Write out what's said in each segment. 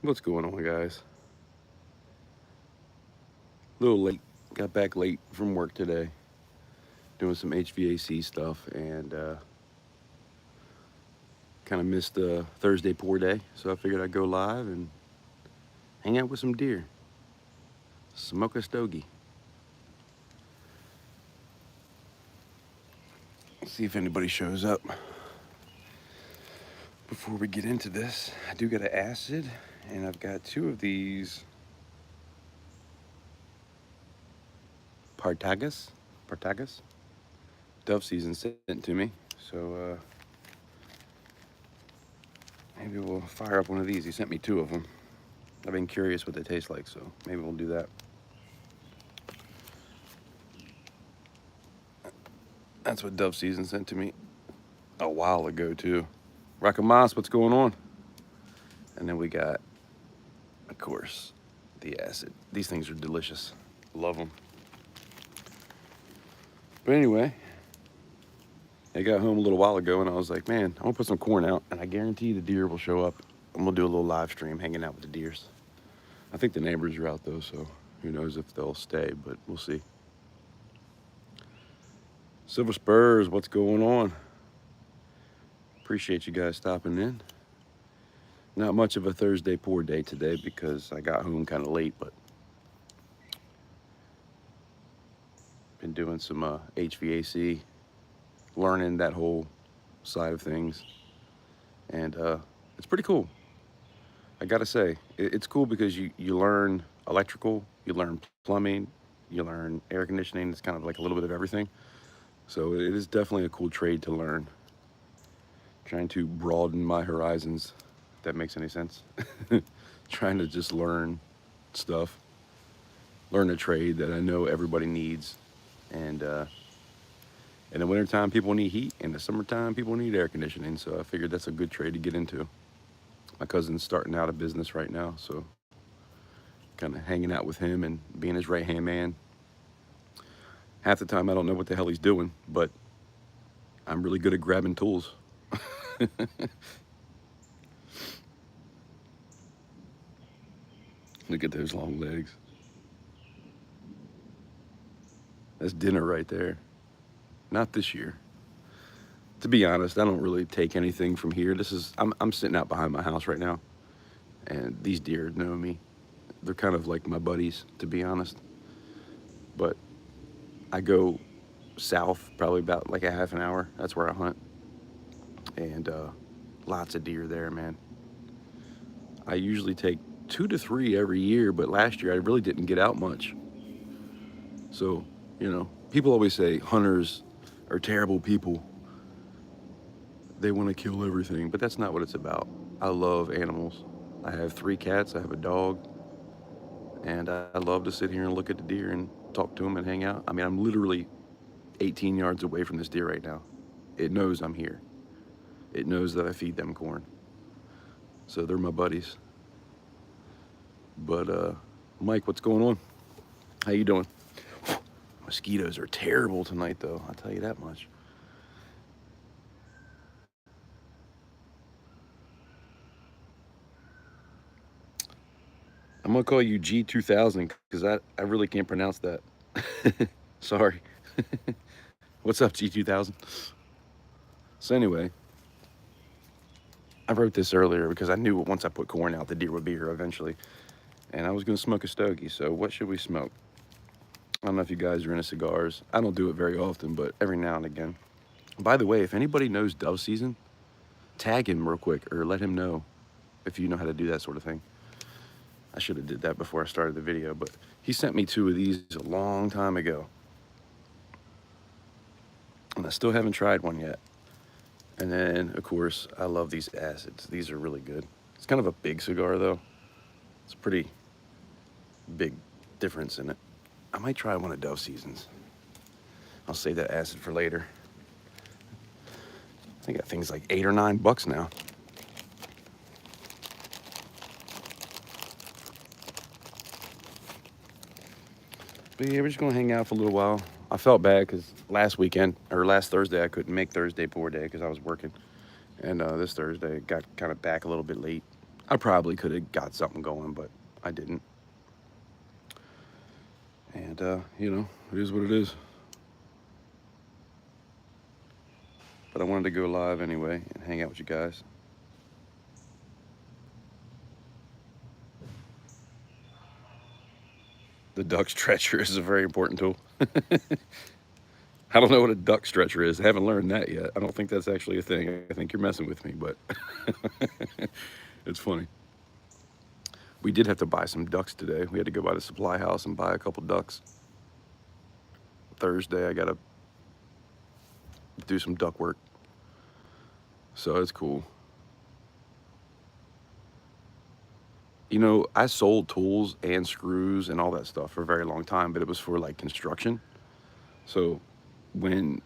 What's going on, guys? A little late. Got back late from work today, doing some HVAC stuff, and kind of missed the Thursday pour day. So I figured I'd go live and hang out with some deer, smoke a stogie. See if anybody shows up. Before we get into this, I do got an acid, and I've got two of these Partagas, dove season sent to me. So maybe we'll fire up one of these. He sent me two of them. I've been curious what they taste like, so maybe we'll do that. That's what dove season sent to me a while ago too. Rakamas, what's going on? And then we got, of course, the acid. These things are delicious. Love them. But anyway, I got home a little while ago and I was like, man, I'm gonna put some corn out and I guarantee the deer will show up. And we'll do a little live stream hanging out with the deers. I think the neighbors are out though, so who knows if they'll stay, but we'll see. Silver Spurs, what's going on? Appreciate you guys stopping in. Not much of a Thursday pour day today because I got home kind of late, but been doing some HVAC, learning that whole side of things, and it's pretty cool. I gotta say, it's cool because you learn electrical, you learn plumbing, you learn air conditioning. It's kind of like a little bit of everything. So it is definitely a cool trade to learn. Trying to broaden my horizons, if that makes any sense. Trying to just learn stuff, learn a trade that I know everybody needs. And in the wintertime, people need heat. In the summertime, people need air conditioning. So I figured that's a good trade to get into. My cousin's starting out a business right now, so kind of hanging out with him and being his right-hand man. Half the time, I don't know what the hell he's doing, but I'm really good at grabbing tools. Look at those long legs. That's dinner right there. Not this year. To be honest, I don't really take anything from here. I'm sitting out behind my house right now, and these deer know me. They're kind of like my buddies, to be honest. But I go south probably about like a half an hour. That's where I hunt. And lots of deer there, man. I usually take 2 to 3 every year, but last year I really didn't get out much. So, people always say hunters are terrible people. They want to kill everything, but that's not what it's about. I love animals. I have 3 cats, I have a dog, and I love to sit here and look at the deer and talk to them and hang out. I mean, I'm literally 18 yards away from this deer right now. It knows I'm here. It knows that I feed them corn. So they're my buddies. But Mike, what's going on? How you doing? Mosquitoes are terrible tonight, though. I'll tell you that much. I'm gonna call you G2000 because I really can't pronounce that. Sorry. What's up, G2000? So anyway, I wrote this earlier because I knew once I put corn out, the deer would be here eventually. And I was gonna smoke a stogie. So what should we smoke? I don't know if you guys are into cigars. I don't do it very often, but every now and again. By the way, if anybody knows dove season, tag him real quick or let him know if you know how to do that sort of thing. I should have did that before I started the video, but he sent me 2 of these a long time ago. And I still haven't tried one yet. And then, of course, I love these acids. These are really good. It's kind of a big cigar, though. It's a pretty big difference in it. I might try one of Dove Season's. I'll save that acid for later. I think that thing's like $8 or $9 now. But yeah, we're just gonna hang out for a little while. I felt bad because last Thursday, I couldn't make Thursday pour day because I was working. And this Thursday got kind of back a little bit late. I probably could have got something going, but I didn't. And, you know, it is what it is. But I wanted to go live anyway and hang out with you guys. The duck stretcher is a very important tool. I don't know what a duck stretcher is. I haven't learned that yet. I don't think that's actually a thing. I think you're messing with me, but it's funny. We did have to buy some ducks today. We had to go by the supply house and buy a couple ducks. Thursday, I got to do some duck work. So it's cool. You know, I sold tools and screws and all that stuff for a very long time, but it was for like construction. So when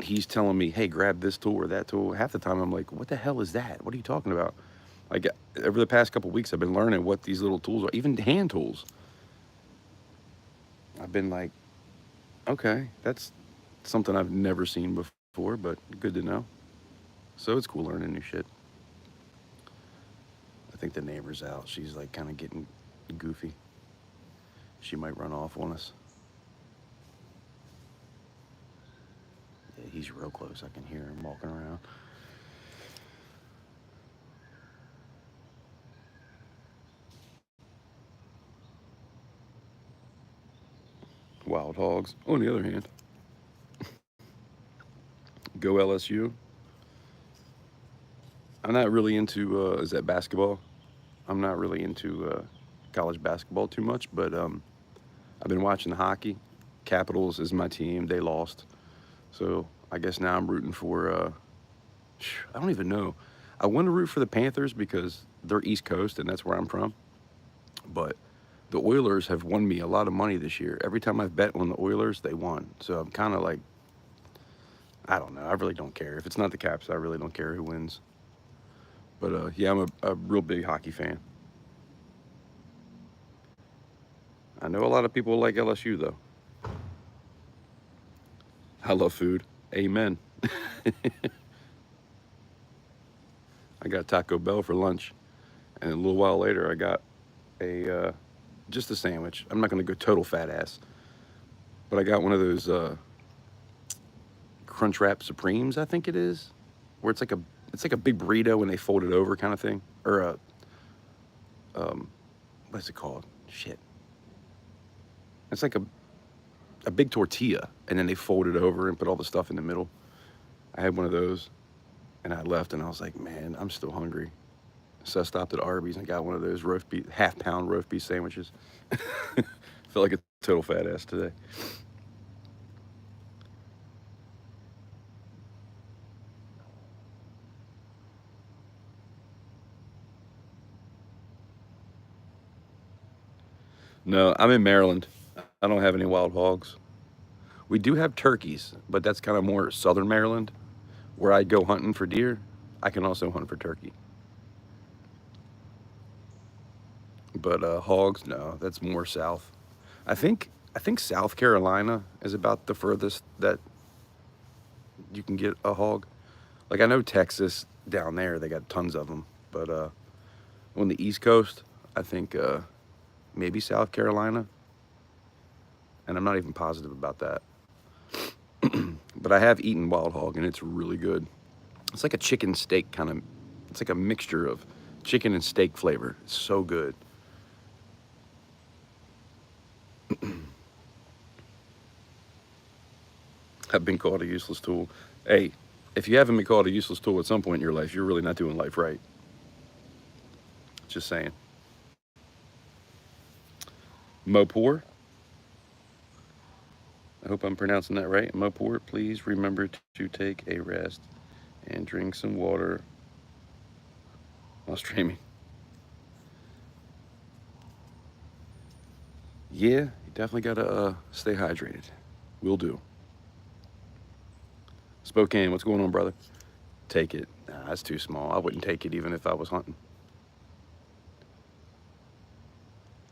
he's telling me, hey, grab this tool or that tool, half the time I'm like, what the hell is that? What are you talking about? Like, over the past couple weeks, I've been learning what these little tools are, even hand tools. I've been like, okay, that's something I've never seen before, but good to know. So it's cool learning new shit. I think the neighbor's out. She's like kind of getting goofy. She might run off on us. Yeah, he's real close. I can hear him walking around. Wild hogs. On the other hand, go LSU. I'm not really into, is that basketball? I'm not really into college basketball too much, but I've been watching the hockey. Capitals is my team. They lost. So I guess now I'm rooting for, I don't even know. I want to root for the Panthers because they're East Coast and that's where I'm from. But the Oilers have won me a lot of money this year. Every time I've bet on the Oilers, they won. So I'm kind of like, I don't know. I really don't care. If it's not the Caps, I really don't care who wins. But yeah, I'm a real big hockey fan. I know a lot of people like LSU, though. I love food. Amen. I got Taco Bell for lunch. And a little while later, I got a just a sandwich. I'm not going to go total fat ass. But I got one of those Crunch Wrap Supremes, I think it is. Where it's like a big burrito and they fold it over kind of thing. Or a, what's it called? Shit. It's like a big tortilla, and then they fold it over and put all the stuff in the middle. I had one of those, and I left, and I was like, man, I'm still hungry. So I stopped at Arby's and got one of those roast beef, half-pound roast beef sandwiches. Felt like a total fat ass today. No, I'm in Maryland. I don't have any wild hogs. We do have turkeys, but that's kind of more southern Maryland, where I go hunting for deer. I can also hunt for turkey. But hogs, no, that's more south. I think South Carolina is about the furthest that you can get a hog. Like I know Texas down there, they got tons of them. But on the East Coast, I think maybe South Carolina, and I'm not even positive about that. But I have eaten wild hog, and it's really good. It's like a chicken steak kind of. It's like a mixture of chicken and steak flavor. It's so good. I've been called a useless tool. Hey, if you haven't been called a useless tool at some point in your life, you're really not doing life right. Just saying. Mopor. I hope I'm pronouncing that right. Mopor, please remember to take a rest and drink some water while streaming. Yeah, you definitely gotta stay hydrated. Will do. Spokane, what's going on, brother? Take it. Nah, that's too small. I wouldn't take it even if I was hunting.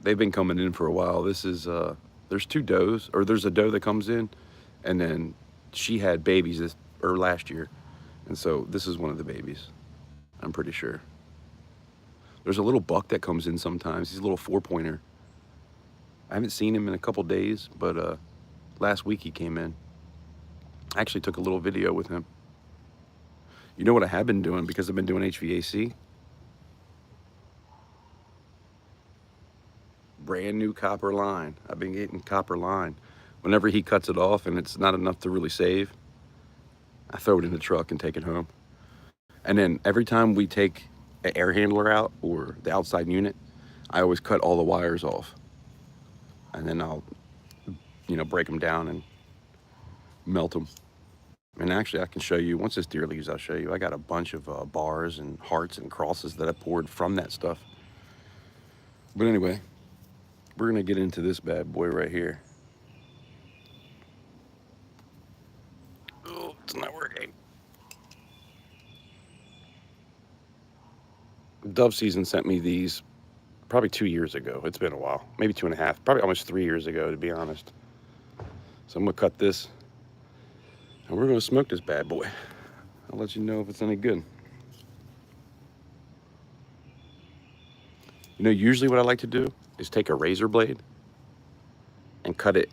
They've been coming in for a while. This is there's two does, or there's a doe that comes in, and then she had babies last year, and so this is one of the babies. I'm pretty sure. There's a little buck that comes in sometimes. He's a little 4-pointer. I haven't seen him in a couple days, but last week he came in. I actually took a little video with him. You know what I have been doing, because I've been doing HVAC? Brand new copper line. I've been getting copper line. Whenever he cuts it off and it's not enough to really save, I throw it in the truck and take it home. And then every time we take an air handler out or the outside unit, I always cut all the wires off. And then I'll, break them down and melt them. And actually, I can show you, once this deer leaves, I'll show you. I got a bunch of bars and hearts and crosses that I poured from that stuff. But anyway, we're going to get into this bad boy right here. Oh, it's not working. Dove Season sent me these probably 2 years ago. It's been a while, maybe 2.5, probably almost 3 years ago, to be honest. So I'm going to cut this, and we're going to smoke this bad boy. I'll let you know if it's any good. Usually what I like to do is take a razor blade and cut it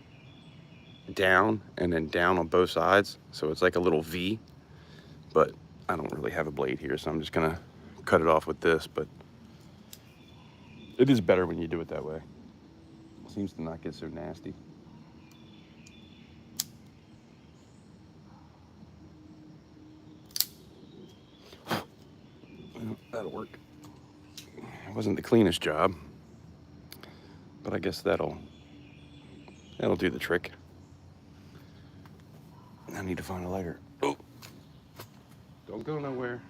down and then down on both sides, so it's like a little V. But I don't really have a blade here, so I'm just gonna cut it off with this. But it is better when you do it that way. It seems to not get so nasty. Well, that'll work. It wasn't the cleanest job, but I guess that'll do the trick. I need to find a lighter. Oh, don't go nowhere.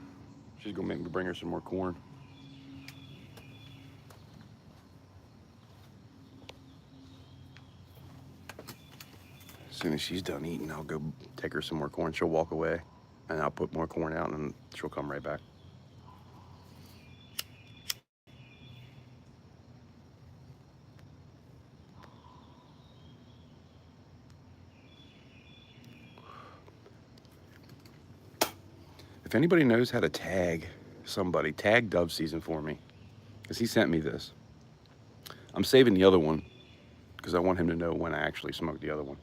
She's gonna make me bring her some more corn. As soon as she's done eating, I'll go take her some more corn. She'll walk away, and I'll put more corn out, and she'll come right back. If anybody knows how to tag somebody, tag Dove Season for me, because he sent me this. I'm saving the other one because I want him to know when I actually smoked the other one.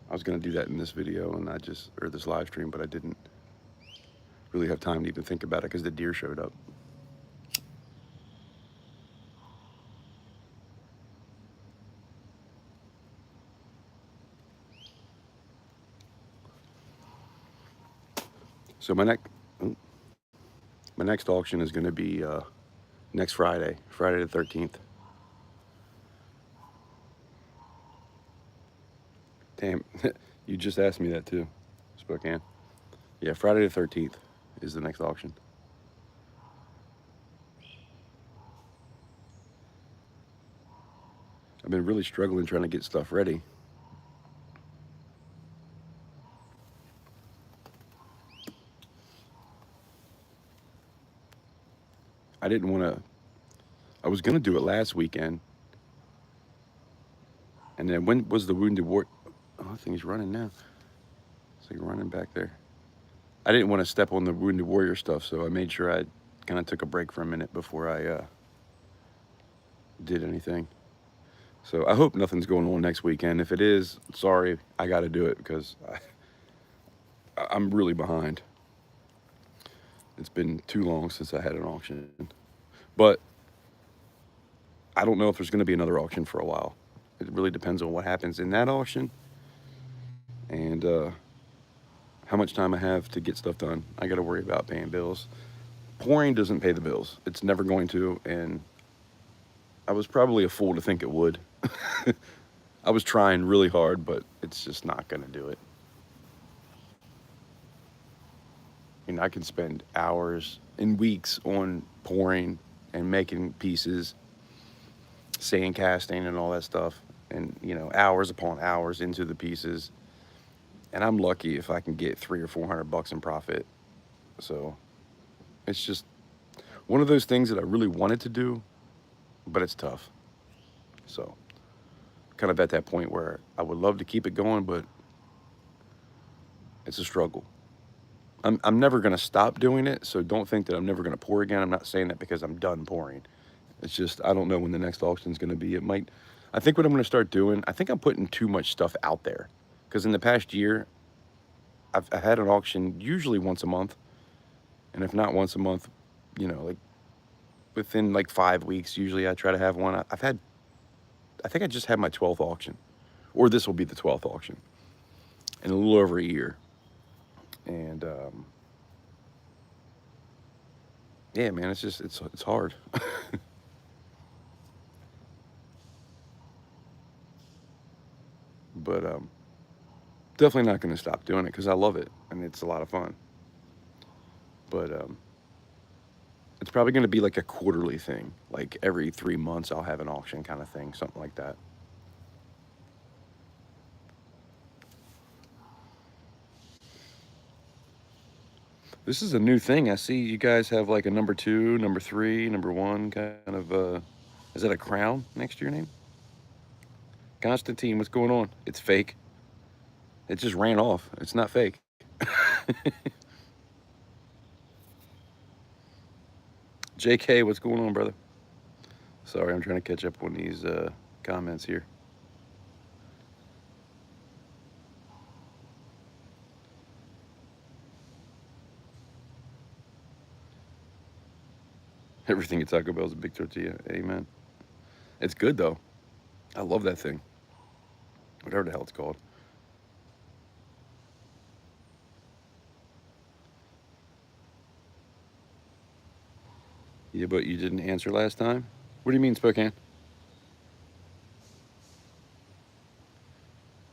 I was going to do that in this video and or this live stream, but I didn't really have time to even think about it because the deer showed up. So my next auction is going to be next Friday the 13th. Damn, you just asked me that too, Spokane. Yeah, Friday the 13th is the next auction. I've been really struggling trying to get stuff ready. I was gonna do it last weekend. And then when was the Wounded Warrior? Oh, I think he's running now. It's like running back there. I didn't want to step on the Wounded Warrior stuff, so I made sure I kind of took a break for a minute before I did anything. So I hope nothing's going on next weekend. If it is, sorry, I got to do it because I'm really behind. It's been too long since I had an auction. But I don't know if there's going to be another auction for a while. It really depends on what happens in that auction and how much time I have to get stuff done. I got to worry about paying bills. Pouring doesn't pay the bills. It's never going to, and I was probably a fool to think it would. I was trying really hard, but it's just not going to do it. I can spend hours and weeks on pouring and making pieces, sand casting and all that stuff, and hours upon hours into the pieces, and I'm lucky if I can get $300 or $400 in profit. So it's just one of those things that I really wanted to do, but it's tough. So kind of at that point where I would love to keep it going, but it's a struggle. I'm never gonna stop doing it, so don't think that I'm never gonna pour again. I'm not saying that because I'm done pouring. It's just I don't know when the next auction's gonna be. It might. I think what I'm gonna start doing. I think I'm putting too much stuff out there, because in the past year, I had an auction usually once a month, and if not once a month, like within like 5 weeks, usually I try to have one. I've had. I think I just had my 12th auction, or this will be the 12th auction in a little over a year, and yeah, man, it's just it's hard. But definitely not going to stop doing it because I love it and it's a lot of fun. But it's probably going to be like a quarterly thing, like every 3 months I'll have an auction kind of thing, something like that. This is a new thing. I see you guys have like a number two, number three, number one kind of. Is that a crown next to your name? Constantine, what's going on? It's fake. It just ran off. It's not fake. JK, what's going on, brother? Sorry, I'm trying to catch up on these comments here. Everything at Taco Bell is a big tortilla. Amen. It's good though. I love that thing. Whatever the hell it's called. Yeah, but you didn't answer last time? What do you mean, Spokane?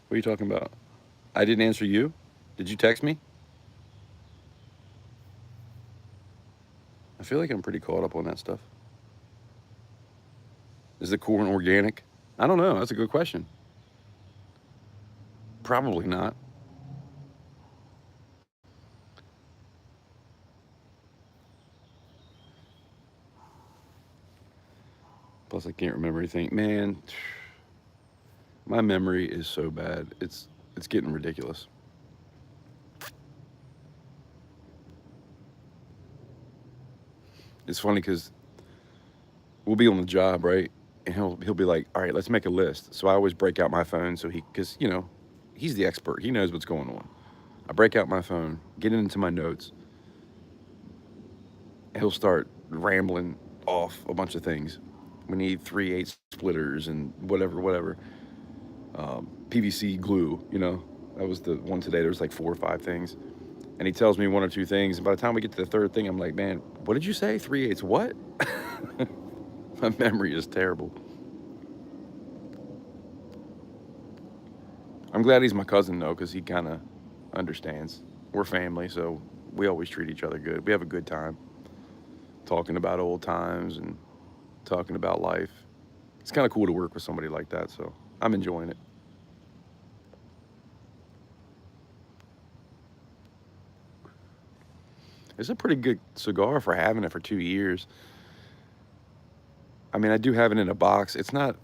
What are you talking about? I didn't answer you? Did you text me? I feel like I'm pretty caught up on that stuff. Is the corn organic? I don't know. That's a good question. Probably not. Plus, I can't remember anything. Man, my memory is so bad. It's getting ridiculous. It's funny because we'll be on the job, right? And he'll be like, "All right, let's make a list." So I always break out my phone so because he's the expert. He knows what's going on. I break out my phone, get into my notes. He'll start rambling off a bunch of things. We need 3/8 splitters and whatever, whatever. PVC glue, that was the one today. There was like 4 or 5 things. And he tells me one or two things. And by the time we get to the third thing, I'm like, man, what did you say? 3/8 what? My memory is terrible. I'm glad he's my cousin, though, because he kind of understands. We're family, so we always treat each other good. We have a good time talking about old times and talking about life. It's kind of cool to work with somebody like that, so I'm enjoying it. It's a pretty good cigar for having it for 2 years. I mean, I do have it in a box. It's not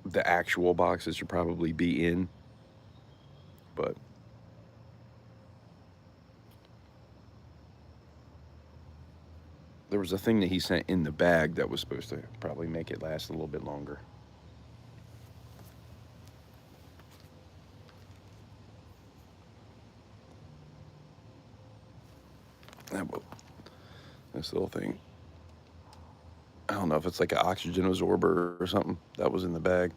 the actual box it should probably be in, but there was a thing that he sent in the bag that was supposed to probably make it last a little bit longer. This little thing. I don't know if it's like an oxygen absorber or something that was in the bag.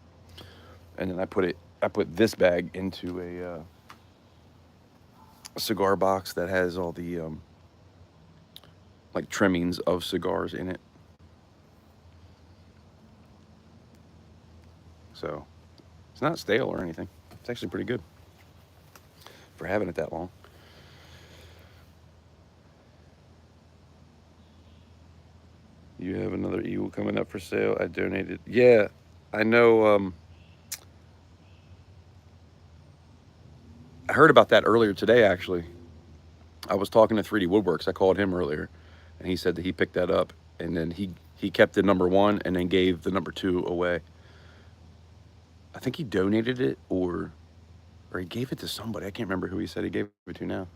And then I put this bag into a cigar box that has all the like trimmings of cigars in it. So it's not stale or anything. It's actually pretty good for having it that long. You have another Eagle coming up for sale. I donated. Yeah, I know. I heard about that earlier today, actually. I was talking to 3D Woodworks. I called him earlier, and he said that he picked that up, and then he kept the number one and then gave the number two away. I think he donated it or he gave it to somebody. I can't remember who he said he gave it to now.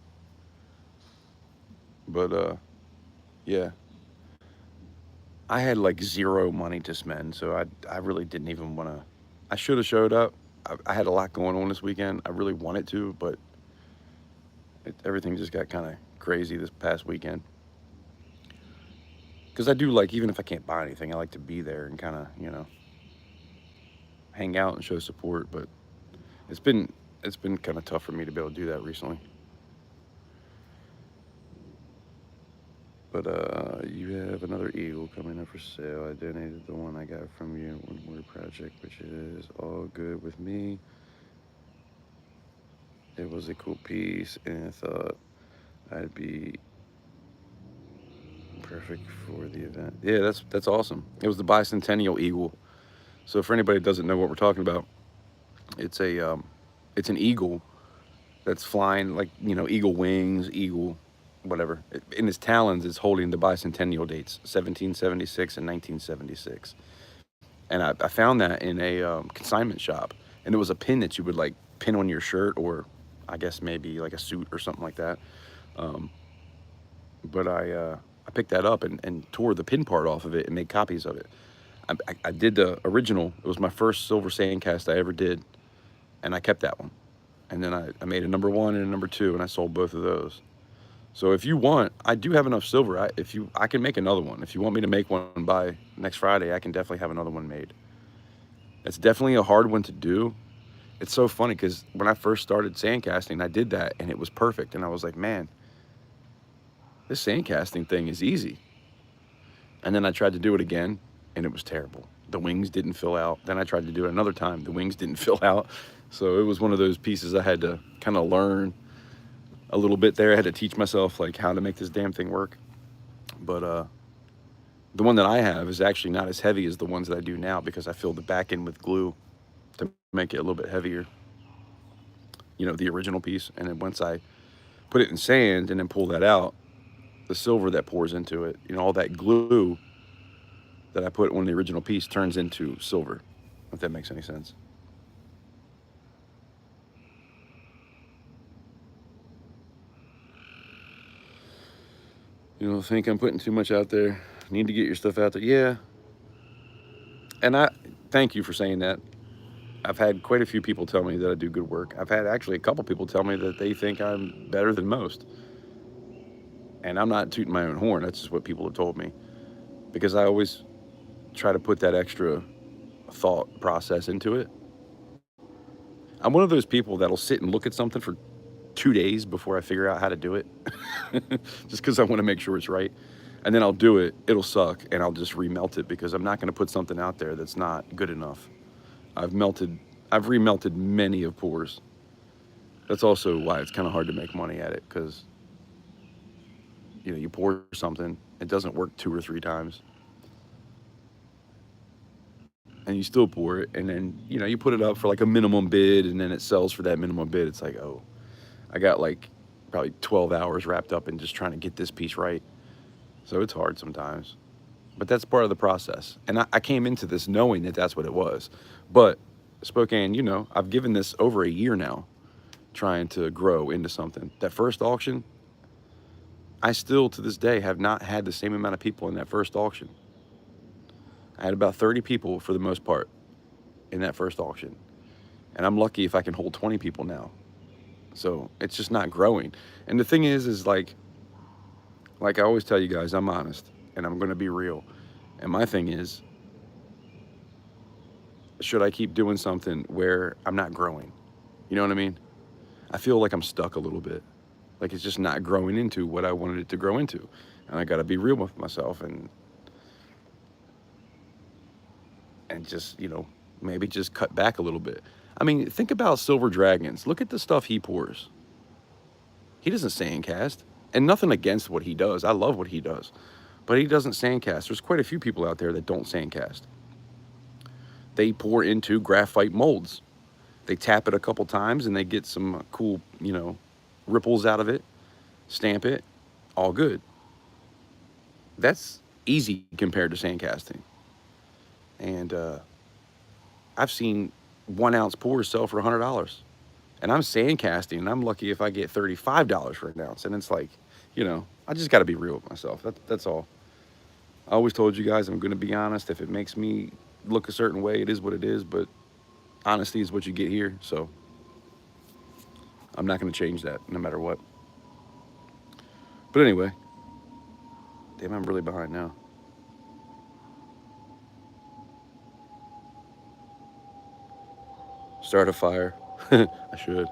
But yeah, I had like zero money to spend, so I really didn't even want to. I should have showed up. I had a lot going on this weekend. I really wanted to, but everything just got kind of crazy this past weekend. Because I do like, even if I can't buy anything, I like to be there and kind of, hang out and show support. But it's been it's been kind of tough for me to be able to do that recently. But you have another eagle coming up for sale. I donated the one I got from you in one more project, which is all good with me. It was a cool piece, and I thought I'd be perfect for the event. Yeah, that's awesome. It was the bicentennial eagle. So for anybody that doesn't know what we're talking about, it's it's an eagle that's flying, like, eagle wings, eagle, whatever. In his talons, it's holding the bicentennial dates, 1776 and 1976. And I found that in a consignment shop, and it was a pin that you would like pin on your shirt, or I guess maybe like a suit or something like that. Um, but I picked that up and tore the pin part off of it and made copies of it. I did the original. It was my first silver sandcast I ever did, and I kept that one. And then I made a number one and a number two, and I sold both of those. So if you want, I do have enough silver. I can make another one. If you want me to make one by next Friday, I can definitely have another one made. It's definitely a hard one to do. It's so funny because when I first started sandcasting, I did that and it was perfect. And I was like, man, this sandcasting thing is easy. And then I tried to do it again and it was terrible. The wings didn't fill out. Then I tried to do it another time. The wings didn't fill out. So it was one of those pieces I had to kind of learn a little bit there. I had to teach myself like how to make this damn thing work. But the one that I have is actually not as heavy as the ones that I do now because I filled the back end with glue to make it a little bit heavier. The original piece. And then once I put it in sand and then pull that out, the silver that pours into it, all that glue that I put on the original piece turns into silver, if that makes any sense. You don't think I'm putting too much out there? Need to get your stuff out there? Yeah. And I thank you for saying that. I've had quite a few people tell me that I do good work. I've had actually a couple people tell me that they think I'm better than most. And I'm not tooting my own horn. That's just what people have told me. Because I always try to put that extra thought process into it. I'm one of those people that'll sit and look at something for 2 days before I figure out how to do it. Just because I want to make sure it's right. And then I'll do it. It'll suck. And I'll just remelt it because I'm not going to put something out there that's not good enough. I've remelted many of pours. That's also why it's kind of hard to make money at it because, you pour something, it doesn't work 2 or 3 times. And you still pour it, and then, you put it up for like a minimum bid, and then it sells for that minimum bid. It's like, oh, I got like probably 12 hours wrapped up in just trying to get this piece right. So it's hard sometimes. But that's part of the process. And I came into this knowing that that's what it was. But Spokane, I've given this over a year now, trying to grow into something. That first auction, I still to this day have not had the same amount of people in that first auction. I had about 30 people for the most part in that first auction. And I'm lucky if I can hold 20 people now. So it's just not growing. And the thing is like I always tell you guys, I'm honest and I'm going to be real. And my thing is, should I keep doing something where I'm not growing? You know what I mean? I feel like I'm stuck a little bit. Like it's just not growing into what I wanted it to grow into. And I got to be real with myself and just, maybe just cut back a little bit. I mean, think about Silver Dragons. Look at the stuff he pours. He doesn't sandcast. And nothing against what he does. I love what he does. But he doesn't sandcast. There's quite a few people out there that don't sandcast. They pour into graphite molds. They tap it a couple times and they get some cool, ripples out of it, stamp it, all good. That's easy compared to sandcasting. And I've seen 1-ounce pours sell for $100. And I'm sandcasting and I'm lucky if I get $35 for an ounce. And it's like, I just got to be real with myself. That's all. I always told you guys I'm going to be honest. If it makes me look a certain way, it is what it is. But honesty is what you get here. So I'm not going to change that no matter what. But anyway, damn, I'm really behind now. Start a fire. I should.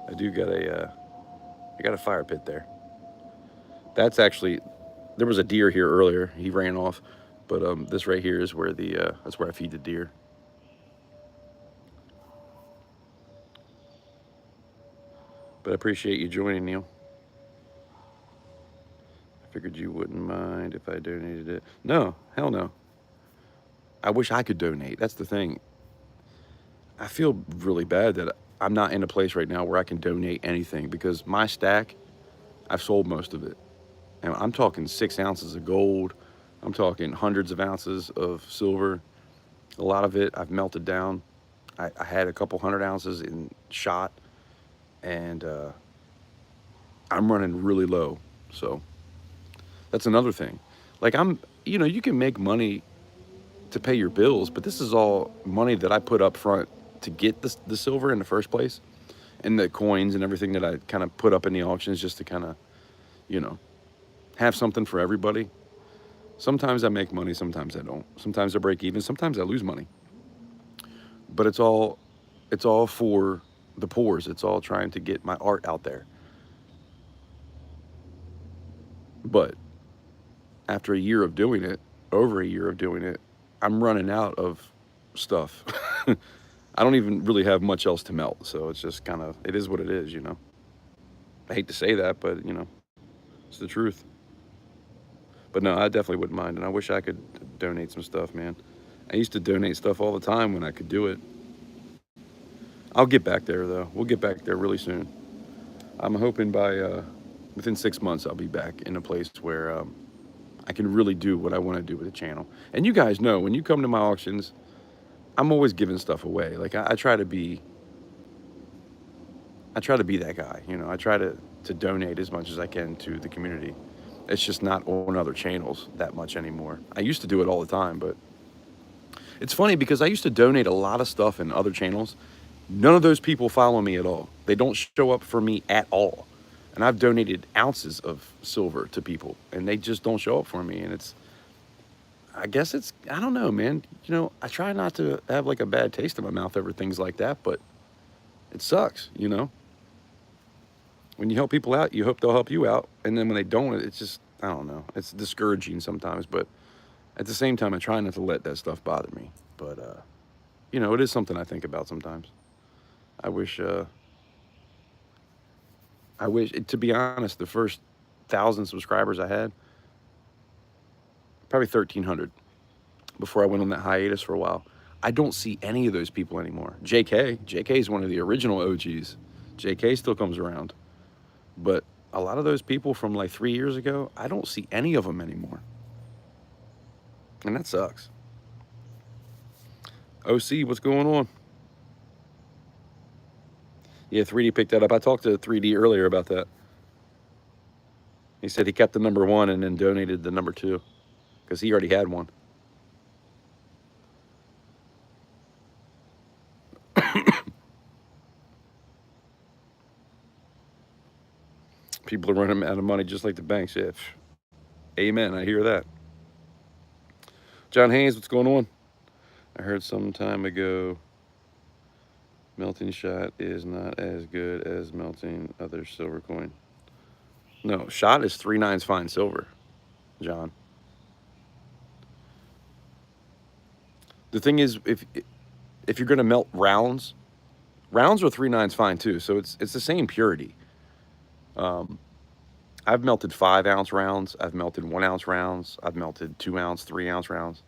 I do got I got a fire pit there. That's actually, there was a deer here earlier. He ran off, but this right here is where that's where I feed the deer. But I appreciate you joining, Neil. I figured you wouldn't mind if I donated it. No, hell no. I wish I could donate. That's the thing. I feel really bad that I'm not in a place right now where I can donate anything because my stack, I've sold most of it. And I'm talking 6 ounces of gold. I'm talking hundreds of ounces of silver. A lot of it I've melted down. I had a couple 100 ounces in shot, and I'm running really low. So that's another thing. Like you can make money to pay your bills, but this is all money that I put up front to get the silver in the first place, and the coins and everything that I kind of put up in the auctions just to kind of, you know, have something for everybody. Sometimes I make money, sometimes I don't. Sometimes I break even, sometimes I lose money. But it's all for the poors. It's all trying to get my art out there. But after a year of doing it, over a year of doing it, I'm running out of stuff. I don't even really have much else to melt. So it's just kind of, it is what it is, you know. I hate to say that, but, you know, it's the truth. But no, I definitely wouldn't mind. And I wish I could donate some stuff, man. I used to donate stuff all the time when I could do it. I'll get back there, though. We'll get back there really soon. I'm hoping by within 6 months, I'll be back in a place where I can really do what I want to do with the channel. And you guys know, when you come to my auctions, I'm always giving stuff away. Like I try to be that guy, you know. I try to donate as much as I can to the community. It's just not on other channels that much anymore. I used to do it all the time, but it's funny because I used to donate a lot of stuff in other channels. None of those people follow me at all. They don't show up for me at all. And I've donated ounces of silver to people, and they just don't show up for me. And I guess I don't know, man. You know, I try not to have like a bad taste in my mouth over things like that, but it sucks, you know? When you help people out, you hope they'll help you out. And then when they don't, it's just, I don't know. It's discouraging sometimes, but at the same time, I try not to let that stuff bother me. But, you know, it is something I think about sometimes. I wish, to be honest, the first 1,000 subscribers I had, probably 1,300 before I went on that hiatus for a while. I don't see any of those people anymore. JK is one of the original OGs. JK still comes around. But a lot of those people from like 3 years ago, I don't see any of them anymore. And that sucks. OC, what's going on? Yeah, 3D picked that up. I talked to 3D earlier about that. He said he kept the number 1 and then donated the number 2 because he already had one. People are running out of money just like the banks. Yeah. Amen. I hear that. John Haynes, what's going on? I heard some time ago melting shot is not as good as melting other silver coin. No, shot is 3/9 fine silver, John. The thing is, if you're gonna melt rounds are 3/9 fine too. So it's the same purity. I've melted 5-ounce rounds. I've melted 1-ounce rounds. I've melted 2-ounce, 3-ounce rounds.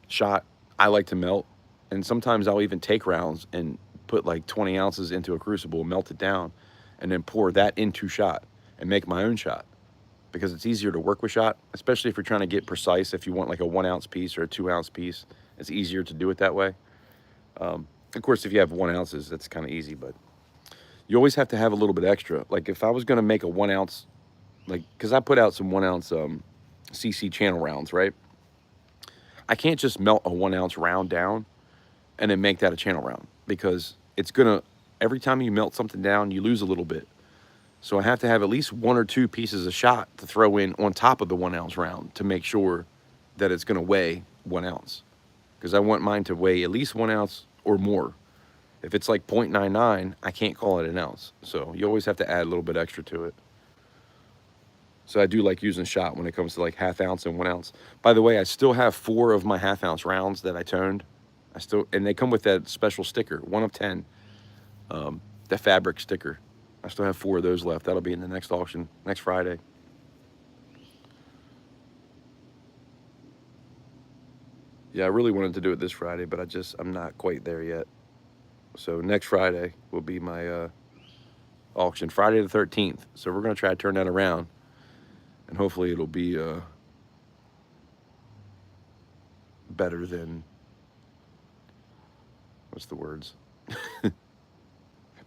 Shot, I like to melt. And sometimes I'll even take rounds and put like 20 ounces into a crucible, melt it down, and then pour that into shot and make my own shot. Because it's easier to work with shot, especially if you're trying to get precise. If you want like a 1-ounce piece or a 2-ounce piece, it's easier to do it that way. Of course, if you have 1 ounces, that's kind of easy, but you always have to have a little bit extra. Like if I was gonna make a 1 ounce, like because I put out some 1 ounce CC channel rounds, right? I can't just melt a 1 ounce round down and then make that a channel round because it's gonna every time you melt something down, you lose a little bit. So I have to have at least 1 or 2 pieces of shot to throw in on top of the 1 ounce round to make sure that it's gonna weigh 1 ounce. Because I want mine to weigh at least 1 ounce or more. If it's like 0.99, I can't call it an ounce. So you always have to add a little bit extra to it. So I do like using shot when it comes to like 1/2 ounce and 1 ounce. By the way, I still have 4 of my 1/2 ounce rounds that I toned. And they come with that special sticker, 1 of 10, the fabric sticker. I still have 4 of those left. That'll be in the next auction, next Friday. Yeah, I really wanted to do it this Friday, but I'm not quite there yet. So next Friday will be my auction, Friday the 13th. So we're going to try to turn that around, and hopefully it'll be better than, what's the words?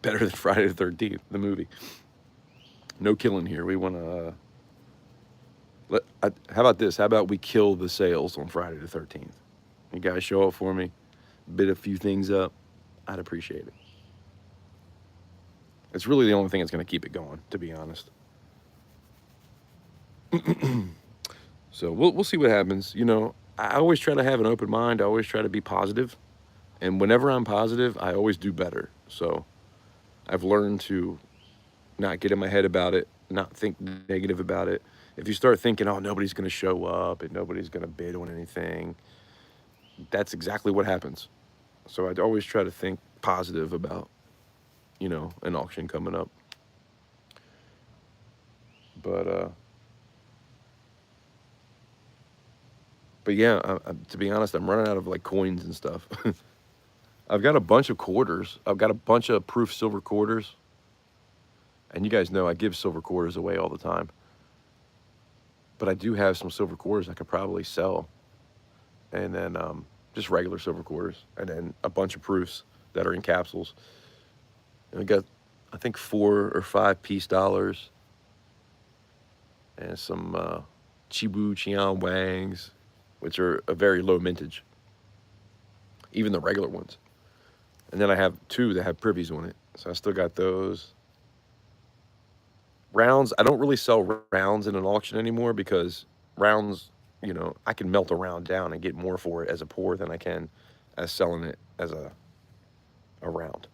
Better than Friday the 13th, the movie. No killing here. We want to, how about this? How about we kill the sales on Friday the 13th? You guys show up for me, bid a few things up. I'd appreciate it. It's really the only thing that's going to keep it going, to be honest. So we'll see what happens. You know, I always try to have an open mind. I always try to be positive. And whenever I'm positive, I always do better. So I've learned to not get in my head about it, not think negative about it. If you start thinking, oh, nobody's going to show up and nobody's going to bid on anything, that's exactly what happens. So I'd always try to think positive about, you know, an auction coming up. But yeah, to be honest, I'm running out of like coins and stuff. I've got a bunch of quarters. I've got a bunch of proof silver quarters. And you guys know I give silver quarters away all the time. But I do have some silver quarters I could probably sell. And then just regular silver quarters. And then a bunch of proofs that are in capsules. And we got, I think, 4 or 5 peace dollars. And some Chibu Qian Wangs, which are a very low mintage. Even the regular ones. And then I have 2 that have privies on it. So I still got those. Rounds, I don't really sell rounds in an auction anymore because rounds, you know, I can melt a round down and get more for it as a pour than I can as selling it as a round.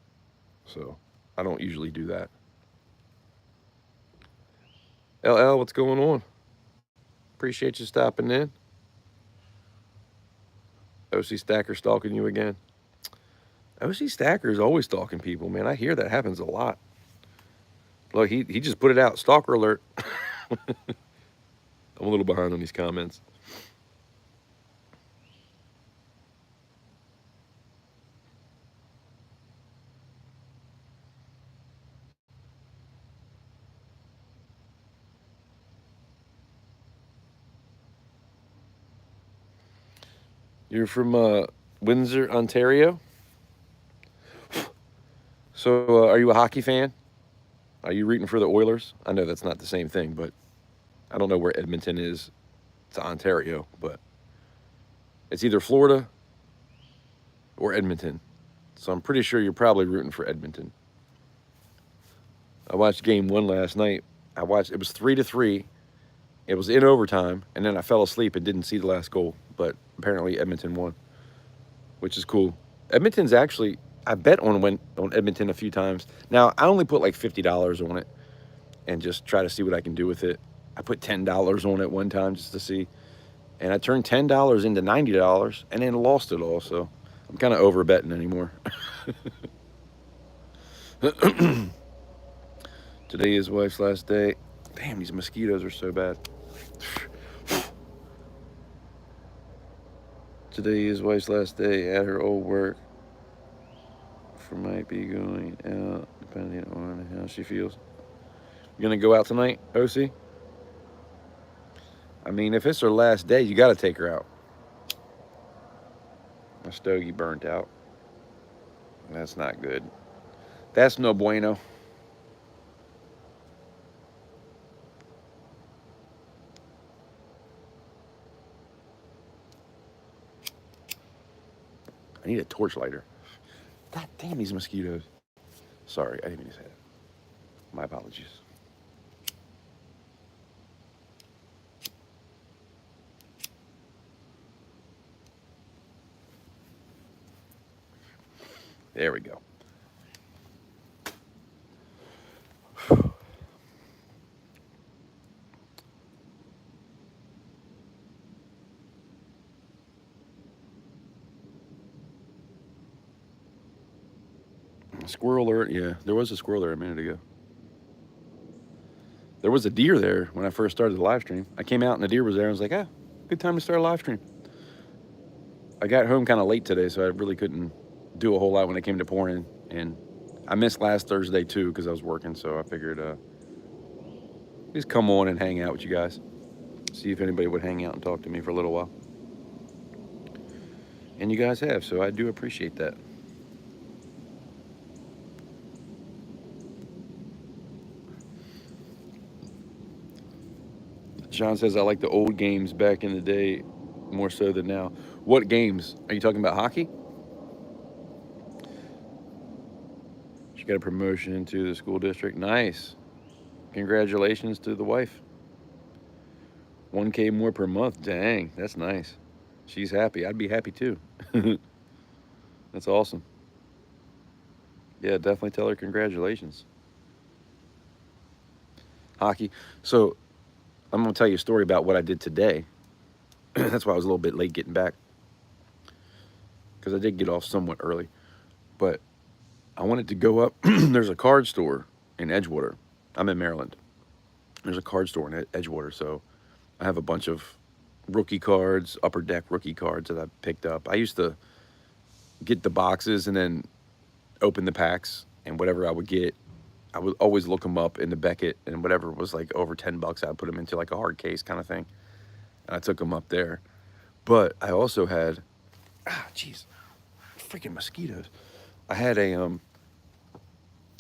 So I don't usually do that. LL, what's going on? Appreciate you stopping in. OC Stacker stalking you again. OC Stacker is always stalking people, man. I hear that happens a lot. Look, he just put it out. Stalker alert. I'm a little behind on these comments. You're from Windsor, Ontario? So are you a hockey fan? Are you rooting for the Oilers? I know that's not the same thing, but I don't know where Edmonton is to Ontario, but it's either Florida or Edmonton. So I'm pretty sure you're probably rooting for Edmonton. I watched game 1 last night. It was 3-3. It was in overtime, and then I fell asleep and didn't see the last goal. But apparently Edmonton won, which is cool. Edmonton's actually, I bet on Edmonton a few times. Now, I only put like $50 on it and just try to see what I can do with it. I put $10 on it one time just to see. And I turned $10 into $90 and then lost it all. So I'm kind of over betting anymore. Today is wife's last day. Damn, these mosquitoes are so bad. Today is wife's last day at her old work. Might be going out depending on how she feels. You gonna go out tonight, OC? I mean, if it's her last day, you gotta take her out. My Stogie burnt out. That's not good. That's no bueno. I need a torch lighter. God damn these mosquitoes. Sorry, I didn't mean to say that. My apologies. There we go. Squirrel alert. Yeah, there was a squirrel there a minute ago. There was a deer there when I first started the live stream. I came out and the deer was there. I was like, ah, good time to start a live stream. I got home kind of late today, so I really couldn't do a whole lot when it came to pouring. And I missed last Thursday too because I was working. So I figured just come on and hang out with you guys. See if anybody would hang out and talk to me for a little while. And you guys have, so I do appreciate that. John says, I like the old games back in the day more so than now. What games? Are you talking about hockey? She got a promotion to the school district. Nice. Congratulations to the wife. 1K more per month. Dang, that's nice. She's happy. I'd be happy too. That's awesome. Yeah, definitely tell her congratulations. Hockey. So I'm going to tell you a story about what I did today. That's why I was a little bit late getting back, because I did get off somewhat early. But I wanted to go up. There's a card store in Edgewater. I'm in Maryland. There's a card store in Edgewater, so I have a bunch of rookie cards, upper deck rookie cards that I picked up. I used to get the boxes and then open the packs, and whatever I would get, I would always look them up in the Beckett, and whatever was like over $10, I'd put them into like a hard case kind of thing. And I took them up there. But I also had, jeez, freaking mosquitoes. I had a,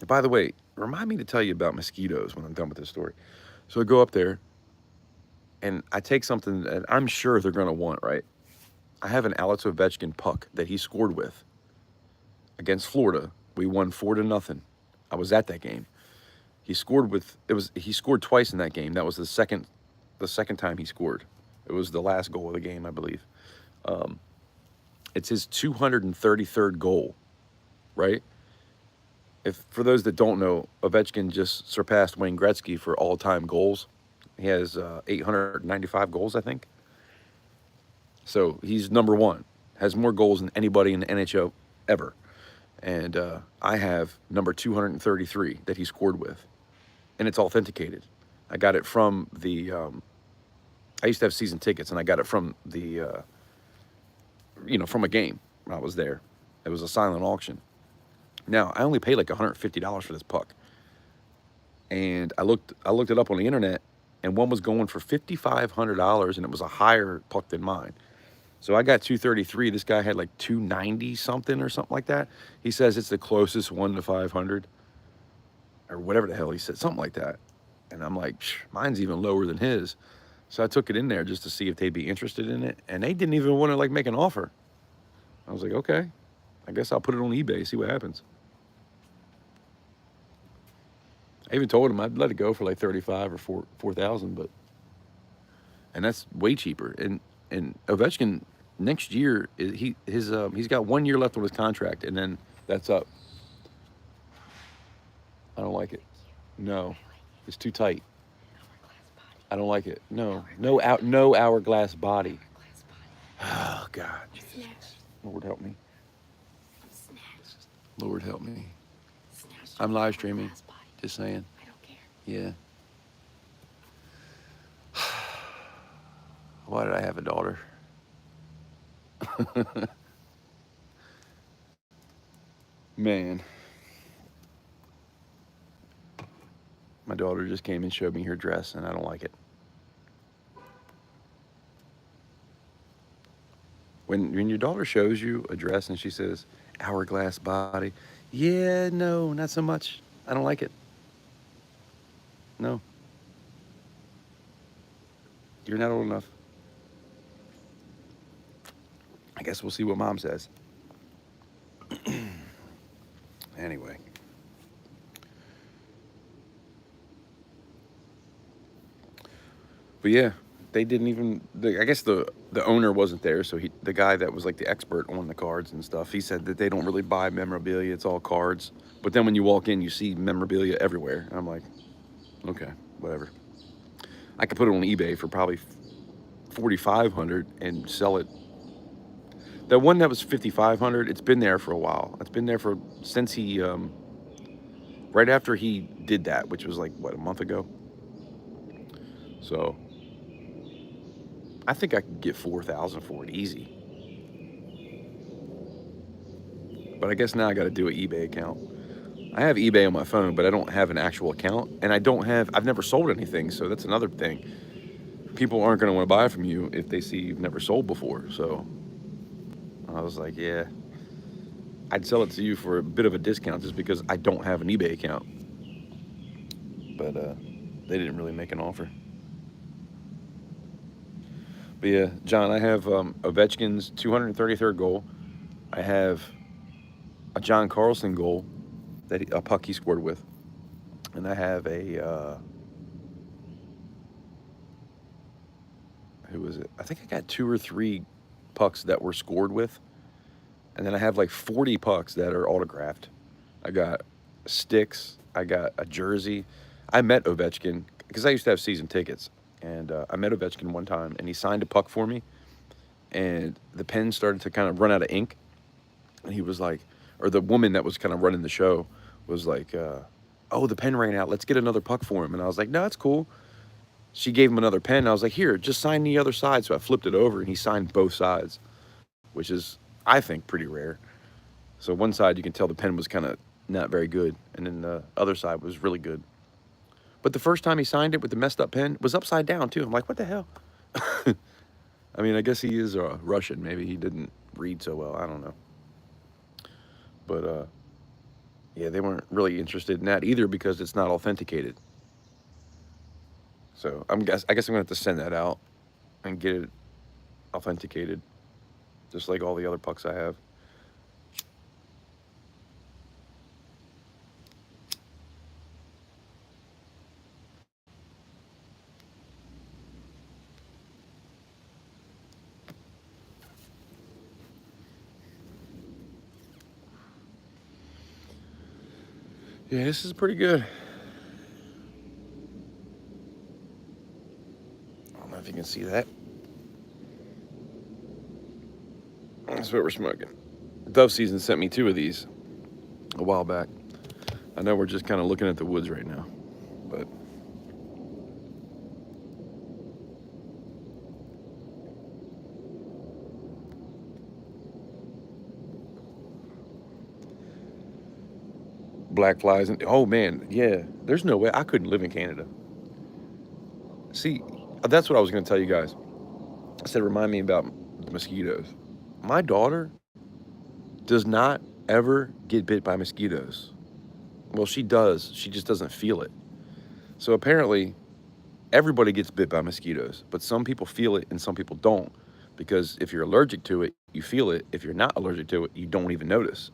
by the way, remind me to tell you about mosquitoes when I'm done with this story. So I go up there, and I take something that I'm sure they're going to want, right? I have an Alex Ovechkin puck that he scored with against Florida. We won 4-0. I was at that game. He scored twice in that game. That was the second time he scored. It was the last goal of the game, I believe. It's his 233rd goal, right? For those that don't know, Ovechkin just surpassed Wayne Gretzky for all-time goals. He has 895 goals, I think. So he's number one. Has more goals than anybody in the NHL ever. And I have number 233 that he scored with. And it's authenticated. I got it from the... I used to have season tickets, and I got it from the... from a game when I was there. It was a silent auction. Now, I only paid like $150 for this puck. And I looked it up on the internet, and one was going for $5,500, and it was a higher puck than mine. So I got 233. This guy had like 290 something or something like that. He says it's the closest one to 500 or whatever the hell he said, something like that. And I'm like, mine's even lower than his. So I took it in there just to see if they'd be interested in it. And they didn't even want to like make an offer. I was like, okay, I guess I'll put it on eBay, see what happens. I even told him I'd let it go for like 35 or 4,000, and that's way cheaper. And Ovechkin next year, he's got 1 year left on his contract, and then that's up. I don't like it. No, it's too tight. I don't like it. No hourglass body. Oh God, Lord help me. Lord help me. I'm live streaming. Just saying. I don't care. Yeah. Why did I have a daughter? Man. My daughter just came and showed me her dress, and I don't like it. When your daughter shows you a dress and she says, hourglass body, yeah, no, not so much. I don't like it. No. You're not old enough. I guess we'll see what Mom says. Anyway. But yeah, they didn't even. I guess the owner wasn't there, so the guy that was like the expert on the cards and stuff, he said that they don't really buy memorabilia; it's all cards. But then when you walk in, you see memorabilia everywhere, and I'm like, okay, whatever. I could put it on eBay for probably 4,500 and sell it. The one that was 5,500, it's been there for a while. It's been there for since he right after he did that, which was like what, a month ago. So I think I could get 4,000 for it easy. But I guess now I got to do an eBay account. I have eBay on my phone, but I don't have an actual account, and I've never sold anything, so that's another thing. People aren't going to want to buy from you if they see you've never sold before. So I was like, yeah, I'd sell it to you for a bit of a discount just because I don't have an eBay account. But they didn't really make an offer. But yeah, John, I have Ovechkin's 233rd goal. I have a John Carlson goal a puck he scored with, and I have a who was it? I think I got 2 or 3 pucks that were scored with, and then I have like 40 pucks that are autographed. I got sticks. I got a jersey. I met Ovechkin because I used to have season tickets, and I met Ovechkin one time, and he signed a puck for me, and the pen started to kind of run out of ink, and he was like, or the woman that was kind of running the show was like, "Oh, the pen ran out. Let's get another puck for him." And I was like, "No, that's cool." She gave him another pen. I was like, "Here, just sign the other side." So I flipped it over, and he signed both sides, which is, I think, pretty rare. So one side you can tell the pen was kind of not very good, and then the other side was really good. But the first time he signed it with the messed up pen was upside down too. I'm like, what the hell? I mean, I guess he is Russian. Maybe he didn't read so well. I don't know. But yeah, they weren't really interested in that either because it's not authenticated. So I guess I'm gonna have to send that out and get it authenticated, just like all the other pucks I have. Yeah, this is pretty good. I don't know if you can see that. That's what we're smoking. Dove Season sent me 2 of these a while back. I know we're just kind of looking at the woods right now, but black flies and oh man, yeah. There's no way I couldn't live in Canada. See, that's what I was going to tell you guys. I said, remind me about the mosquitoes. My daughter does not ever get bit by mosquitoes. Well, she does. She just doesn't feel it. So apparently, everybody gets bit by mosquitoes, but some people feel it and some people don't. Because if you're allergic to it, you feel it. If you're not allergic to it, you don't even notice.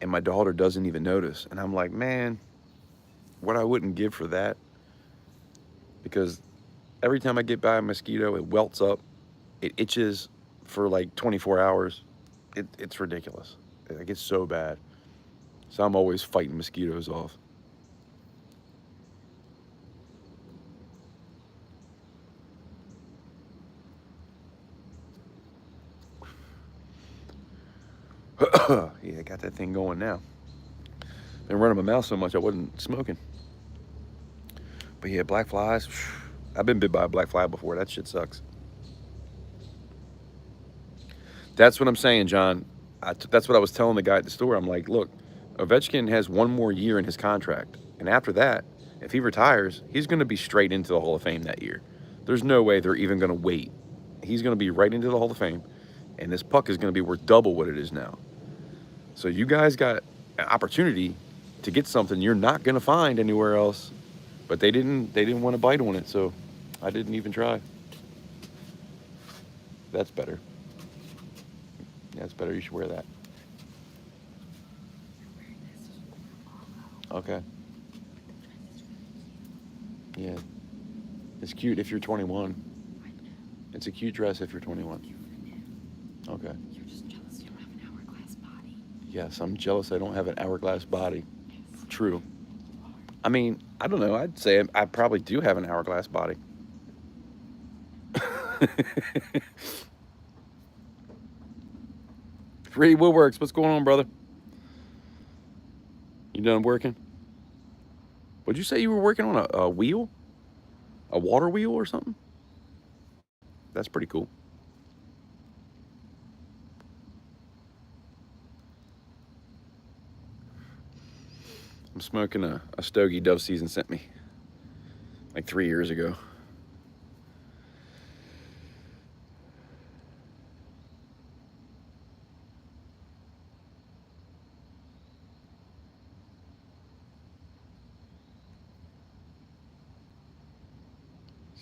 And my daughter doesn't even notice. And I'm like, man, what I wouldn't give for that. Because every time I get by a mosquito, it welts up, it itches for like 24 hours. It's ridiculous. It gets so bad. So I'm always fighting mosquitoes off. Yeah, I got that thing going now. Been running my mouth so much I wasn't smoking. But yeah, black flies. I've been bit by a black fly before. That shit sucks. That's what I'm saying, John. That's what I was telling the guy at the store. I'm like, look, Ovechkin has 1 more year in his contract. And after that, if he retires, he's going to be straight into the Hall of Fame that year. There's no way they're even going to wait. He's going to be right into the Hall of Fame. And this puck is going to be worth double what it is now. So you guys got an opportunity to get something you're not going to find anywhere else. But they didn't want to bite on it, so I didn't even try. That's better. That's better. You should wear that. Okay. Yeah. It's cute if you're 21. It's a cute dress if you're 21. Okay. You're just jealous you don't have an hourglass body. Yes, I'm jealous I don't have an hourglass body. Yes, True. you are. I mean, I don't know. I'd say I probably do have an hourglass body. Free Woodworks, what's going on, brother? You done working? Would you say you were working on a wheel? A water wheel or something? That's pretty cool. I'm smoking a Stogie Dove Season sent me like 3 years ago.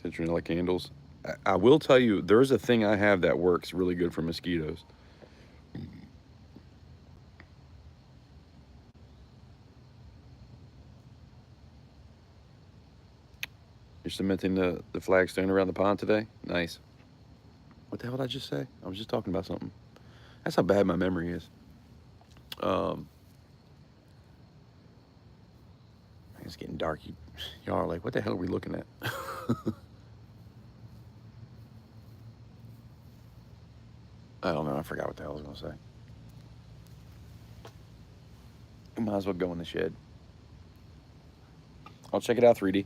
Citronella candles. I will tell you, there's a thing I have that works really good for mosquitoes. You're cementing the flagstone around the pond today? Nice. What the hell did I just say? I was just talking about something. That's how bad my memory is. Um, it's getting dark. Y'all are like, what the hell are we looking at? I don't know. I forgot what the hell I was going to say. We might as well go in the shed. I'll check it out, 3D.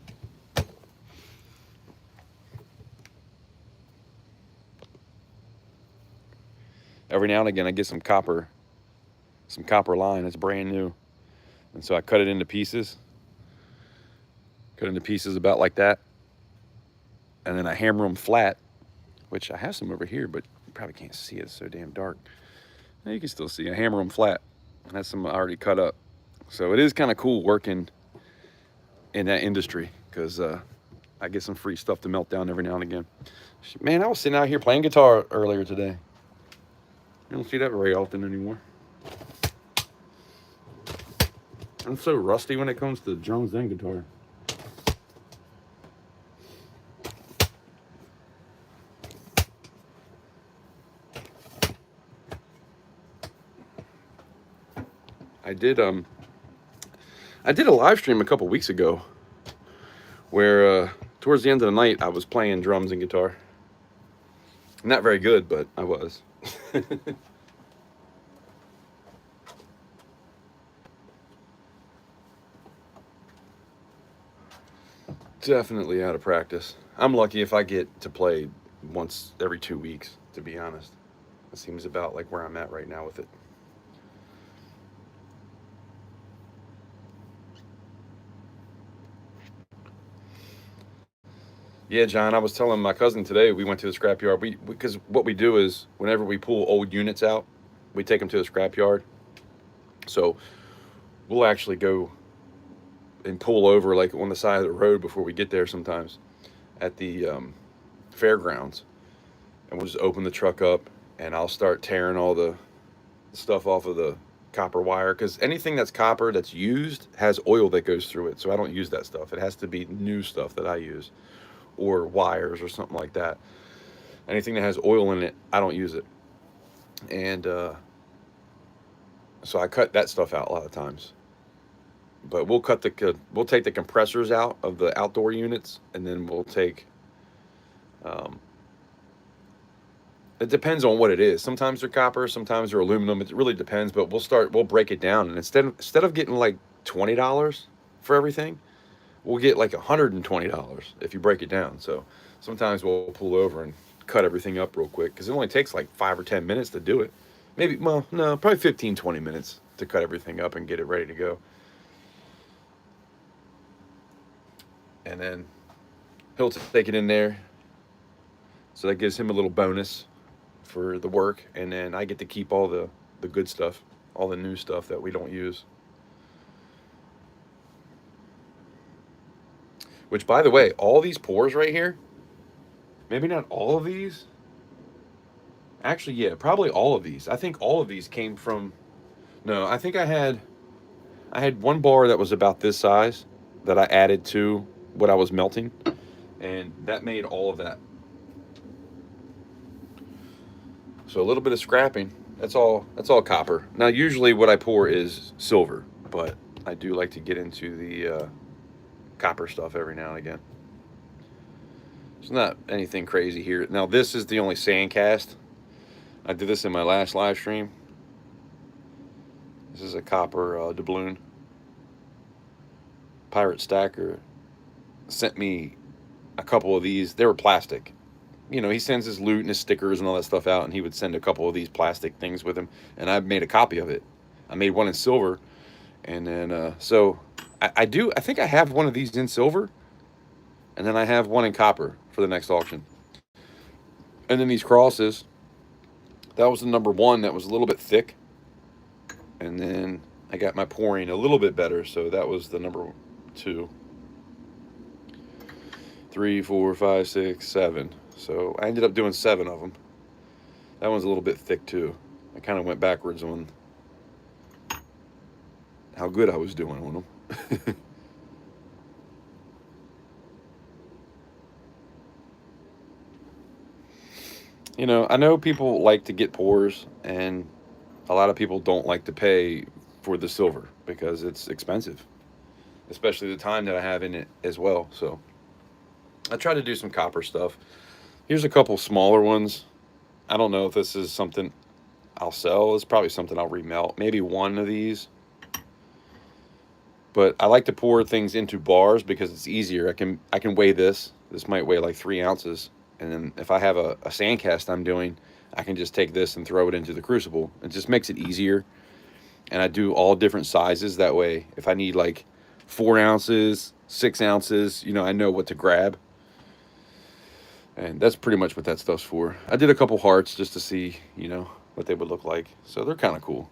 Every now and again, I get some copper line. It's brand new. And so I cut it into pieces. Cut into pieces about like that. And then I hammer them flat, which I have some over here, but you probably can't see it. It's so damn dark. Now you can still see. I hammer them flat. And that's some I already cut up. So it is kind of cool working in that industry because I get some free stuff to melt down every now and again. Man, I was sitting out here playing guitar earlier today. You don't see that very often anymore. I'm so rusty when it comes to drums and guitar. I did I did a live stream a couple weeks ago where towards the end of the night I was playing drums and guitar. Not very good, but I was. Definitely out of practice. I'm lucky if I get to play once every 2 weeks, to be honest. It seems about like where I'm at right now with it. Yeah, John, I was telling my cousin today we went to the scrapyard. Because what we do is whenever we pull old units out, we take them to the scrapyard. So we'll actually go and pull over like on the side of the road before we get there sometimes at the fairgrounds, and we'll just open the truck up and I'll start tearing all the stuff off of the copper wire because anything that's copper that's used has oil that goes through it. So I don't use that stuff. It has to be new stuff that I use or wires or something like that. Anything that has oil in it, I don't use it. And so I cut that stuff out a lot of times. But we'll take the compressors out of the outdoor units, and then we'll take. Um, it depends on what it is. Sometimes they're copper, sometimes they're aluminum. It really depends. But we'll break it down, and instead of getting like $20 for everything, we'll get like $120 if you break it down. So sometimes we'll pull over and cut everything up real quick because it only takes like 5 or 10 minutes to do it. Maybe, well, no, probably 15, 20 minutes to cut everything up and get it ready to go. And then he'll take it in there. So that gives him a little bonus for the work. And then I get to keep all the good stuff, all the new stuff that we don't use. Which, by the way, all these pours right here, maybe not all of these. Actually, yeah, probably all of these. I think all of these came from. No, I think I had. I had one bar that was about this size that I added to what I was melting, and that made all of that. So a little bit of scrapping. That's all. That's all copper. Now, usually what I pour is silver, but I do like to get into the copper stuff every now and again. It's not anything crazy here. Now, this is the only sand cast. I did this in my last live stream. This is a copper doubloon. Pirate Stacker sent me a couple of these. They were plastic. You know, he sends his loot and his stickers and all that stuff out, and he would send a couple of these plastic things with him, and I made a copy of it. I made one in silver, and then so I think I have one of these in silver, and then I have one in copper for the next auction. And then these crosses, that was the number one that was a little bit thick, and then I got my pouring a little bit better, so that was the number 2, 3, 4, 5, 6, 7. So I ended up doing 7 of them. That one's a little bit thick too. I kind of went backwards on how good I was doing on them. You know, I know people like to get pours, and a lot of people don't like to pay for the silver because it's expensive, especially the time that I have in it as well. So I try to do some copper stuff. Here's a couple smaller ones. I don't know if this is something I'll sell. It's probably something I'll remelt. Maybe one of these. But I like to pour things into bars because it's easier. I can weigh this. This might weigh like 3 ounces. And then if I have a sand cast I'm doing, I can just take this and throw it into the crucible. It just makes it easier. And I do all different sizes. That way, if I need like 4 ounces, 6 ounces, you know, I know what to grab. And that's pretty much what that stuff's for. I did a couple hearts just to see, you know, what they would look like. So they're kind of cool.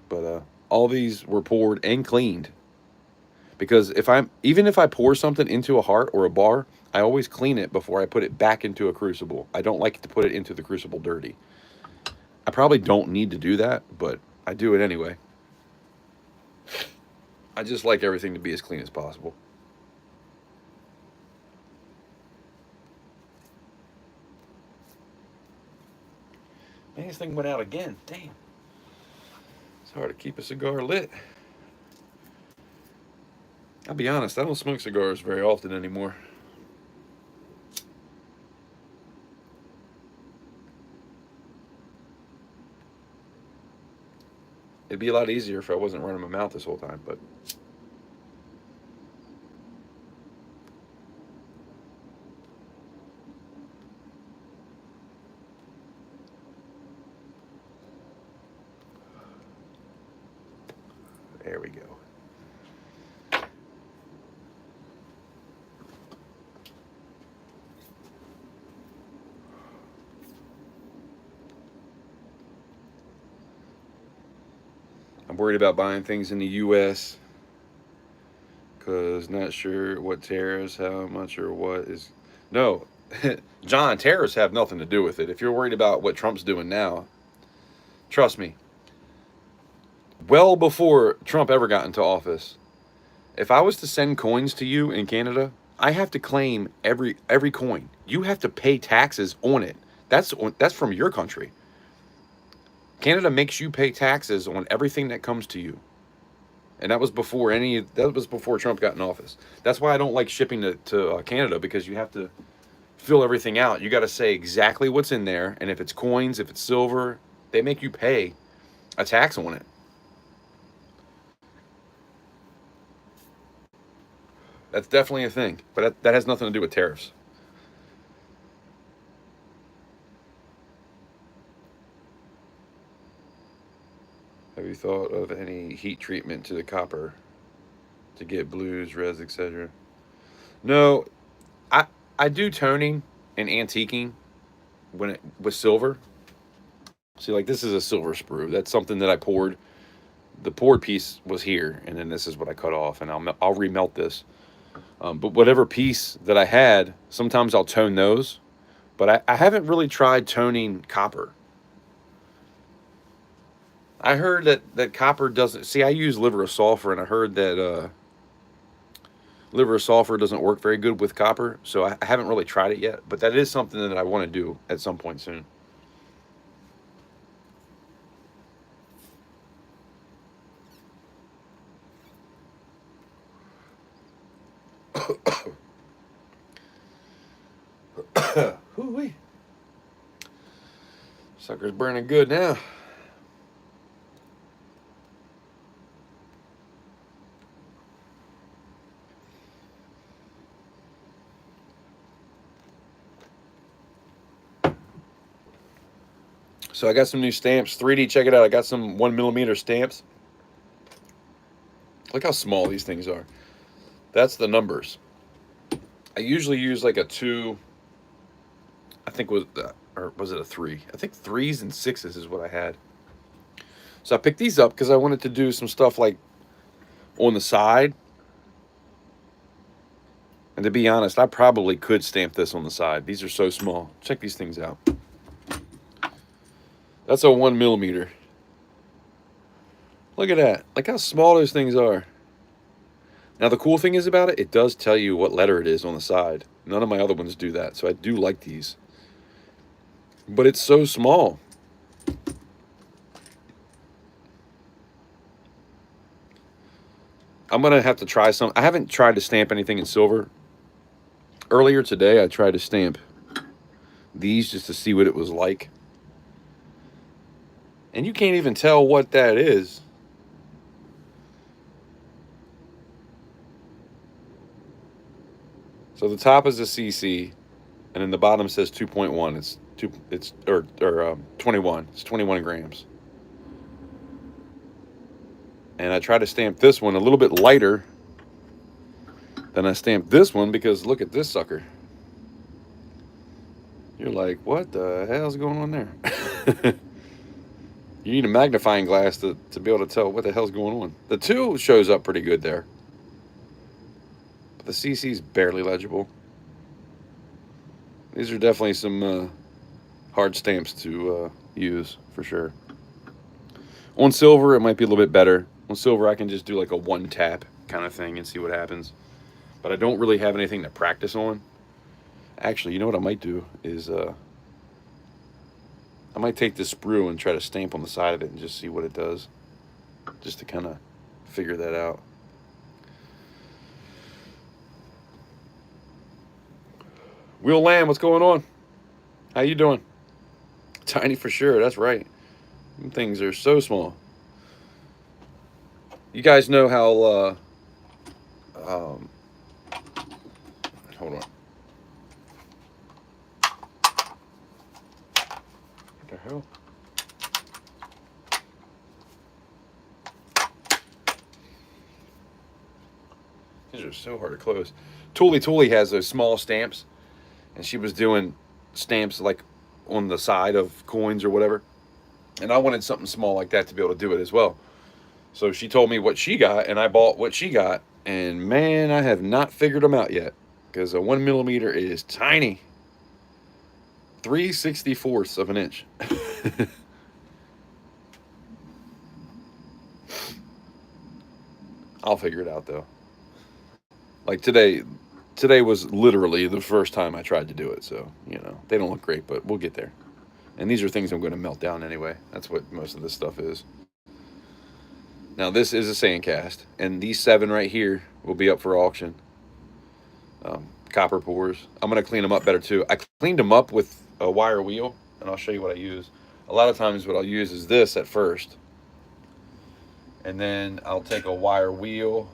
But all these were poured and cleaned. Because even if I pour something into a heart or a bar, I always clean it before I put it back into a crucible. I don't like to put it into the crucible dirty. I probably don't need to do that, but I do it anyway. I just like everything to be as clean as possible. Man, this thing went out again. Damn. It's hard to keep a cigar lit. I'll be honest, I don't smoke cigars very often anymore. It'd be a lot easier if I wasn't running my mouth this whole time, but there we go. I'm worried about buying things in the U.S. because not sure what tariffs, how much or what is. No, John, tariffs have nothing to do with it. If you're worried about what Trump's doing now, trust me, well before Trump ever got into office, if I was to send coins to you in Canada, I have to claim every coin. You have to pay taxes on it. That's from your country. Canada makes you pay taxes on everything that comes to you. And that was before Trump got in office. That's why I don't like shipping to Canada, because you have to fill everything out. You got to say exactly what's in there, and if it's coins, if it's silver, they make you pay a tax on it. That's definitely a thing, but that has nothing to do with tariffs. Have you thought of any heat treatment to the copper to get blues, reds, etc.? No, I do toning and antiquing with silver. See, like this is a silver sprue. That's something that I poured. The poured piece was here, and then this is what I cut off, and I'll remelt this. But whatever piece that I had, sometimes I'll tone those. But I haven't really tried toning copper. I heard that copper doesn't. See, I use liver of sulfur, and I heard that liver of sulfur doesn't work very good with copper. So I haven't really tried it yet, but that is something that I want to do at some point soon. Hoo-wee. Sucker's burning good now. So I got some new stamps. 3D, check it out. I got some 1mm stamps. Look how small these things are. That's the numbers. I usually use like a 2, I think or was it a 3? I think 3s and 6s is what I had. So I picked these up because I wanted to do some stuff like on the side. And to be honest, I probably could stamp this on the side. These are so small. Check these things out. That's a 1mm. Look at that. Look how small those things are. Now, the cool thing is about it, it does tell you what letter it is on the side. None of my other ones do that, so I do like these. But it's so small. I'm going to have to try some. I haven't tried to stamp anything in silver. Earlier today, I tried to stamp these just to see what it was like. And you can't even tell what that is. So the top is a CC, and then the bottom says 2.1. It's 21. It's 21 grams. And I tried to stamp this one a little bit lighter than I stamped this one because look at this sucker. You're like, what the hell's going on there? You need a magnifying glass to be able to tell what the hell's going on. The 2 shows up pretty good there. But the CC's barely legible. These are definitely some hard stamps to use, for sure. On silver, it might be a little bit better. On silver, I can just do like a 1 tap kind of thing and see what happens. But I don't really have anything to practice on. Actually, you know what I might do is I might take this sprue and try to stamp on the side of it and just see what it does. Just to kind of figure that out. Will Lamb, what's going on? How you doing? Tiny for sure, that's right. Them things are so small. You guys know how, hold on. What the hell? These are so hard to close. Tuli has those small stamps, and she was doing stamps like on the side of coins or whatever. And I wanted something small like that to be able to do it as well. So she told me what she got, and I bought what she got. And man, I have not figured them out yet because a 1mm is tiny. 3/64 of an inch. I'll figure it out though. Like today was literally the first time I tried to do it. So, you know, they don't look great, but we'll get there. And these are things I'm going to melt down anyway. That's what most of this stuff is. Now this is a sandcast, and these 7 right here will be up for auction. Copper pours. I'm going to clean them up better too. I cleaned them up with a wire wheel, and I'll show you what I use. A lot of times what I'll use is this at first. And then I'll take a wire wheel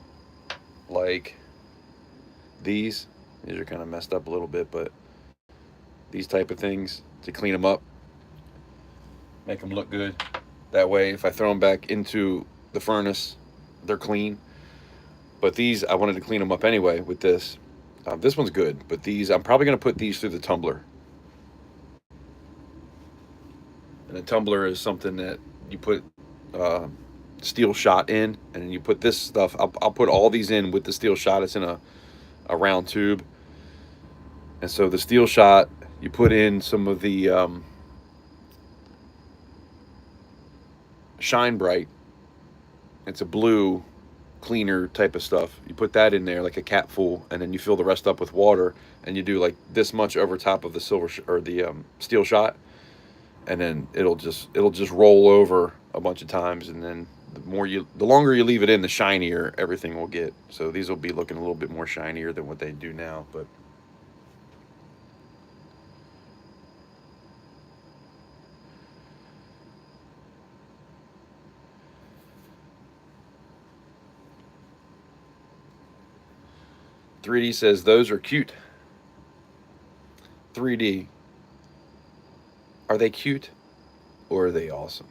like these. These are kind of messed up a little bit, but these type of things to clean them up. Make them look good. That way, if I throw them back into the furnace, they're clean. But these, I wanted to clean them up anyway with this. This one's good, but these, I'm probably going to put these through the tumbler. And a tumbler is something that you put steel shot in, and then you put this stuff. I'll put all these in with the steel shot. It's in a round tube. And so the steel shot, you put in some of the Shine Bright. It's a blue cleaner type of stuff. You put that in there like a cap full, and then you fill the rest up with water, and you do like this much over top of the or the steel shot, and then it'll just roll over a bunch of times, and then the longer you leave it in, the shinier everything will get. So these will be looking a little bit more shinier than what they do now, but. "3D says those are cute." 3D, are they cute or are they awesome?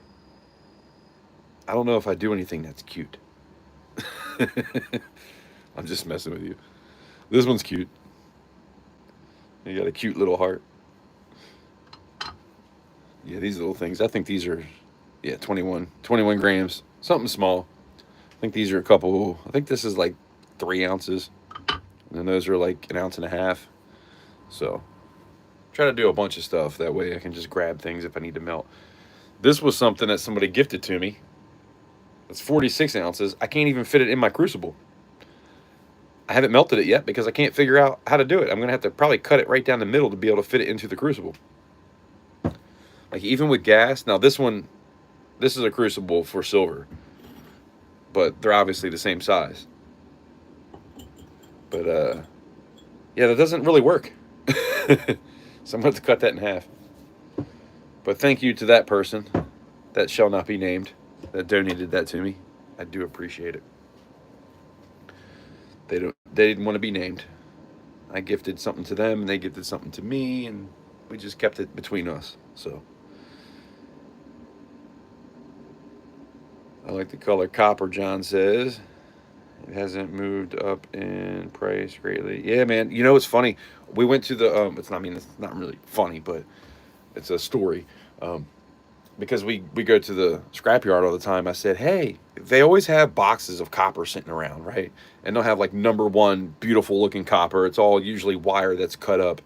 I don't know if I do anything that's cute. I'm just messing with you. This one's cute. You got a cute little heart. Yeah, these little things. I think these are, yeah, 21 grams. Something small. I think these are a couple. I think this is like 3 ounces. And then those are like 1.5 ounces. So try to do a bunch of stuff. That way I can just grab things if I need to melt. This was something that somebody gifted to me. It's 46 ounces. I can't even fit it in my crucible. I haven't melted it yet because I can't figure out how to do it. I'm going to have to probably cut it right down the middle to be able to fit it into the crucible. Like even with gas. Now this is a crucible for silver. But they're obviously the same size. But yeah, that doesn't really work. So I'm going to have to cut that in half. But thank you to that person that shall not be named that donated that to me. I do appreciate it. They didn't want to be named. I gifted something to them and they gifted something to me, and we just kept it between us. So I like the color copper, John says. It hasn't moved up in price greatly. Yeah, man. You know, it's funny. We went to the it's not really funny, but it's a story. Because we go to the scrapyard all the time. I said, hey, they always have boxes of copper sitting around, right? And they'll have like #1 beautiful looking copper. It's all usually wire that's cut up.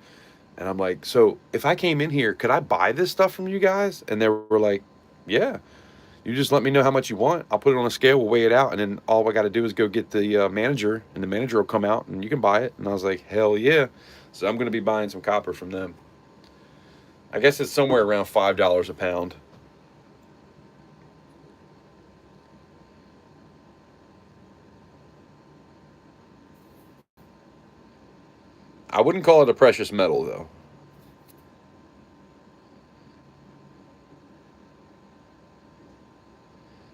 And I'm like, so if I came in here, could I buy this stuff from you guys? And they were like, yeah, you just let me know how much you want. I'll put it on a scale. We'll weigh it out. And then all I got to do is go get the manager, and the manager will come out and you can buy it. And I was like, hell yeah. So I'm going to be buying some copper from them. I guess it's somewhere around $5 a pound. I wouldn't call it a precious metal, though.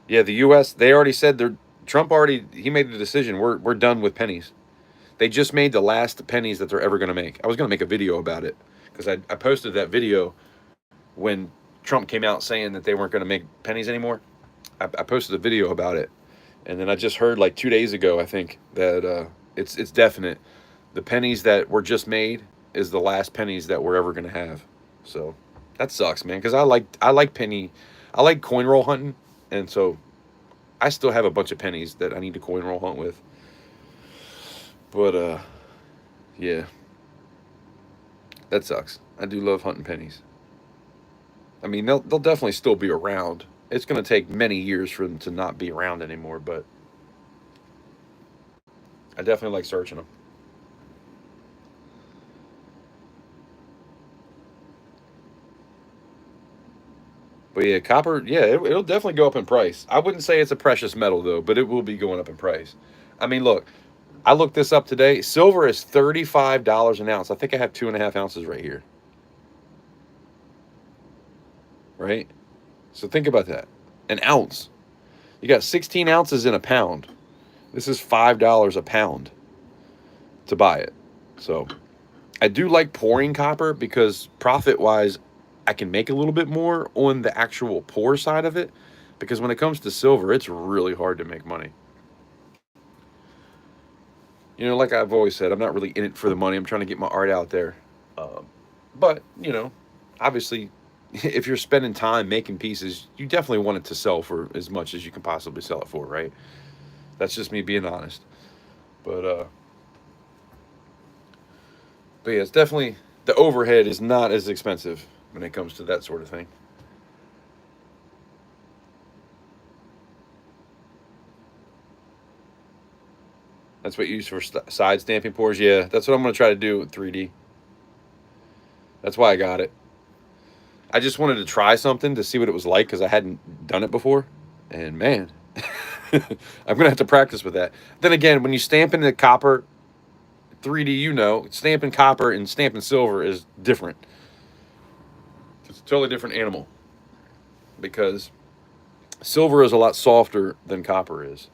Yeah, the U.S., they already said Trump he made the decision. We're done with pennies. They just made the last pennies that they're ever going to make. I was going to make a video about it because I posted that video when Trump came out saying that they weren't going to make pennies anymore. I posted a video about it, and then I just heard like 2 days ago, I think, that it's definite. The pennies that were just made is the last pennies that we're ever going to have. So that sucks, man, because I like coin roll hunting, and so I still have a bunch of pennies that I need to coin roll hunt with. But yeah, that sucks. I do love hunting pennies. I mean, they'll definitely still be around. It's going to take many years for them to not be around anymore, but I definitely like searching them. But yeah, copper, yeah, it'll definitely go up in price. I wouldn't say it's a precious metal, though, but it will be going up in price. I mean, look, I looked this up today. Silver is $35 an ounce. I think I have 2.5 ounces right here. Right? So think about that. An ounce. You got 16 ounces in a pound. This is $5 a pound to buy it. So I do like pouring copper because profit-wise, I can make a little bit more on the actual pour side of it. Because when it comes to silver, it's really hard to make money. You know, like I've always said, I'm not really in it for the money. I'm trying to get my art out there. But, you know, obviously, if you're spending time making pieces, you definitely want it to sell for as much as you can possibly sell it for, right? That's just me being honest. But yeah, it's definitely, the overhead is not as expensive when it comes to that sort of thing. That's what you use for side stamping pours. Yeah, that's what I'm going to try to do with 3D. That's why I got it. I just wanted to try something to see what it was like because I hadn't done it before. And man, I'm going to have to practice with that. Then again, when you stamp in the copper 3D, you know, stamping copper and stamping silver is different. It's a totally different animal because silver is a lot softer than copper is.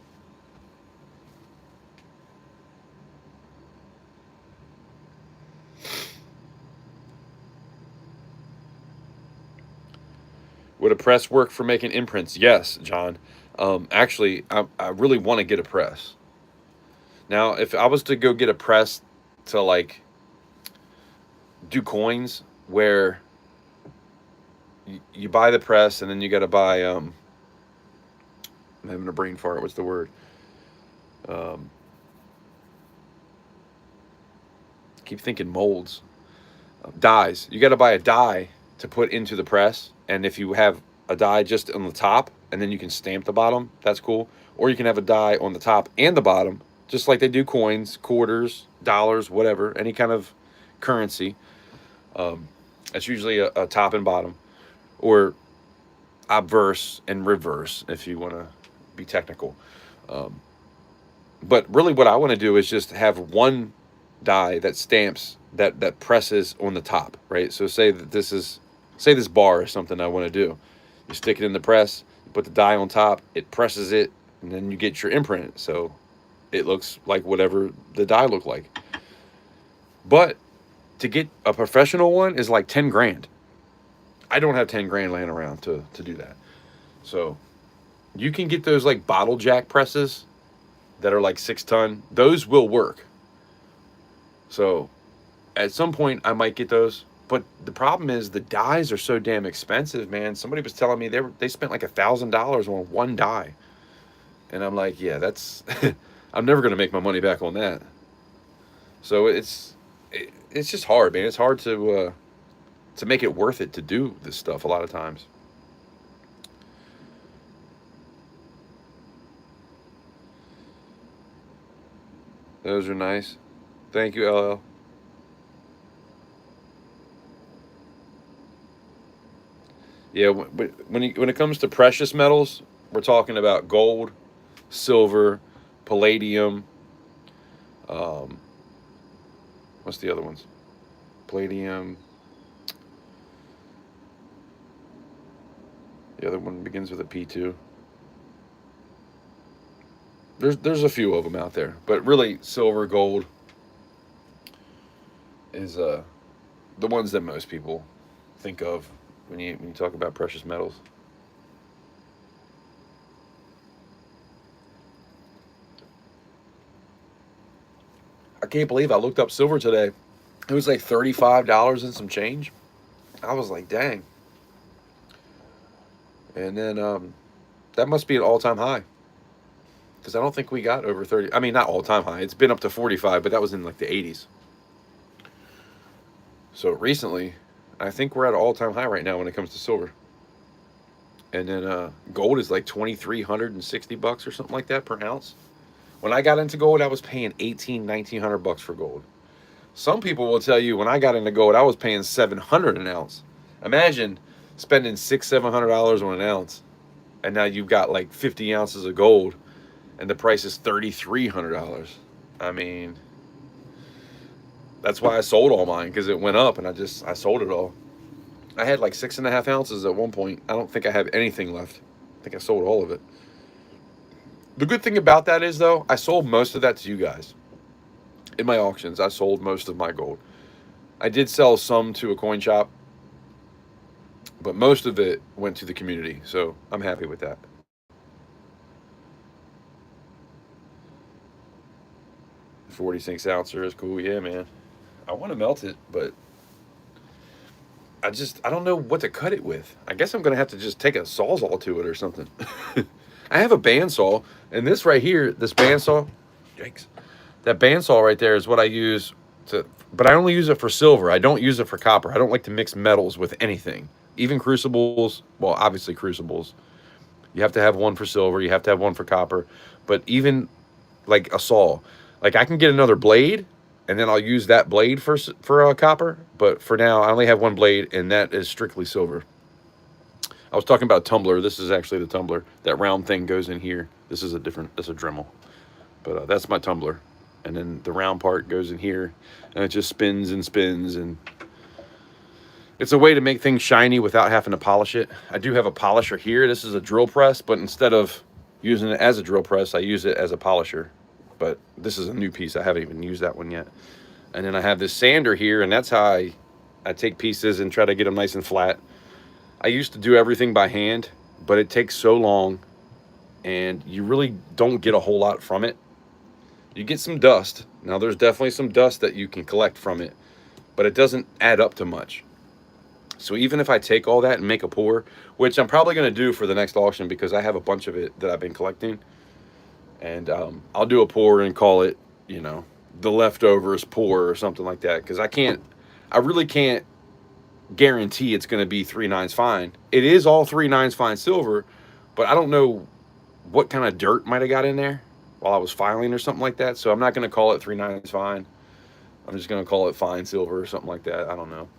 Would a press work for making imprints? Yes, John. Actually, I really want to get a press. Now, if I was to go get a press to like do coins where you buy the press and then you got to buy, I'm having a brain fart. What's the word? Keep thinking molds. Dies. You got to buy a die to put into the press. And if you have a die just on the top and then you can stamp the bottom, that's cool. Or you can have a die on the top and the bottom, just like they do coins, quarters, dollars, whatever, any kind of currency. That's usually a top and bottom, or obverse and reverse if you want to be technical. But really what I want to do is just have one die that stamps, that presses on the top, right? So say this bar is something I want to do. You stick it in the press, you put the die on top, it presses it, and then you get your imprint. So it looks like whatever the die looked like. But to get a professional one is like 10 grand. I don't have 10 grand laying around to do that. So you can get those like bottle jack presses that are like 6 ton. Those will work. So at some point I might get those. But the problem is the dies are so damn expensive, man. Somebody was telling me they spent like $1,000 on one die. And I'm like, yeah, that's I'm never going to make my money back on that. So it's just hard, man. It's hard to make it worth it to do this stuff a lot of times. Those are nice. Thank you, LL. Yeah, when it comes to precious metals, we're talking about gold, silver, palladium. What's the other ones? Palladium. The other one begins with a P too. There's a few of them out there, but really silver, gold is the ones that most people think of when you talk about precious metals. I can't believe I looked up silver today. It was like $35 and some change. I was like, dang. And then that must be an all-time high. Because I don't think we got over 30. I mean, not all-time high. It's been up to 45, but that was in like the 80s. So recently, I think we're at an all-time high right now when it comes to silver. And then gold is like $2,360 or something like that per ounce. When I got into gold, I was paying $1,900 for gold. Some people will tell you when I got into gold, I was paying $700 an ounce. Imagine spending $600-700 on an ounce, and now you've got like 50 ounces of gold, and the price is $3,300. I mean, that's why I sold all mine, because it went up, and I sold it all. I had like 6.5 ounces at one point. I don't think I have anything left. I think I sold all of it. The good thing about that is, though, I sold most of that to you guys. In my auctions, I sold most of my gold. I did sell some to a coin shop, but most of it went to the community, so I'm happy with that. 46 ouncer is cool, yeah, man. I want to melt it, but I don't know what to cut it with. I guess I'm going to have to just take a sawzall to it or something. I have a bandsaw, and this right here, this bandsaw, yikes. That bandsaw right there is what I use but I only use it for silver. I don't use it for copper. I don't like to mix metals with anything. Even crucibles, well, obviously crucibles. You have to have one for silver. You have to have one for copper. But even like a saw, Like I can get another blade, and then I'll use that blade for copper. But for now, I only have one blade, and that is strictly silver. I was talking about tumbler. This is actually the tumbler. That round thing goes in here. This is a different. That's a Dremel, but that's my tumbler. And then the round part goes in here, and it just spins and spins, and it's a way to make things shiny without having to polish it. I do have a polisher here. This is a drill press, but instead of using it as a drill press, I use it as a polisher. But this is a new piece. I haven't even used that one yet. And then I have this sander here, and that's how I take pieces and try to get them nice and flat. I used to do everything by hand, but it takes so long, and you really don't get a whole lot from it. You get some dust. Now, there's definitely some dust that you can collect from it, but it doesn't add up to much. So even if I take all that and make a pour, which I'm probably going to do for the next auction because I have a bunch of it that I've been collecting, and I'll do a pour and call it, you know, the leftovers pour or something like that, because I really can't guarantee it's going to be 3/9 fine. It is all 3/9 fine silver, but I don't know what kind of dirt might have got in there while I was filing or something like that. So I'm not going to call it 3/9 fine. I'm just going to call it fine silver or something like that. I don't know.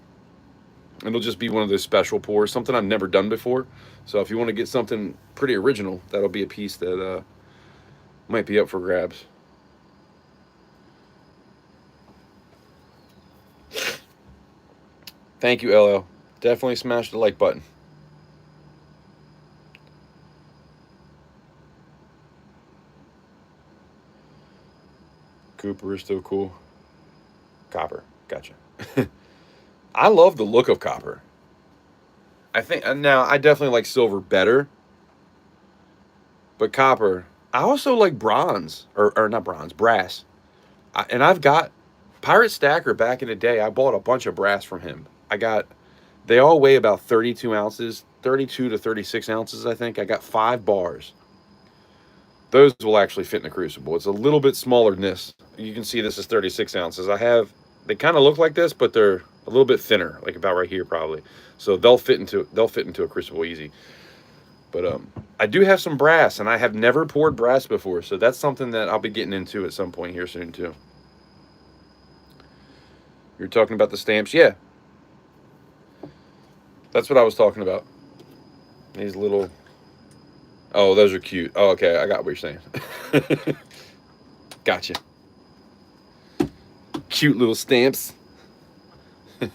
It'll just be one of those special pours, something I've never done before. So if you want to get something pretty original, that'll be a piece that might be up for grabs. Thank you, LL. Definitely smash the like button. Cooper is still cool. Copper. Gotcha. I love the look of copper. I think now I definitely like silver better. But copper, I also like bronze or not bronze, brass. And I've got Pirate Stacker back in the day. I bought a bunch of brass from him. They all weigh about 32 ounces, 32 to 36 ounces, I think. I got 5 bars. Those will actually fit in the crucible. It's a little bit smaller than this. You can see this is 36 ounces. They kind of look like this, but they're a little bit thinner, like about right here probably. So they'll fit into a crucible easy. But I do have some brass, and I have never poured brass before, so that's something that I'll be getting into at some point here soon too. You're talking about the stamps? Yeah. That's what I was talking about. These little... Oh, those are cute. Oh, okay, I got what you're saying. Gotcha. Cute little stamps. You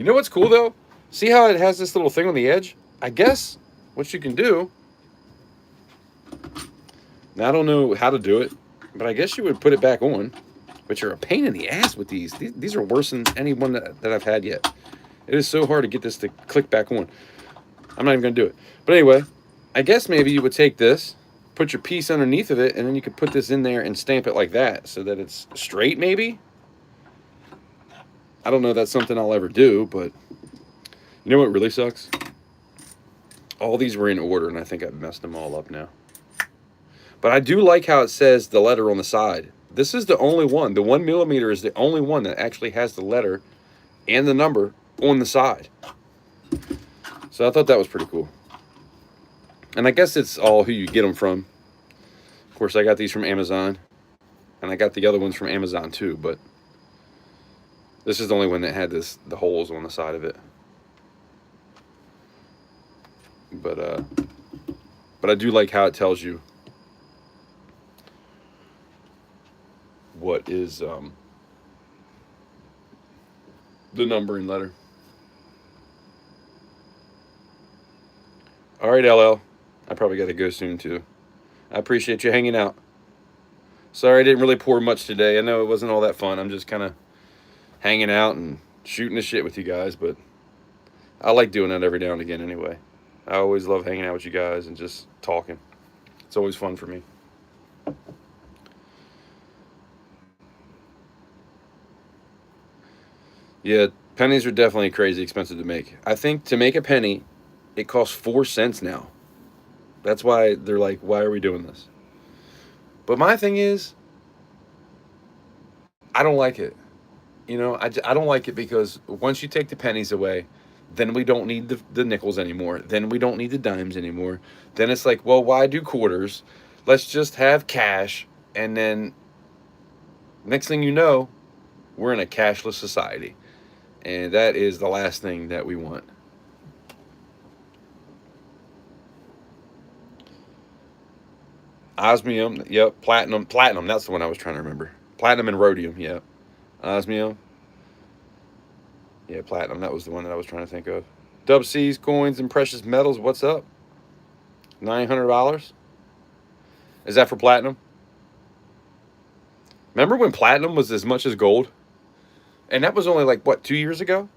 know what's cool, though? See how it has this little thing on the edge? I guess what you can do... Now, I don't know how to do it, but I guess you would put it back on, which are a pain in the ass with these. These are worse than any one that I've had yet. It is so hard to get this to click back on. I'm not even going to do it. But anyway, I guess maybe you would take this, put your piece underneath of it, and then you could put this in there and stamp it like that so that it's straight, maybe? I don't know if that's something I'll ever do, but you know what really sucks? All these were in order, and I think I've messed them all up now. But I do like how it says the letter on the side. This is the only one. The 1mm is the only one that actually has the letter and the number on the side. So I thought that was pretty cool. And I guess it's all who you get them from. Of course, I got these from Amazon. And I got the other ones from Amazon too, but this is the only one that had the holes on the side of it. But I do like how it tells you what is the number and letter. All right, LL. I probably got to go soon, too. I appreciate you hanging out. Sorry I didn't really pour much today. I know it wasn't all that fun. I'm just kind of hanging out and shooting the shit with you guys, but I like doing that every now and again anyway. I always love hanging out with you guys and just talking. It's always fun for me. Yeah, pennies are definitely crazy expensive to make. I think to make a penny, it costs 4 cents now. That's why they're like, why are we doing this? But my thing is, I don't like it. You know, I don't like it because once you take the pennies away, then we don't need the nickels anymore. Then we don't need the dimes anymore. Then it's like, well, why do quarters? Let's just have cash. And then next thing you know, we're in a cashless society. And that is the last thing that we want. Osmium, yep. Platinum, that's the one I was trying to remember. Platinum and rhodium, yep. Osmium, yeah, platinum, that was the one that I was trying to think of. Dub C's, coins, and precious metals, what's up? $900? Is that for platinum? Remember when platinum was as much as gold? And that was only like, what, 2 years ago?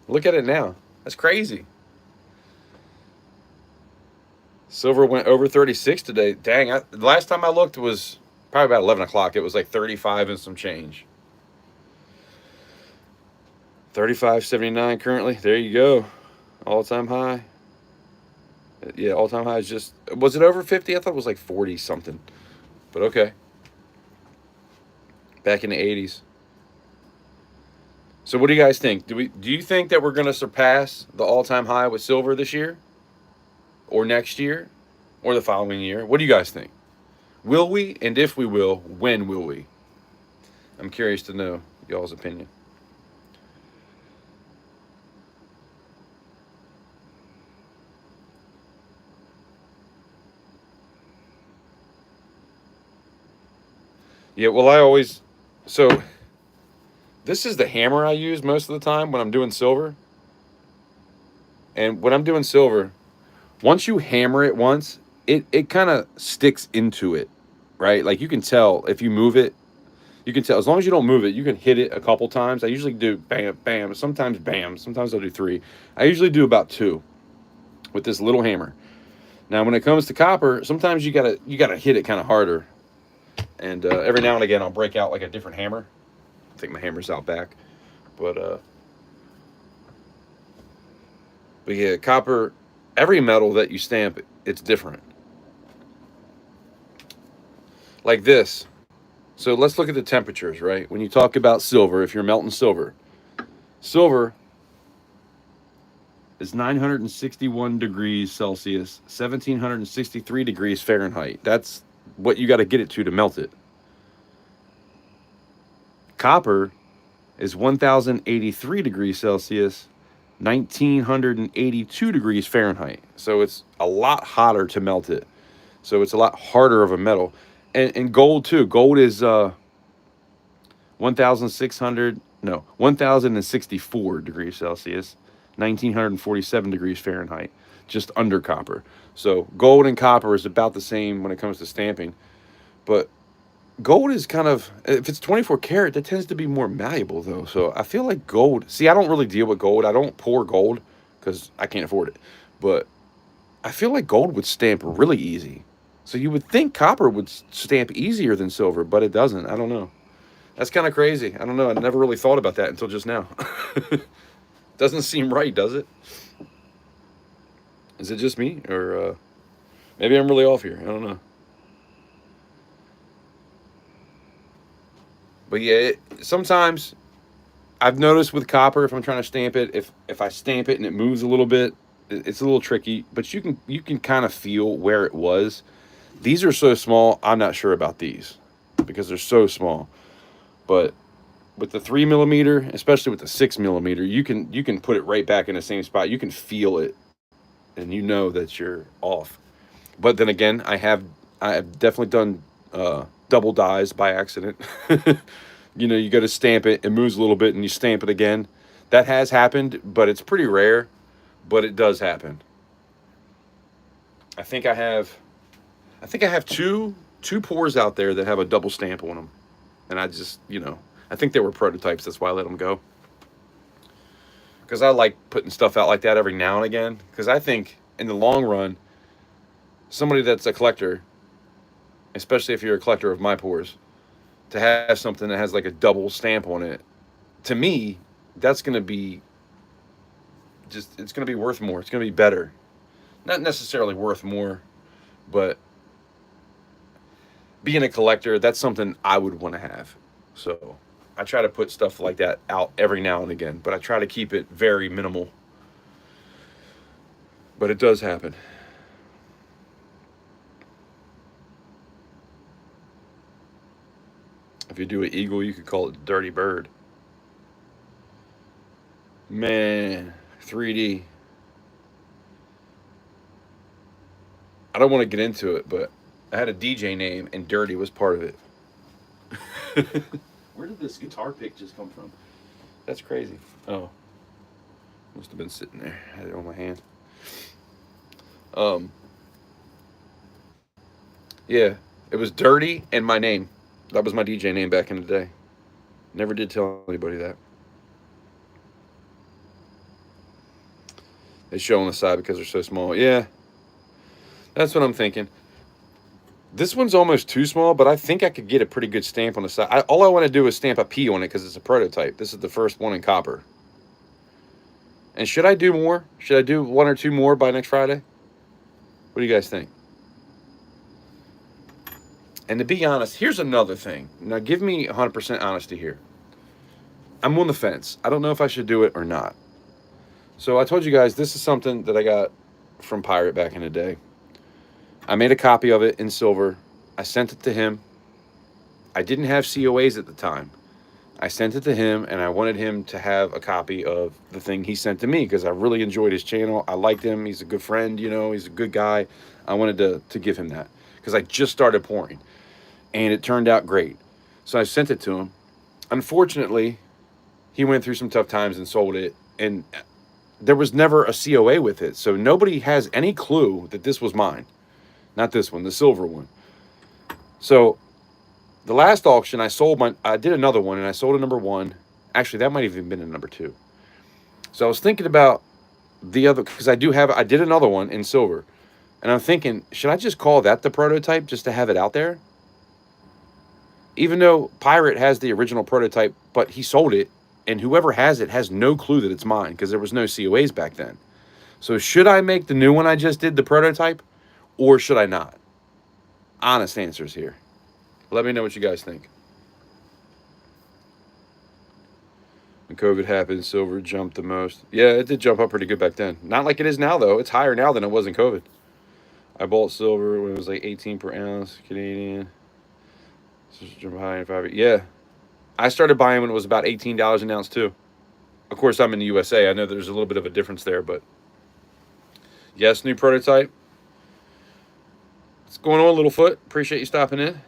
Look at it now. That's crazy. Silver went over 36 today. Dang, the last time I looked was probably about 11 o'clock. It was like 35 and some change. 35.79 currently. There you go. All-time high. Yeah, all-time high is just... Was it over 50? I thought it was like 40 something. But okay. Back in the 80s. So what do you guys think? Do you think that we're going to surpass the all-time high with silver this year? Or next year? Or the following year? What do you guys think? Will we? And if we will, when will we? I'm curious to know y'all's opinion. Yeah, well, so this is the hammer I use most of the time when I'm doing silver. And when I'm doing silver, once you hammer it once, it kind of sticks into it, right? Like you can tell if you move it, you can tell. As long as you don't move it, you can hit it a couple times. I usually do bam, bam, sometimes bam, sometimes I'll do 3. I usually do about 2 with this little hammer. Now, when it comes to copper, sometimes you gotta hit it kind of harder. And every now and again, I'll break out like a different hammer. I think my hammer's out back, but yeah, copper. Every metal that you stamp, it's different. Like this. So let's look at the temperatures, right? When you talk about silver, if you're melting silver, silver is 961 degrees Celsius, 1763 degrees Fahrenheit. That's what you got to get it to melt it. Copper is 1083 degrees Celsius, 1982 degrees Fahrenheit. So it's a lot hotter to melt it. So it's a lot harder of a metal. And gold too. Gold is 1064 degrees Celsius, 1947 degrees Fahrenheit, just under copper. So gold and copper is about the same when it comes to stamping. But gold is kind of, if it's 24 karat, that tends to be more malleable though. So I feel like gold, see, I don't really deal with gold. I don't pour gold because I can't afford it. But I feel like gold would stamp really easy. So you would think copper would stamp easier than silver, but it doesn't. I don't know. That's kind of crazy. I don't know. I never really thought about that until just now. Doesn't seem right, does it? Is it just me? Or maybe I'm really off here. I don't know. But yeah, sometimes I've noticed with copper, if I'm trying to stamp it, if I stamp it and it moves a little bit, it's a little tricky. But you can kind of feel where it was. These are so small, I'm not sure about these because they're so small. But with the 3mm, especially with the 6mm, you can put it right back in the same spot. You can feel it, and you know that you're off. But then again, I have definitely done double dies by accident. You know, you go to stamp it, it moves a little bit, and you stamp it again. That has happened, but it's pretty rare. But it does happen. I think I have two pours out there that have a double stamp on them, and I just, I think they were prototypes. That's why I let them go. Because I like putting stuff out like that every now and again. Because I think in the long run, somebody that's a collector, especially if you're a collector of my pours, to have something that has like a double stamp on it, to me, that's going to be it's going to be worth more. It's going to be better. Not necessarily worth more, but being a collector, that's something I would want to have. So I try to put stuff like that out every now and again, but I try to keep it very minimal. But it does happen. If you do an eagle, you could call it dirty bird. Man, 3D. I don't want to get into it, but I had a DJ name and dirty was part of it. Where did this guitar pick just come from? That's crazy. Oh, must have been sitting there. I had it on my hand. Um, yeah, it was dirty and my name. That was my DJ name back in the day. Never did tell anybody that. They show on the side because they're so small. Yeah, that's what I'm thinking. This one's almost too small, but I think I could get a pretty good stamp on the side. All I want to do is stamp a P on it because it's a prototype. This is the first one in copper. And should I do more? Should I do one or two more by next Friday? What do you guys think? And to be honest, here's another thing. Now, give me 100% honesty here. I'm on the fence. I don't know if I should do it or not. So I told you guys this is something that I got from Pirate back in the day. I made a copy of it in silver. I sent it to him. I didn't have COAs at the time. I sent it to him, and I wanted him to have a copy of the thing he sent to me because I really enjoyed his channel. I liked him. He's a good friend, you know. He's a good guy. I wanted to give him that because I just started pouring, and it turned out great. So I sent it to him. Unfortunately, he went through some tough times and sold it, and there was never a COA with it. So nobody has any clue that this was mine. Not this one, the silver one. So the last auction, I did another one, and I sold a number one. Actually, that might have even been a number two. So I was thinking about the other, because I did another one in silver. And I'm thinking, should I just call that the prototype just to have it out there? Even though Pirate has the original prototype, but he sold it, and whoever has it has no clue that it's mine, because there was no COAs back then. So should I make the new one I just did the prototype? Or should I not? Honest answers here. Let me know what you guys think. When COVID happened, silver jumped the most. Yeah, it did jump up pretty good back then. Not like it is now, though. It's higher now than it was in COVID. I bought silver when it was like 18 per ounce Canadian. So jump high in 5. Yeah. I started buying when it was about $18 an ounce, too. Of course, I'm in the USA. I know there's a little bit of a difference there, but yes, new prototype. What's going on, Littlefoot? Appreciate you stopping in.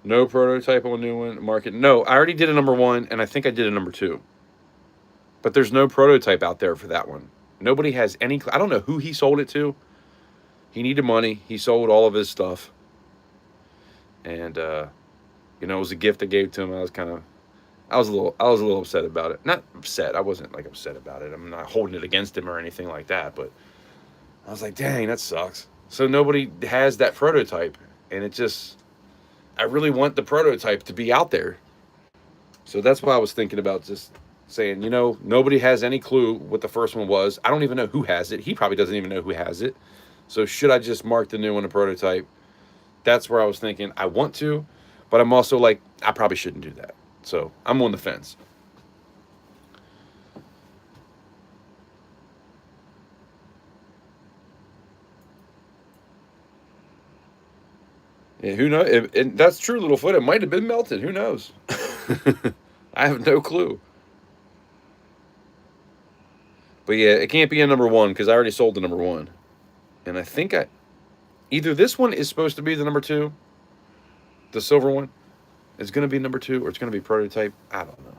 No prototype on new one. Market. No, I already did a number one, and I think I did a number two. But there's no prototype out there for that one. Nobody has any... I don't know who he sold it to. He needed money. He sold all of his stuff. And, you know, it was a gift I gave to him. I was a little upset about it. Not upset. I wasn't, like, upset about it. I'm not holding it against him or anything like that. But I was like, dang, that sucks. So nobody has that prototype. And it just... I really want the prototype to be out there. So that's why I was thinking about just saying, you know, nobody has any clue what the first one was. I don't even know who has it. He probably doesn't even know who has it. So should I just mark the new one a prototype? That's where I was thinking I want to, but I'm also like, I probably shouldn't do that. So I'm on the fence. Yeah, who knows? And that's true, Littlefoot. It might have been melted. Who knows? I have no clue. But yeah, it can't be a number one because I already sold the number one. And I think either this one is supposed to be the number two, the silver one is going to be number two, or it's going to be prototype. I don't know.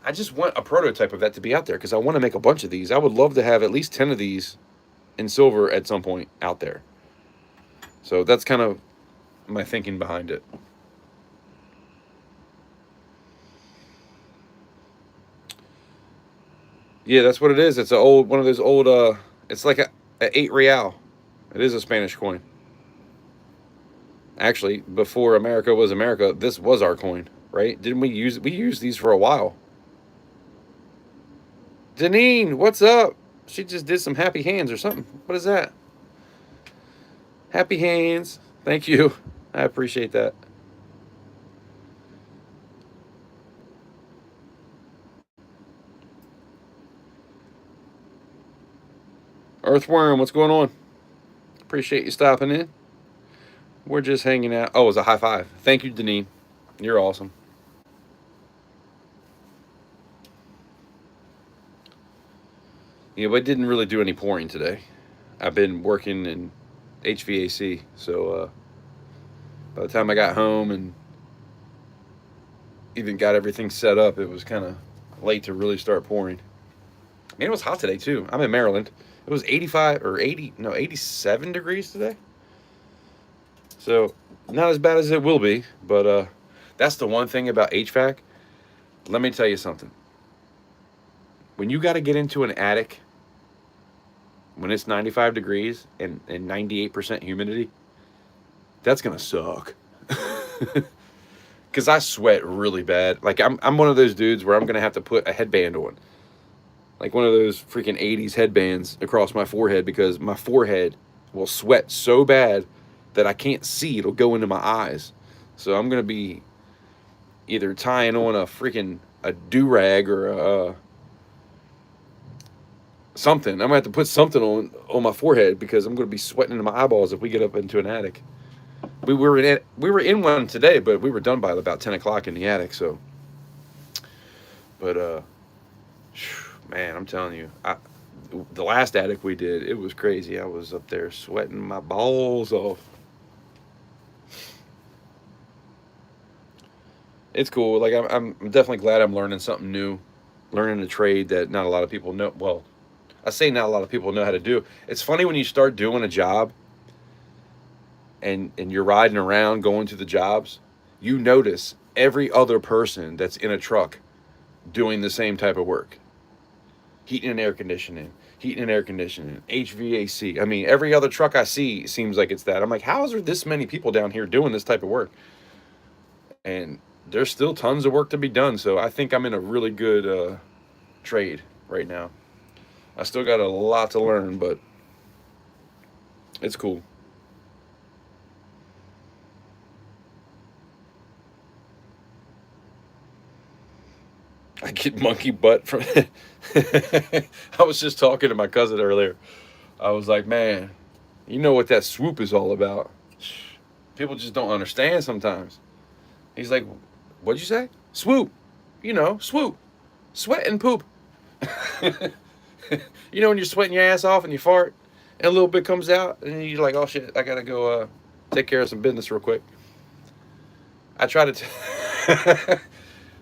I just want a prototype of that to be out there because I want to make a bunch of these. I would love to have at least 10 of these in silver at some point out there. So that's kind of my thinking behind it. Yeah, that's what it is. It's one of those old, it's like a 8 real. It is a Spanish coin. Actually, before America was America, this was our coin, right? Didn't we used these for a while. Janine, what's up? She just did some happy hands or something. What is that? Happy hands. Thank you. I appreciate that. Earthworm, what's going on? Appreciate you stopping in. We're just hanging out. Oh, it was a high five. Thank you, Deneen. You're awesome. Yeah, but I didn't really do any pouring today. I've been working in HVAC, so by the time I got home and even got everything set up, it was kind of late to really start pouring. Man, it was hot today too. I'm in Maryland. It was 85 or 80, no, 87 degrees today. So not as bad as it will be, but that's the one thing about HVAC. Let me tell you something. When you got to get into an attic when it's 95 degrees and 98% humidity, that's gonna suck. Because I sweat really bad. Like I'm one of those dudes where I'm gonna have to put a headband on, like one of those freaking 80s headbands across my forehead, because my forehead will sweat so bad that I can't see. It'll go into my eyes. So I'm gonna be either tying on a do-rag or something. I'm gonna have to put something on my forehead because I'm gonna be sweating into my eyeballs if we get up into an attic. We were in one today, but we were done by about 10 o'clock in the attic. So, but man, I'm telling you, the last attic we did, it was crazy. I was up there sweating my balls off. It's cool. Like I'm definitely glad I'm learning something new, learning a trade that not a lot of people know. Well, I say not a lot of people know how to do. It's funny when you start doing a job and you're riding around going to the jobs, you notice every other person that's in a truck doing the same type of work. Heating and air conditioning, HVAC. I mean, every other truck I see seems like it's that. I'm like, how is there this many people down here doing this type of work? And there's still tons of work to be done. So I think I'm in a really good trade right now. I still got a lot to learn, but it's cool. I get monkey butt from. I was just talking to my cousin earlier. I was like, man, you know what that swoop is all about. People just don't understand sometimes. He's like, what'd you say? Swoop. You know, swoop. Sweat and poop. You know when you're sweating your ass off and you fart and a little bit comes out and you're like, oh shit, I gotta go take care of some business real quick. I try to.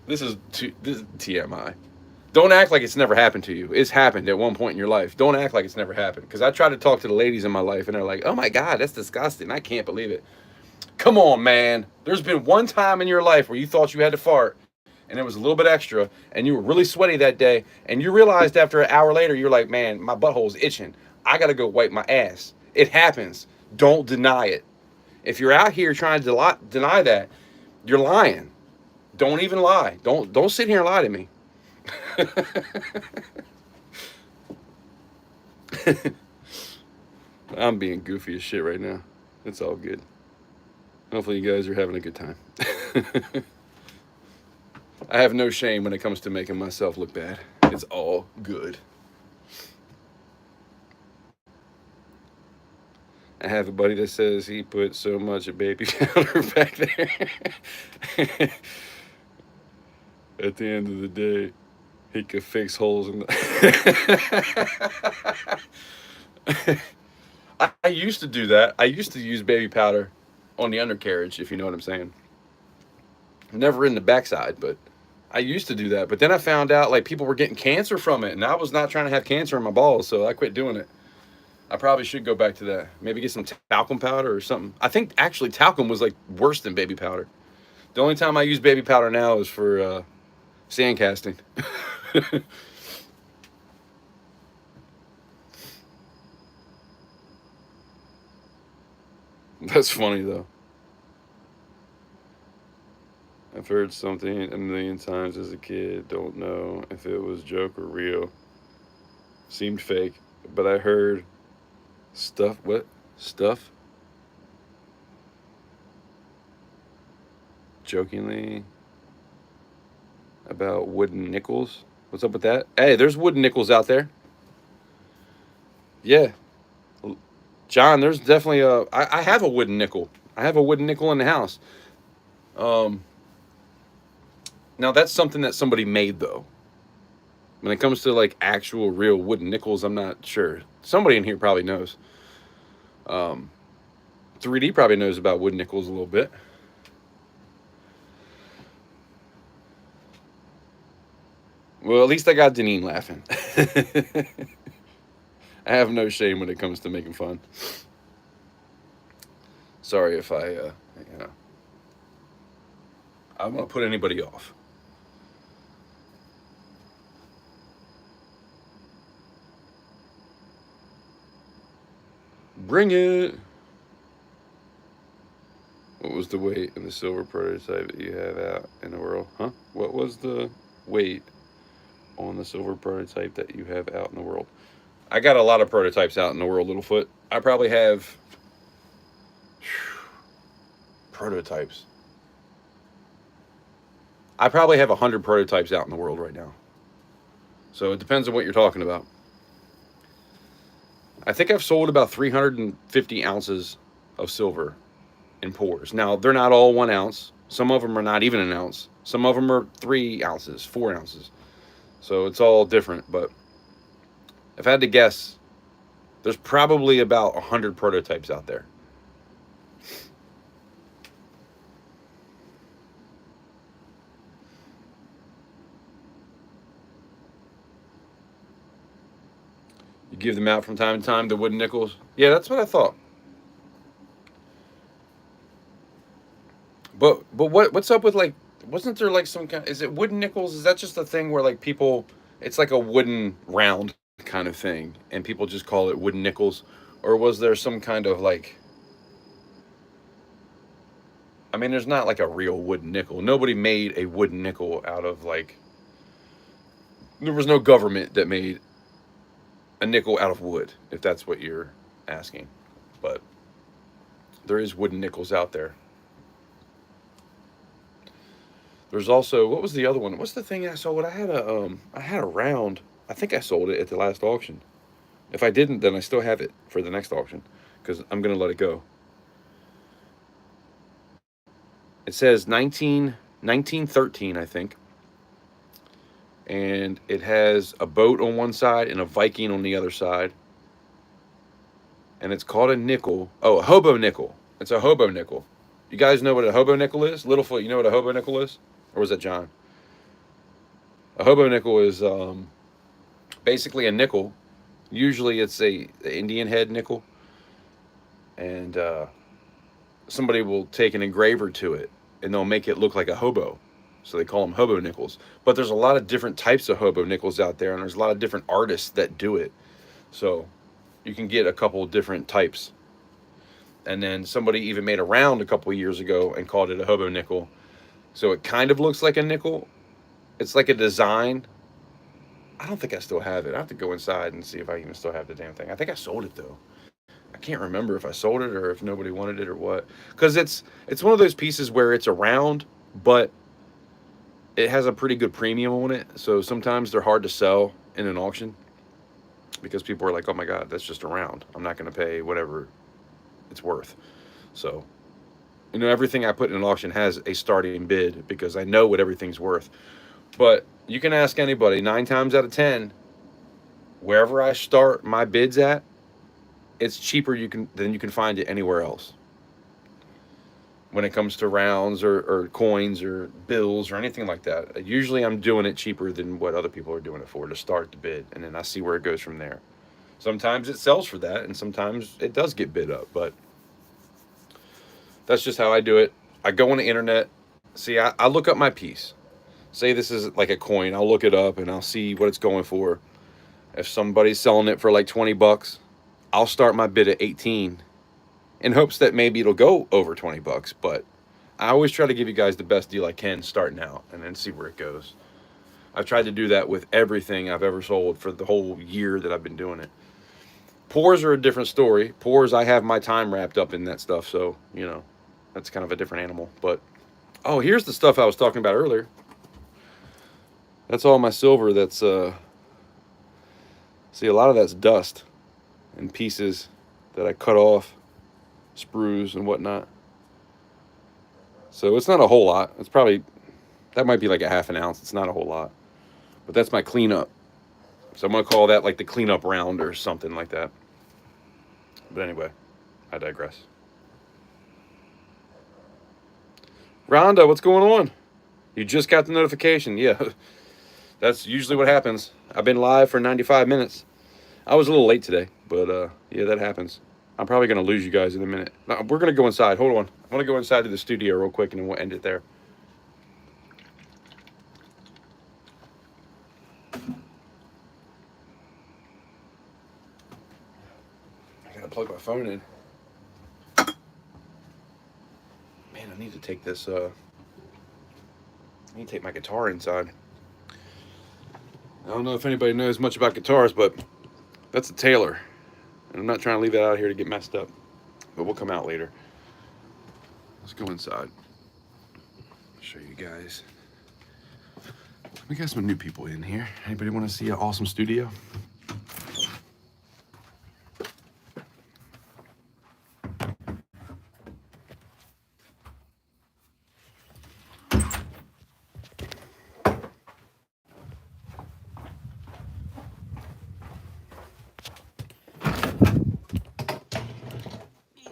This is TMI. Don't act like it's never happened to you. It's happened at one point in your life. Don't act like it's never happened. Because I try to talk to the ladies in my life and they're like, oh my God, that's disgusting. I can't believe it. Come on, man. There's been one time in your life where you thought you had to fart and it was a little bit extra and you were really sweaty that day and you realized after an hour later, you're like, man, my butthole's itching. I got to go wipe my ass. It happens. Don't deny it. If you're out here trying to deny that, you're lying. Don't even lie. Don't sit here and lie to me. I'm being goofy as shit right now. It's all good. Hopefully you guys are having a good time. I have no shame when it comes to making myself look bad. It's all good. I have a buddy that says he put so much baby powder back there. At the end of the day, he could fix holes in the. I used to do that. I used to use baby powder on the undercarriage, if you know what I'm saying. Never in the backside, but I used to do that. But then I found out like people were getting cancer from it, and I was not trying to have cancer in my balls, so I quit doing it. I probably should go back to that. Maybe get some talcum powder or something. I think actually talcum was like worse than baby powder. The only time I use baby powder now is for sand casting. That's funny though. I've heard something a million times as a kid. Don't know if it was joke or real. Seemed fake, but I heard stuff. What stuff? Jokingly about wooden nickels. What's up with that? Hey, there's wooden nickels out there. Yeah, John. There's definitely a. I have a wooden nickel. I have a wooden nickel in the house. Um, Now that's something that somebody made though. When it comes to like actual real wooden nickels, I'm not sure. Somebody in here probably knows. 3D probably knows about wooden nickels a little bit. Well, at least I got Deneen laughing. I have no shame when it comes to making fun. Sorry if you know, I don't want to put anybody off. Bring it. What was the weight in the silver prototype that you have out in the world? Huh? What was the weight on the silver prototype that you have out in the world? I got a lot of prototypes out in the world, Littlefoot. I probably have prototypes. I probably have 100 prototypes out in the world right now. So it depends on what you're talking about. I think I've sold about 350 ounces of silver in pours. Now, they're not all 1 ounce. Some of them are not even an ounce. Some of them are 3 ounces, 4 ounces. So it's all different. But if I had to guess, there's probably about 100 prototypes out there. You give them out from time to time, the wooden nickels? Yeah, that's what I thought. But what's up with like, wasn't there like some kind, is it wooden nickels? Is that just a thing where like people, it's like a wooden round kind of thing and people just call it wooden nickels? Or was there some kind of like, I mean, there's not like a real wooden nickel. Nobody made a wooden nickel out of like, there was no government that made a nickel out of wood, if that's what you're asking. But there is wooden nickels out there. There's also, what was the other one? What's the thing I sold? I had a round. I think I sold it at the last auction. If I didn't, then I still have it for the next auction because I'm gonna let it go. It says 1913, I think, and it has a boat on one side and a Viking on the other side, and it's called a nickel. Oh, a hobo nickel. It's a hobo nickel. You guys know what a hobo nickel is? Littlefoot, you know what a hobo nickel is? Or was that John? A hobo nickel is basically a nickel. Usually it's a Indian head nickel. And somebody will take an engraver to it and they'll make it look like a hobo. So they call them hobo nickels. But there's a lot of different types of hobo nickels out there, and there's a lot of different artists that do it. So you can get a couple of different types. And then somebody even made a round a couple of years ago and called it a hobo nickel. So it kind of looks like a nickel. It's like a design. I don't think I still have it. I have to go inside and see if I even still have the damn thing. I think I sold it though. I can't remember if I sold it or if nobody wanted it or what. Because it's one of those pieces where it's a round, but it has a pretty good premium on it. So sometimes they're hard to sell in an auction because people are like, oh my God, that's just a round. I'm not going to pay whatever it's worth. So, you know, everything I put in an auction has a starting bid because I know what everything's worth. But you can ask anybody, 9 times out of 10, wherever I start my bids at, it's cheaper than you can find it anywhere else. When it comes to rounds or coins or bills or anything like that, usually I'm doing it cheaper than what other people are doing it for to start the bid, and then I see where it goes from there. Sometimes it sells for that, and sometimes it does get bid up, but that's just how I do it. I go on the internet, see, I look up my piece. Say this is like a coin, I'll look it up and I'll see what it's going for. If somebody's selling it for like 20 bucks, I'll start my bid at 18 in hopes that maybe it'll go over 20 bucks, but I always try to give you guys the best deal I can starting out and then see where it goes. I've tried to do that with everything I've ever sold for the whole year that I've been doing it. Pours are a different story. Pours, I have my time wrapped up in that stuff, so, you know, that's kind of a different animal. But, oh, here's the stuff I was talking about earlier. That's all my silver that's, see, a lot of that's dust and pieces that I cut off, sprues and whatnot. So it's not a whole lot. It's probably, that might be like a half an ounce. It's not a whole lot. But that's my cleanup. So I'm going to call that like the cleanup round or something like that. But anyway, I digress. Rhonda, what's going on? You just got the notification. Yeah, that's usually what happens. I've been live for 95 minutes. I was a little late today, but yeah, that happens. I'm probably going to lose you guys in a minute. No, we're going to go inside. Hold on. I want to go inside to the studio real quick, and then we'll end it there. I got to plug my phone in. Man, I need to take this, I need to take my guitar inside. I don't know if anybody knows much about guitars, but that's a Taylor. And I'm not trying to leave that out here to get messed up, but we'll come out later. Let's go inside. I'll show you guys. We got some new people in here. Anybody want to see an awesome studio?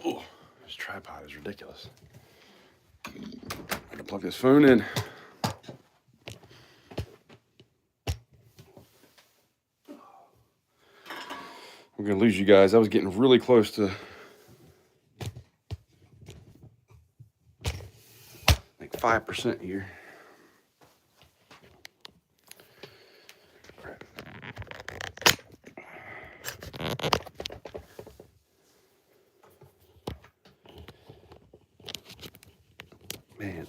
Oh, this tripod is ridiculous. I'm gonna plug this phone in. We're gonna lose you guys. I was getting really close to like 5% here. Man,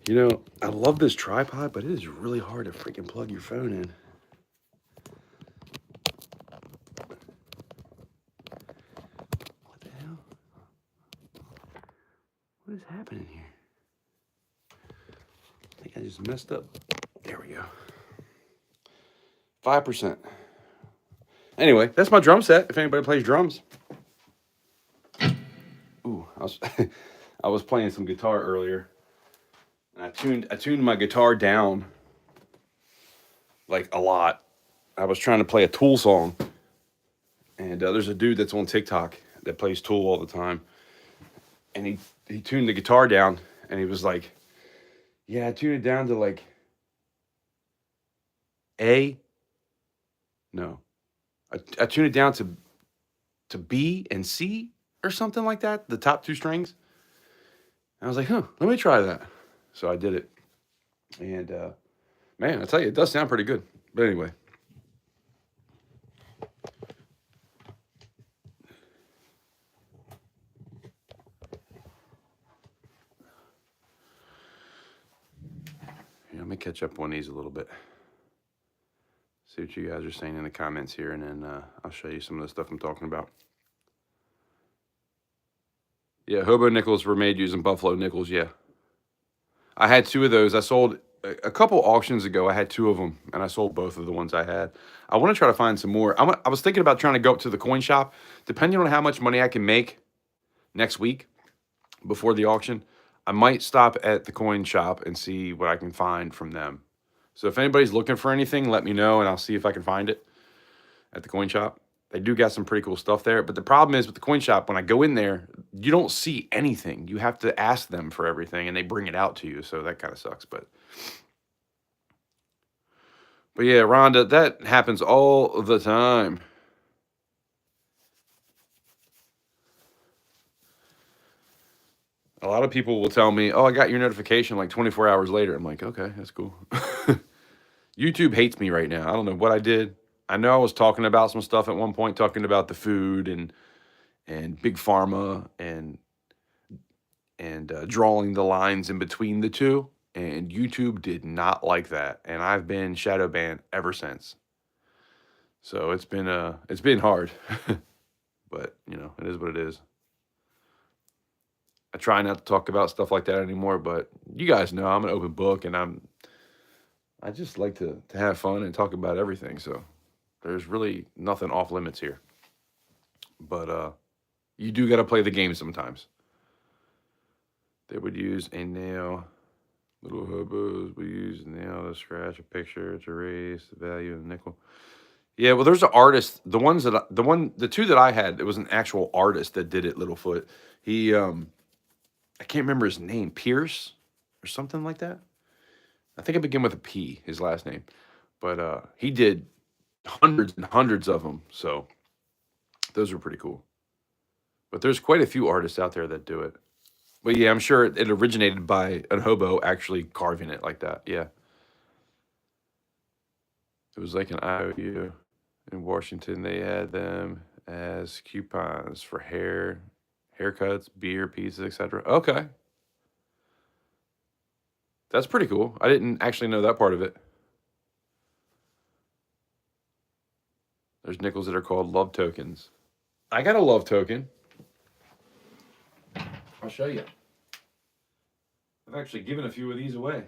you know, I love this tripod, but it is really hard to freaking plug your phone in. What the hell? What is happening here? I think I just messed up. There we go. 5%. Anyway, that's my drum set. If anybody plays drums. Ooh, I was playing some guitar earlier. And I tuned my guitar down like a lot. I was trying to play a Tool song. And there's a dude that's on TikTok that plays Tool all the time. And he tuned the guitar down and he was like, yeah, I tuned it down to like A. No. I tuned it down to B and C or something like that, the top two strings. And I was like, huh, let me try that. So I did it. And man, I tell you, it does sound pretty good. But anyway. Yeah, let me catch up on these a little bit. See what you guys are saying in the comments here, and then I'll show you some of the stuff I'm talking about. Yeah, hobo nickels were made using buffalo nickels, yeah. I had 2 of those. I sold a couple auctions ago. I had 2 of them, and I sold both of the ones I had. I want to try to find some more. I was thinking about trying to go up to the coin shop. Depending on how much money I can make next week before the auction, I might stop at the coin shop and see what I can find from them. So if anybody's looking for anything, let me know, and I'll see if I can find it at the coin shop. They do got some pretty cool stuff there. But the problem is with the coin shop, when I go in there, you don't see anything. You have to ask them for everything, and they bring it out to you. So that kind of sucks. But yeah, Rhonda, that happens all the time. A lot of people will tell me, oh, I got your notification like 24 hours later. I'm like, okay, that's cool. YouTube hates me right now. I don't know what I did. I know I was talking about some stuff at one point, talking about the food and big pharma and drawing the lines in between the two. And YouTube did not like that. And I've been shadow banned ever since. So it's been hard. But, you know, it is what it is. I try not to talk about stuff like that anymore, but you guys know I'm an open book, and I just like to have fun and talk about everything. So there's really nothing off limits here. But you do got to play the game sometimes. They would use a nail. Little hobos would use a nail to scratch a picture to raise the value of the nickel. Yeah, well, there's an artist. The two that I had, it was an actual artist that did it. Littlefoot. He, I can't remember his name, Pierce or something like that. I think it began with a P, his last name, but he did hundreds and hundreds of them. So those are pretty cool. But there's quite a few artists out there that do it. But yeah, I'm sure it originated by a hobo actually carving it like that. Yeah. It was like an IOU. In Washington, they had them as coupons for haircuts, beer, pizzas, etc. Okay. That's pretty cool. I didn't actually know that part of it. There's nickels that are called love tokens. I got a love token. I'll show you. I've actually given a few of these away.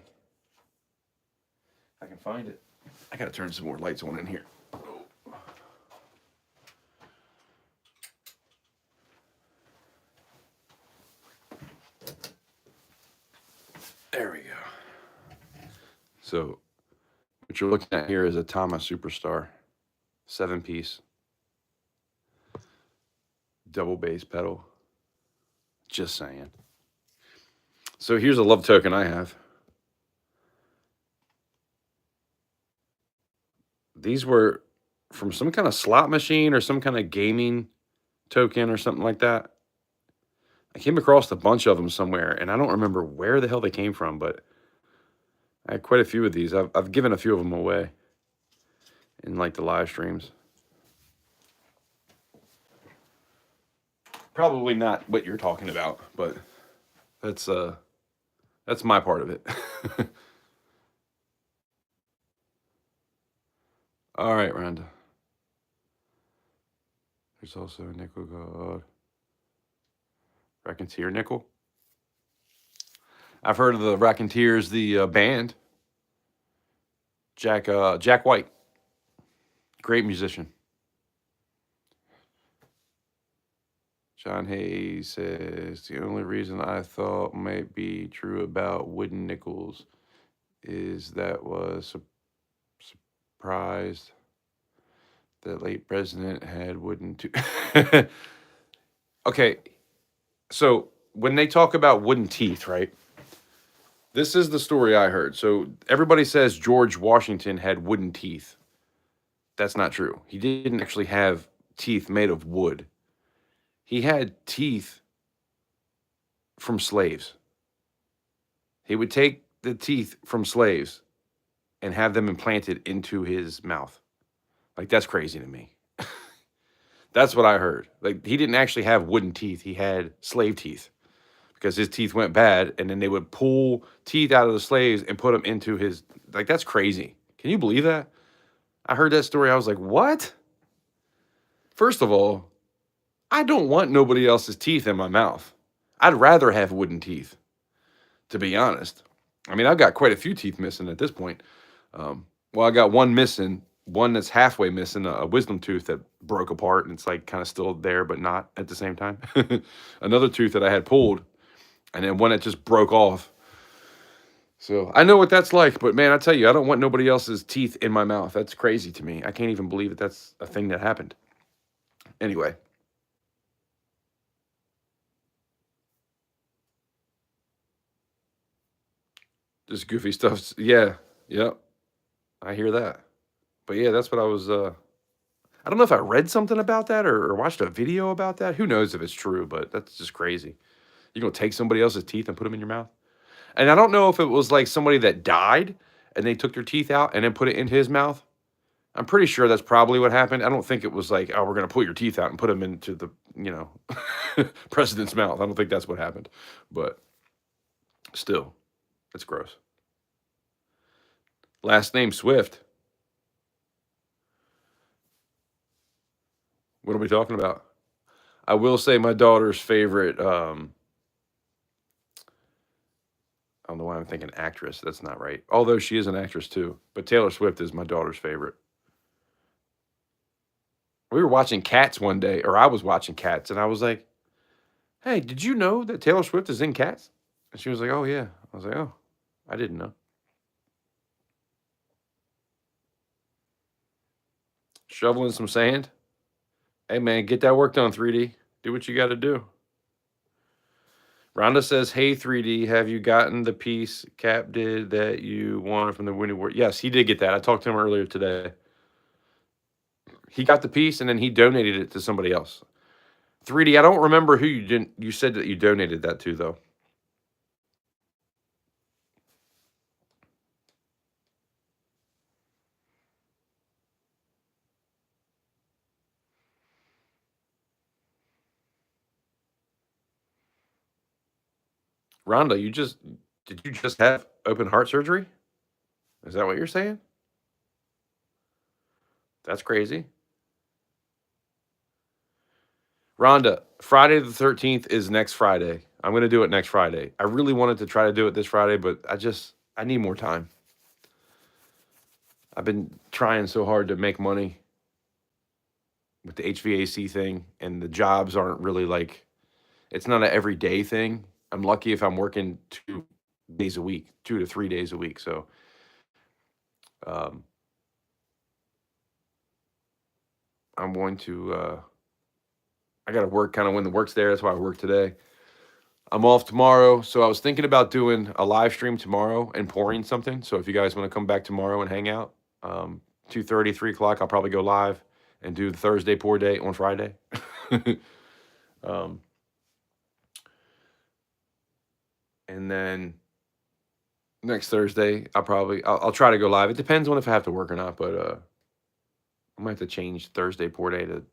I can find it. I gotta turn some more lights on in here. There we go. So, what you're looking at here is a Tama Superstar, 7-piece, double bass pedal. Just saying. So here's a love token I have. These were from some kind of slot machine or some kind of gaming token or something like that. I came across a bunch of them somewhere, and I don't remember where the hell they came from, but I had quite a few of these. I've given a few of them away in like the live streams. Probably not what you're talking about, but that's my part of it. All right, Rhonda. There's also a nickel god. Raconteer nickel. I've heard of the Raconteers, the band. Jack White. Great musician. John Hayes says, the only reason I thought might be true about wooden nickels is that was surprised the late president had wooden Okay, so when they talk about wooden teeth, right? This is the story I heard. So everybody says George Washington had wooden teeth. That's not true. He didn't actually have teeth made of wood. He had teeth from slaves. He would take the teeth from slaves and have them implanted into his mouth. Like, that's crazy to me. That's what I heard. Like, he didn't actually have wooden teeth. He had slave teeth because his teeth went bad, and then they would pull teeth out of the slaves and put them into his, like, that's crazy. Can you believe that? I heard that story. I was like, what? First of all, I don't want nobody else's teeth in my mouth. I'd rather have wooden teeth, to be honest. I mean, I've got quite a few teeth missing at this point. Well, I got one missing, one that's halfway missing, a wisdom tooth that broke apart, and it's like kind of still there, but not at the same time. Another tooth that I had pulled, and then one that just broke off. So I know what that's like, but man, I tell you, I don't want nobody else's teeth in my mouth. That's crazy to me. I can't even believe that that's a thing that happened. Anyway. Just goofy stuff. Yeah. Yep. I hear that. But yeah, that's what I was, I don't know if I read something about that or watched a video about that. Who knows if it's true, but that's just crazy. You're going to take somebody else's teeth and put them in your mouth? And I don't know if it was like somebody that died and they took their teeth out and then put it in his mouth. I'm pretty sure that's probably what happened. I don't think it was like, oh, we're going to pull your teeth out and put them into the, president's mouth. I don't think that's what happened. But still, it's gross. Last name Swift. What are we talking about? I will say my daughter's favorite, I don't know why I'm thinking actress. That's not right. Although she is an actress too. But Taylor Swift is my daughter's favorite. We were watching Cats one day, or I was watching Cats, and I was like, hey, did you know that Taylor Swift is in Cats? And she was like, "Oh yeah." I was like, "Oh, I didn't know." Shoveling some sand. Hey man, get that work done, 3D. Do what you got to do. Rhonda says, "Hey 3D, have you gotten the piece Cap did that you wanted from the Windy War?" Yes, he did get that. I talked to him earlier today. He got the piece and then he donated it to somebody else. 3D, I don't remember who you didn't. You said that you donated that to though. Rhonda, did you just have open heart surgery? Is that what you're saying? That's crazy. Rhonda, Friday the 13th is next Friday. I'm going to do it next Friday. I really wanted to try to do it this Friday, but I need more time. I've been trying so hard to make money with the HVAC thing, and the jobs aren't really like, it's not an everyday thing. I'm lucky if I'm working 2 days a week, 2 to 3 days a week. So, um, I'm going to, I got to work kind of when the work's there. That's why I work today. I'm off tomorrow. So I was thinking about doing a live stream tomorrow and pouring something. So if you guys want to come back tomorrow and hang out, 2:30, 3 o'clock, I'll probably go live and do the Thursday pour day on Friday. um, and then next Thursday, I'll try to go live. It depends on if I have to work or not, but I might have to change Thursday pour day to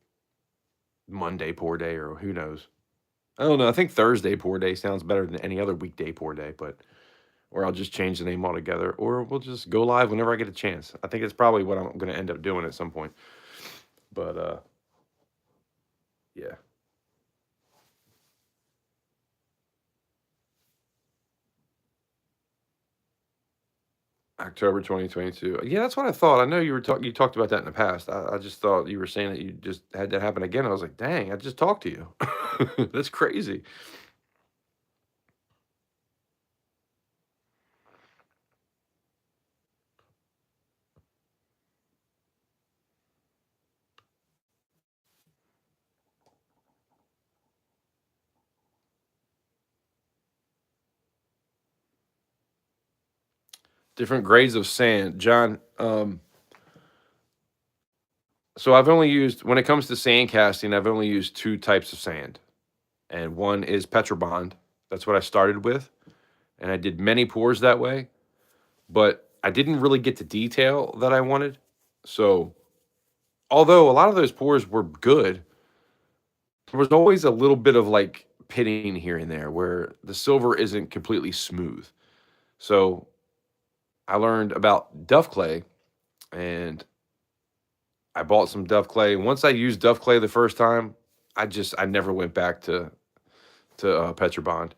Monday pour day, or who knows. I don't know. I think Thursday pour day sounds better than any other weekday pour day, but or I'll just change the name altogether, or we'll just go live whenever I get a chance. I think it's probably what I'm going to end up doing at some point. But yeah. October 2022. Yeah, that's what I thought. I know you talked about that in the past. I just thought you were saying that you just had that happen again. I was like, dang, I just talked to you. That's crazy. Different grades of sand. John, so I've only used, when it comes to sand casting, I've only used two types of sand. And one is Petrobond. That's what I started with. And I did many pours that way, but I didn't really get the detail that I wanted. So, although a lot of those pours were good, there was always a little bit of like pitting here and there where the silver isn't completely smooth. So, I learned about Duff Clay and I bought some Duff Clay. Once I used Duff Clay the first time, I never went back to Petrobond.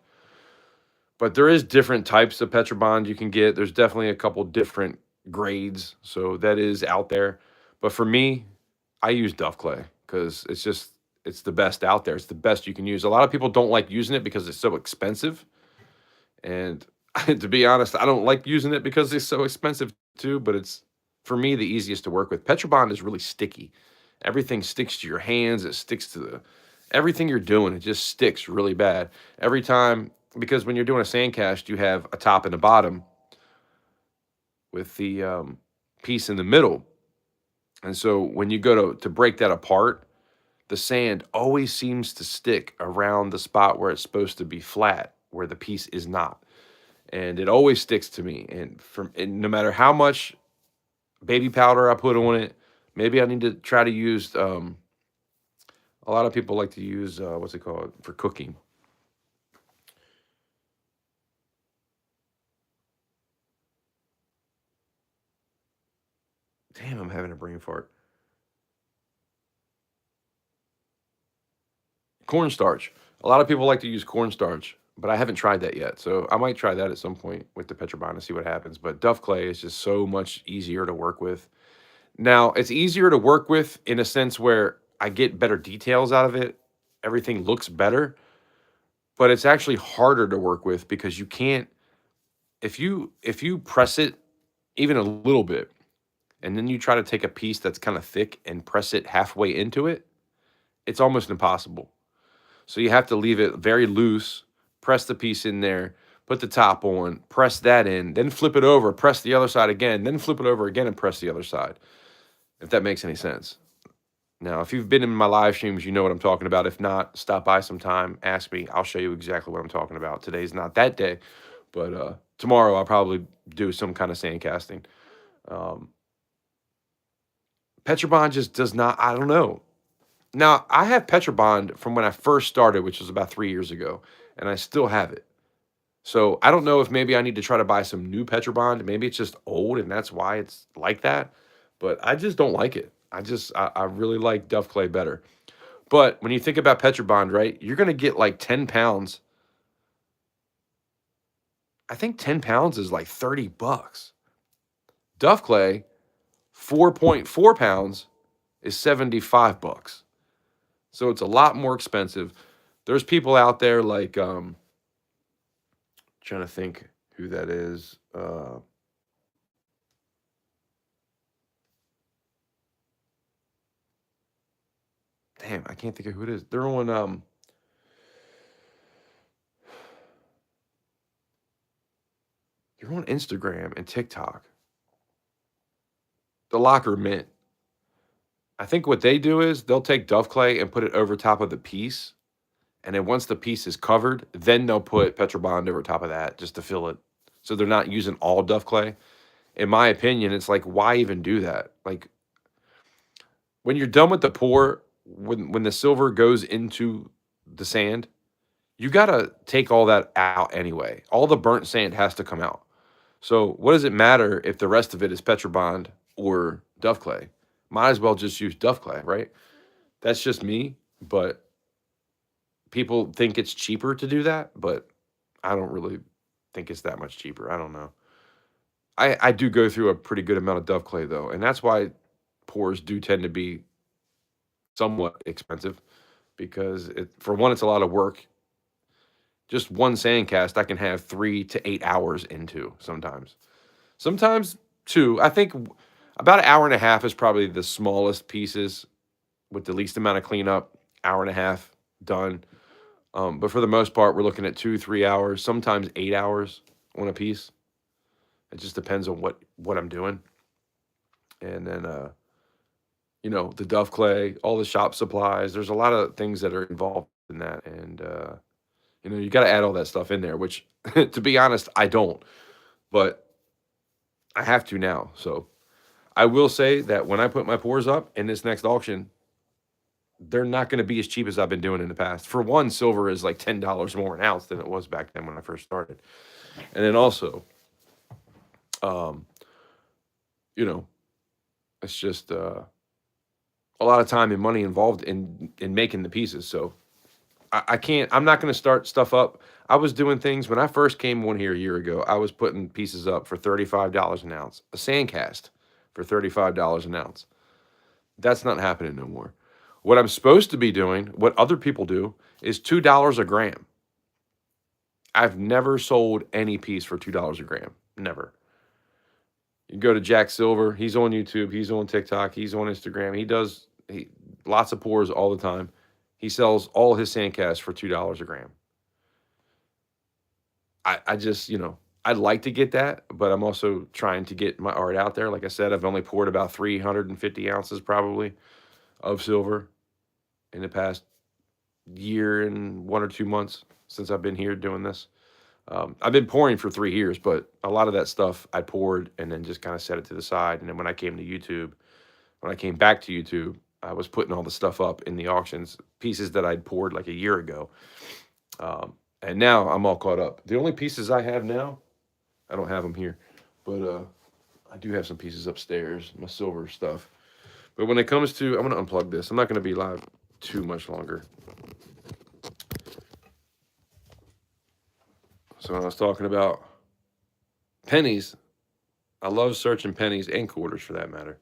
But there is different types of Petrobond you can get. There's definitely a couple different grades, so that is out there. But for me, I use Duff Clay because it's the best out there. It's the best you can use. A lot of people don't like using it because it's so expensive. And to be honest, I don't like using it because it's so expensive too, but it's for me the easiest to work with. Petrobond is really sticky. Everything sticks to your hands, it sticks to everything you're doing, it just sticks really bad. Every time, because when you're doing a sand cast, you have a top and a bottom with the piece in the middle. And so when you go to break that apart, the sand always seems to stick around the spot where it's supposed to be flat, where the piece is not. And it always sticks to me. And no matter how much baby powder I put on it, maybe I need to try to use. A lot of people like to use what's it called for cooking. Damn, I'm having a brain fart. Cornstarch. A lot of people like to use cornstarch, but I haven't tried that yet. So I might try that at some point with the Petrobond and see what happens. But Duff Clay is just so much easier to work with. Now, it's easier to work with in a sense where I get better details out of it. Everything looks better. but it's actually harder to work with because you can't if you press it even a little bit and then you try to take a piece that's kind of thick and press it halfway into it, it's almost impossible. So you have to leave it very loose, press the piece in there, put the top on, press that in, then flip it over, press the other side again, then flip it over again and press the other side. If that makes any sense. Now, if you've been in my live streams, you know what I'm talking about. If not, stop by sometime, ask me. I'll show you exactly what I'm talking about. Today's not that day, but tomorrow I'll probably do some kind of sand casting. Um, Petrobond just does not, I don't know. Now, I have Petrobond from when I first started, which was about 3 years ago, and I still have it. So I don't know if maybe I need to try to buy some new Petrobond. Maybe it's just old and that's why it's like that. But I just don't like it. I really like Duff Clay better. But when you think about Petrobond, right, you're going to get like 10 pounds. I think 10 pounds is like $30. Duff Clay, 4.4 pounds is $75. So it's a lot more expensive. There's people out there like, trying to think who that is. Damn, I can't think of who it is. They're on Instagram and TikTok. The Locker Mint. I think what they do is they'll take Duff Clay and put it over top of the piece. And then once the piece is covered, then they'll put Petrobond over top of that just to fill it. So they're not using all Duff Clay. In my opinion, it's like, why even do that? Like, when you're done with the pour, when the silver goes into the sand, you got to take all that out anyway. All the burnt sand has to come out. So what does it matter if the rest of it is Petrobond or Duff Clay? Might as well just use Duff Clay, right? That's just me, but people think it's cheaper to do that, but I don't really think it's that much cheaper. I don't know. I do go through a pretty good amount of Duff Clay though, and that's why pours do tend to be somewhat expensive because for one, it's a lot of work. Just one sand cast I can have 3 to 8 hours into sometimes. Sometimes 2. I think about an hour and a half is probably the smallest pieces with the least amount of cleanup. Hour and a half done. But for the most part, we're looking at 2, 3 hours, sometimes 8 hours on a piece. It just depends on what I'm doing. And then the Duff Clay, all the shop supplies. There's a lot of things that are involved in that, and you got to add all that stuff in there. Which, to be honest, I don't, but I have to now. So I will say that when I put my pours up in this next auction, they're not going to be as cheap as I've been doing in the past. For one, silver is like $10 more an ounce than it was back then when I first started, and then also, it's just a lot of time and money involved in making the pieces. So I can't. I'm not going to start stuff up. I was doing things when I first came on here a year ago. I was putting pieces up for $35 an ounce, a sand cast for $35 an ounce. That's not happening no more. What I'm supposed to be doing, what other people do, is $2 a gram. I've never sold any piece for $2 a gram. Never. You go to Jack Silver. He's on YouTube. He's on TikTok. He's on Instagram. He does lots of pours all the time. He sells all his sandcasts for $2 a gram. I just, I'd like to get that, but I'm also trying to get my art out there. Like I said, I've only poured about 350 ounces probably of silver in the past year and 1 or 2 months since I've been here doing this. I've been pouring for 3 years, but a lot of that stuff I poured and then just kind of set it to the side. And then when I came back to YouTube, I was putting all the stuff up in the auctions, pieces that I'd poured like a year ago. And now I'm all caught up. The only pieces I have now, I don't have them here, but I do have some pieces upstairs, my silver stuff. But when it comes to, I'm going to unplug this. I'm not going to be live too much longer. So when I was talking about pennies, I love searching pennies and quarters for that matter.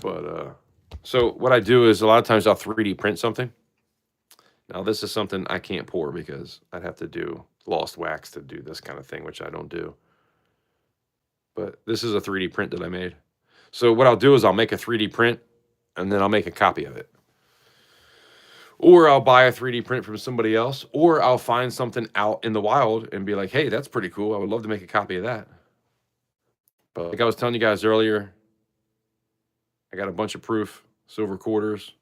But so what I do is a lot of times I'll 3D print something. Now, this is something I can't pour because I'd have to do lost wax to do this kind of thing, which I don't do. But this is a 3D print that I made. So what I'll do is I'll make a 3D print and then I'll make a copy of it. Or I'll buy a 3D print from somebody else, or I'll find something out in the wild and be like, hey, that's pretty cool. I would love to make a copy of that. But like I was telling you guys earlier, I got a bunch of proof silver quarters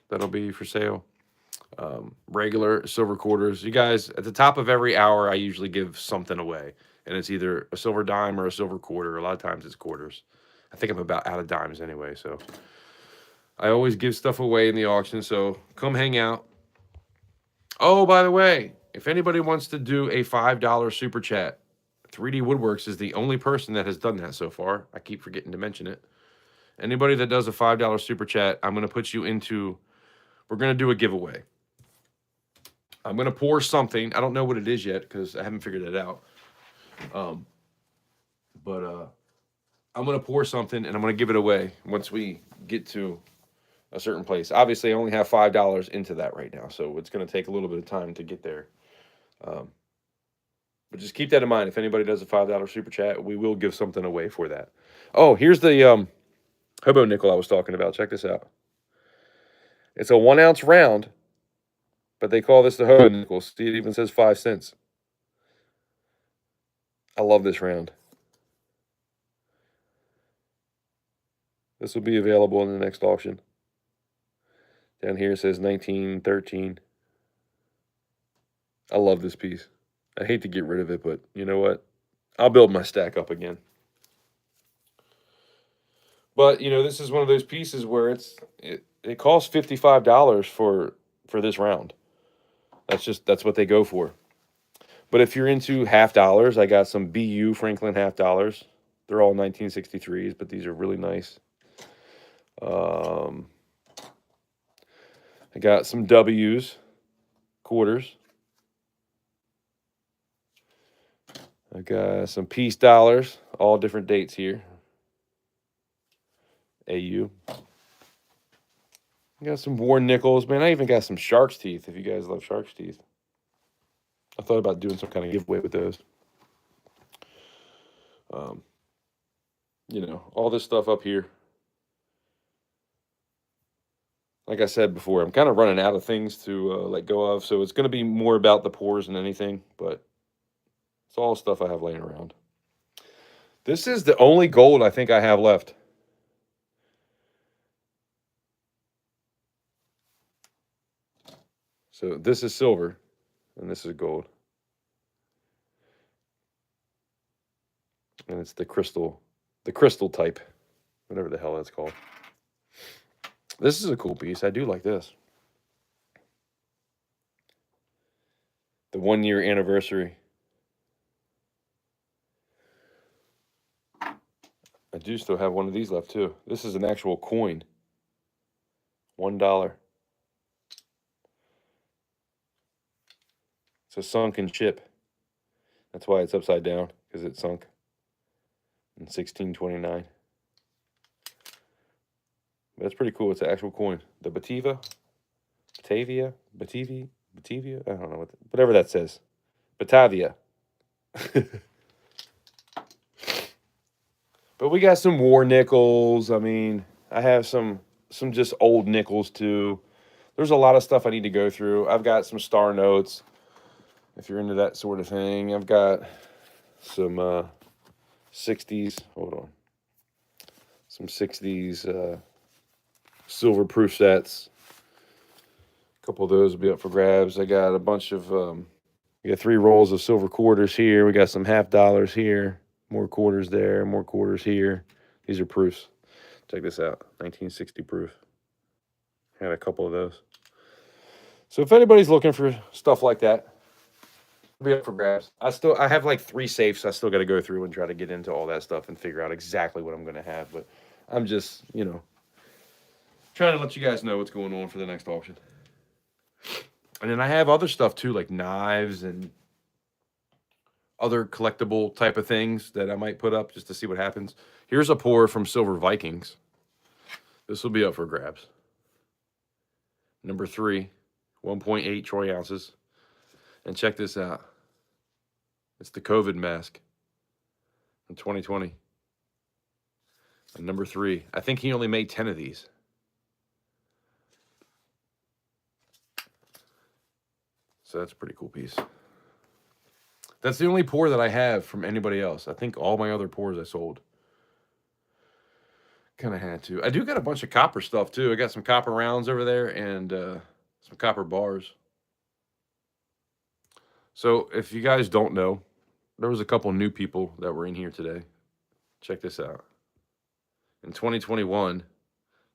that'll be for sale. Regular silver quarters. You guys, at the top of every hour, I usually give something away. And it's either a silver dime or a silver quarter. A lot of times it's quarters. I think I'm about out of dimes anyway, so I always give stuff away in the auction, so come hang out. Oh, by the way, if anybody wants to do a $5 super chat, 3D Woodworks is the only person that has done that so far. I keep forgetting to mention it. Anybody that does a $5 super chat, I'm going to put you into, we're going to do a giveaway. I'm going to pour something. I don't know what it is yet because I haven't figured it out. But I'm going to pour something and I'm going to give it away once we get to a certain place. Obviously, I only have $5 into that right now, so it's going to take a little bit of time to get there. But just keep that in mind. If anybody does a $5 super chat, we will give something away for that. Oh, here's the hobo nickel I was talking about. Check this out. It's a 1 ounce round, but they call this the hobo nickel. See, it even says 5 cents. I love this round. This will be available in the next auction. Down here it says 1913. I love this piece. I hate to get rid of it, but you know what? I'll build my stack up again. But, you know, this is one of those pieces where it costs $55 for this round. That's what they go for. But if you're into half dollars, I got some BU Franklin half dollars. They're all 1963s, but these are really nice. I got some W's, quarters. I got some peace dollars, all different dates here. AU. I got some war nickels. Man, I even got some shark's teeth, if you guys love shark's teeth. I thought about doing some kind of giveaway with those. You know, all this stuff up here. Like I said before, I'm kind of running out of things to let go of, so it's going to be more about the pours than anything, but it's all stuff I have laying around. This is the only gold I think I have left. So this is silver, and this is gold. And it's the crystal type, whatever the hell that's called. This is a cool piece. I do like this. The 1 year anniversary. I do still have one of these left too. This is an actual coin. $1. It's a sunken ship. That's why it's upside down, because it sunk in 1629. But it's pretty cool. It's an actual coin. The Batavia. I don't know whatever that says. Batavia. But we got some war nickels. I mean, I have some just old nickels too. There's a lot of stuff I need to go through. I've got some star notes, if you're into that sort of thing. I've got some 60s. Hold on. Some 60s silver proof sets. A couple of those will be up for grabs. I got a bunch of, we got 3 rolls of silver quarters here. We got some half dollars here. More quarters there. More quarters here. These are proofs. Check this out. 1960 proof. Had a couple of those. So if anybody's looking for stuff like that, it'll be up for grabs. I have like 3 safes I still got to go through and try to get into all that stuff and figure out exactly what I'm going to have. But I'm just, you know, trying to let you guys know what's going on for the next auction. And then I have other stuff too, like knives and other collectible type of things that I might put up just to see what happens. Here's a pour from Silver Vikings. This will be up for grabs. Number 3, 1.8 troy ounces. And check this out. It's the COVID mask from 2020. And number 3. I think he only made 10 of these. So that's a pretty cool piece. That's the only pour that I have from anybody else. I think all my other pours I sold. Kind of had to. I do got a bunch of copper stuff too. I got some copper rounds over there and some copper bars. So if you guys don't know, there was a couple new people that were in here today. Check this out. In 2021,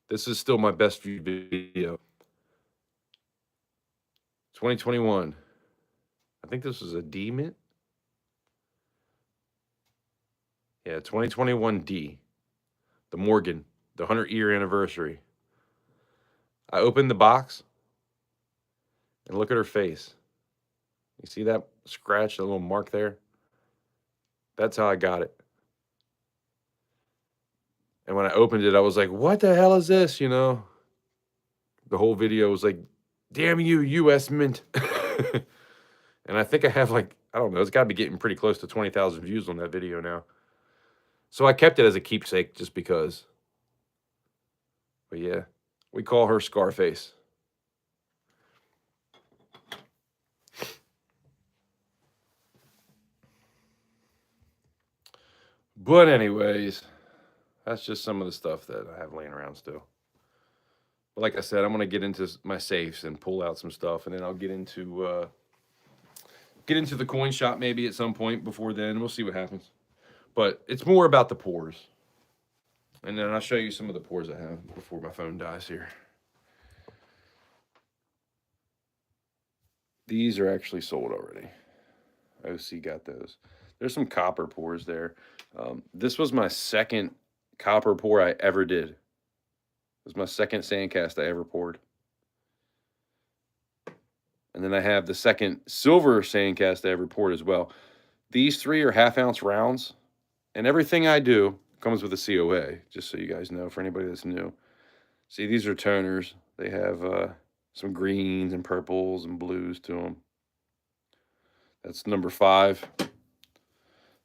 this is still my best viewed video. 2021. I think this was a D mint. Yeah, 2021 D. The Morgan, the 100-year anniversary. I opened the box and look at her face. You see that scratch, that little mark there? That's how I got it. And when I opened it, I was like, what the hell is this, you know? The whole video was like, damn you, U.S. Mint. And I think I have like, I don't know, it's got to be getting pretty close to 20,000 views on that video now. So I kept it as a keepsake just because. But yeah, we call her Scarface. But anyways, that's just some of the stuff that I have laying around still. But like I said, I'm going to get into my safes and pull out some stuff, and then I'll get into the coin shop maybe at some point before then. We'll see what happens. But it's more about the pours. And then I'll show you some of the pours I have before my phone dies here. These are actually sold already. OC got those. There's some copper pours there. This was my second copper pour I ever did. It was my second sandcast I ever poured. And then I have the second silver sandcast I ever poured as well. These 3 are half-ounce rounds. And everything I do comes with a COA, just so you guys know, for anybody that's new. See, these are toners. They have some greens and purples and blues to them. That's number 5.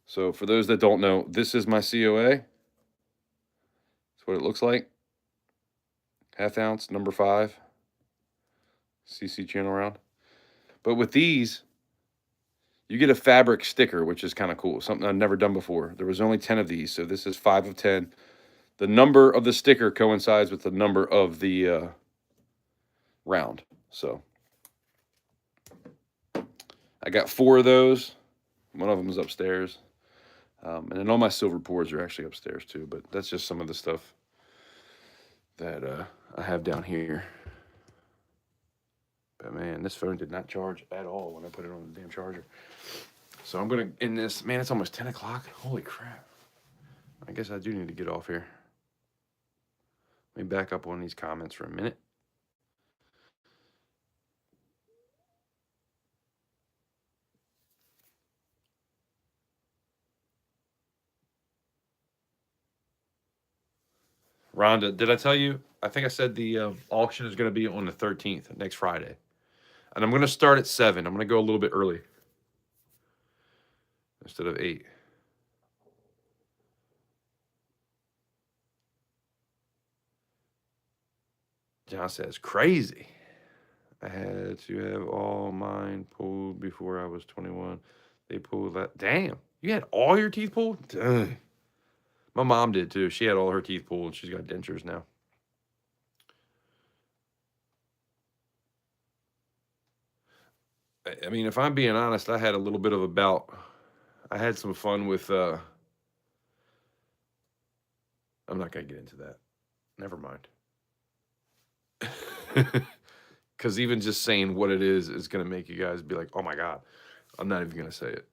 So for those that don't know, this is my COA. That's what it looks like. Half-ounce, number 5. CC channel round. But with these, you get a fabric sticker, which is kind of cool. Something I've never done before. There was only 10 of these, so this is 5 of 10. The number of the sticker coincides with the number of the round. So I got 4 of those. One of them is upstairs. And then all my silver pours are actually upstairs too. But that's just some of the stuff that I have down here. But man, this phone did not charge at all when I put it on the damn charger. So I'm going to end this. Man, it's almost 10 o'clock. Holy crap. I guess I do need to get off here. Let me back up on these comments for a minute. Rhonda, did I tell you? I think I said the auction is going to be on the 13th, next Friday. And I'm going to start at 7. I'm going to go a little bit early instead of 8. John says, crazy. I had to have all mine pulled before I was 21. They pulled that. Damn, you had all your teeth pulled? Dang. My mom did too. She had all her teeth pulled. She's got dentures now. I mean, if I'm being honest, I had a little bit of a bout. I had some fun with, I'm not going to get into that. Never mind. Because even just saying what it is going to make you guys be like, oh my God. I'm not even going to say it.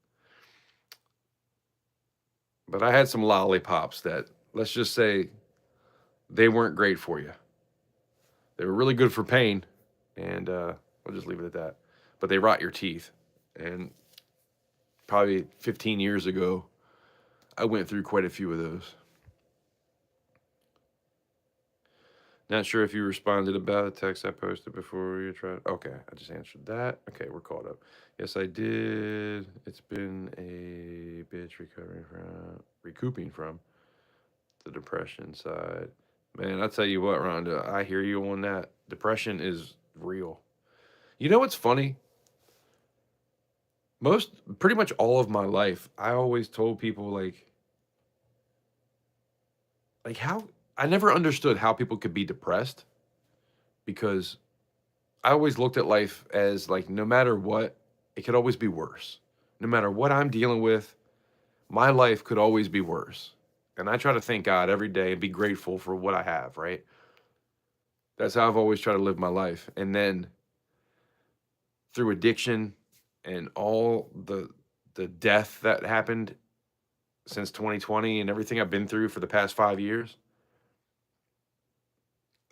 But I had some lollipops that, let's just say, they weren't great for you. They were really good for pain, and we'll just leave it at that. But they rot your teeth. And probably 15 years ago, I went through quite a few of those. Not sure if you responded about a text I posted before you tried. Okay, I just answered that. Okay, we're caught up. Yes, I did. It's been a bitch recouping from the depression side. Man, I'll tell you what, Rhonda, I hear you on that. Depression is real. You know what's funny? Pretty much all of my life, I always told people like how I never understood how people could be depressed because I always looked at life as like no matter what, it could always be worse. No matter what I'm dealing with, my life could always be worse. And I try to thank God every day and be grateful for what I have, right? That's how I've always tried to live my life. And then through addiction and all the death that happened since 2020 and everything I've been through for the past 5 years,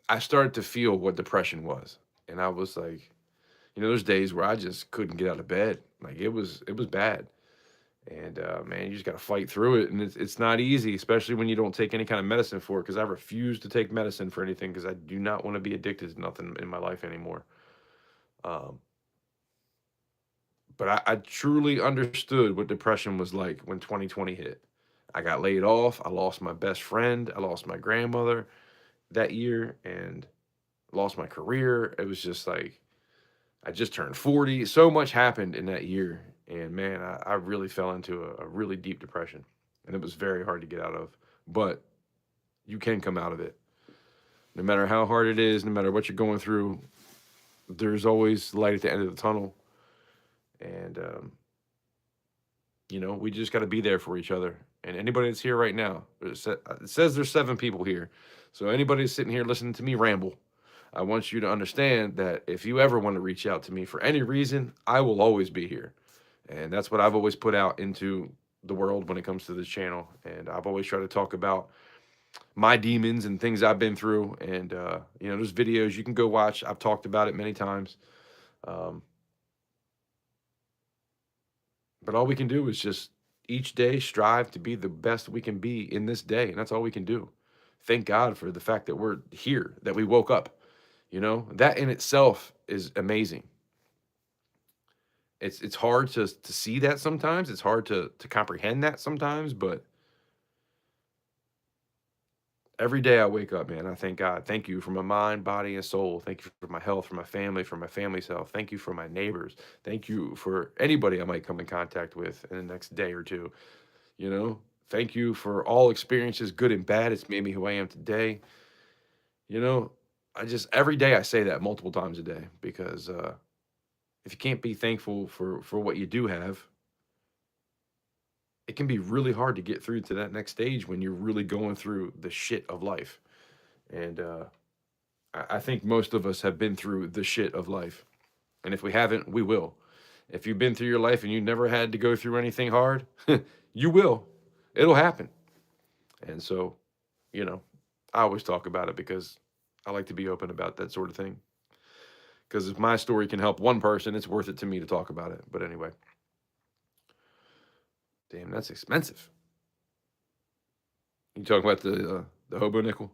I started to feel what depression was. And I was like, there's days where I just couldn't get out of bed. Like it was bad. And man, you just got to fight through it, and it's not easy, especially when you don't take any kind of medicine for it. Because I refuse to take medicine for anything because I do not want to be addicted to nothing in my life anymore. Um, but I truly understood what depression was like when 2020 hit. I got laid off. I lost my best friend. I lost my grandmother that year, and lost my career. It was just like I just turned 40. So much happened in that year. And man, I really fell into a really deep depression. And it was very hard to get out of. But you can come out of it. No matter how hard it is, no matter what you're going through, there's always light at the end of the tunnel. And, we just got to be there for each other. And anybody that's here right now, it says there's 7 people here. So anybody that's sitting here listening to me ramble, I want you to understand that if you ever want to reach out to me for any reason, I will always be here. And that's what I've always put out into the world when it comes to this channel. And I've always tried to talk about my demons and things I've been through. And, there's videos you can go watch. I've talked about it many times. Um, but all we can do is just each day strive to be the best we can be in this day. And that's all we can do. Thank God for the fact that we're here, that we woke up. That in itself is amazing. It's hard to see that sometimes. It's hard to comprehend that sometimes, but every day I wake up, man, I thank God. Thank you for my mind, body, and soul. Thank you for my health, for my family's health. Thank you for my neighbors. Thank you for anybody I might come in contact with in the next day or two. You know, thank you for all experiences, good and bad. It's made me who I am today. You know, I just every day I say that multiple times a day because if you can't be thankful for what you do have, it can be really hard to get through to that next stage when you're really going through the shit of life. And I think most of us have been through the shit of life. And if we haven't, we will. If you've been through your life and you never had to go through anything hard, you will. It'll happen. And so, you know, I always talk about it because I like to be open about that sort of thing. Because if my story can help one person, it's worth it to me to talk about it. But anyway, damn, that's expensive. You talking about the hobo nickel?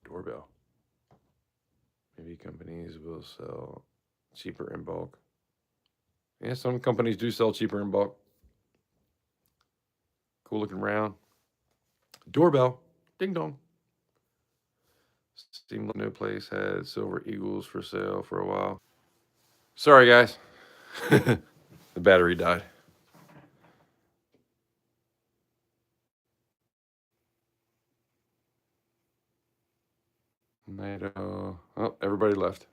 Doorbell. Maybe companies will sell cheaper in bulk. Yeah, some companies do sell cheaper in bulk. Cool looking round. Doorbell. Ding dong. Seemed like no place had silver eagles for sale for a while. Sorry, guys. The battery died. NATO. Oh, everybody left.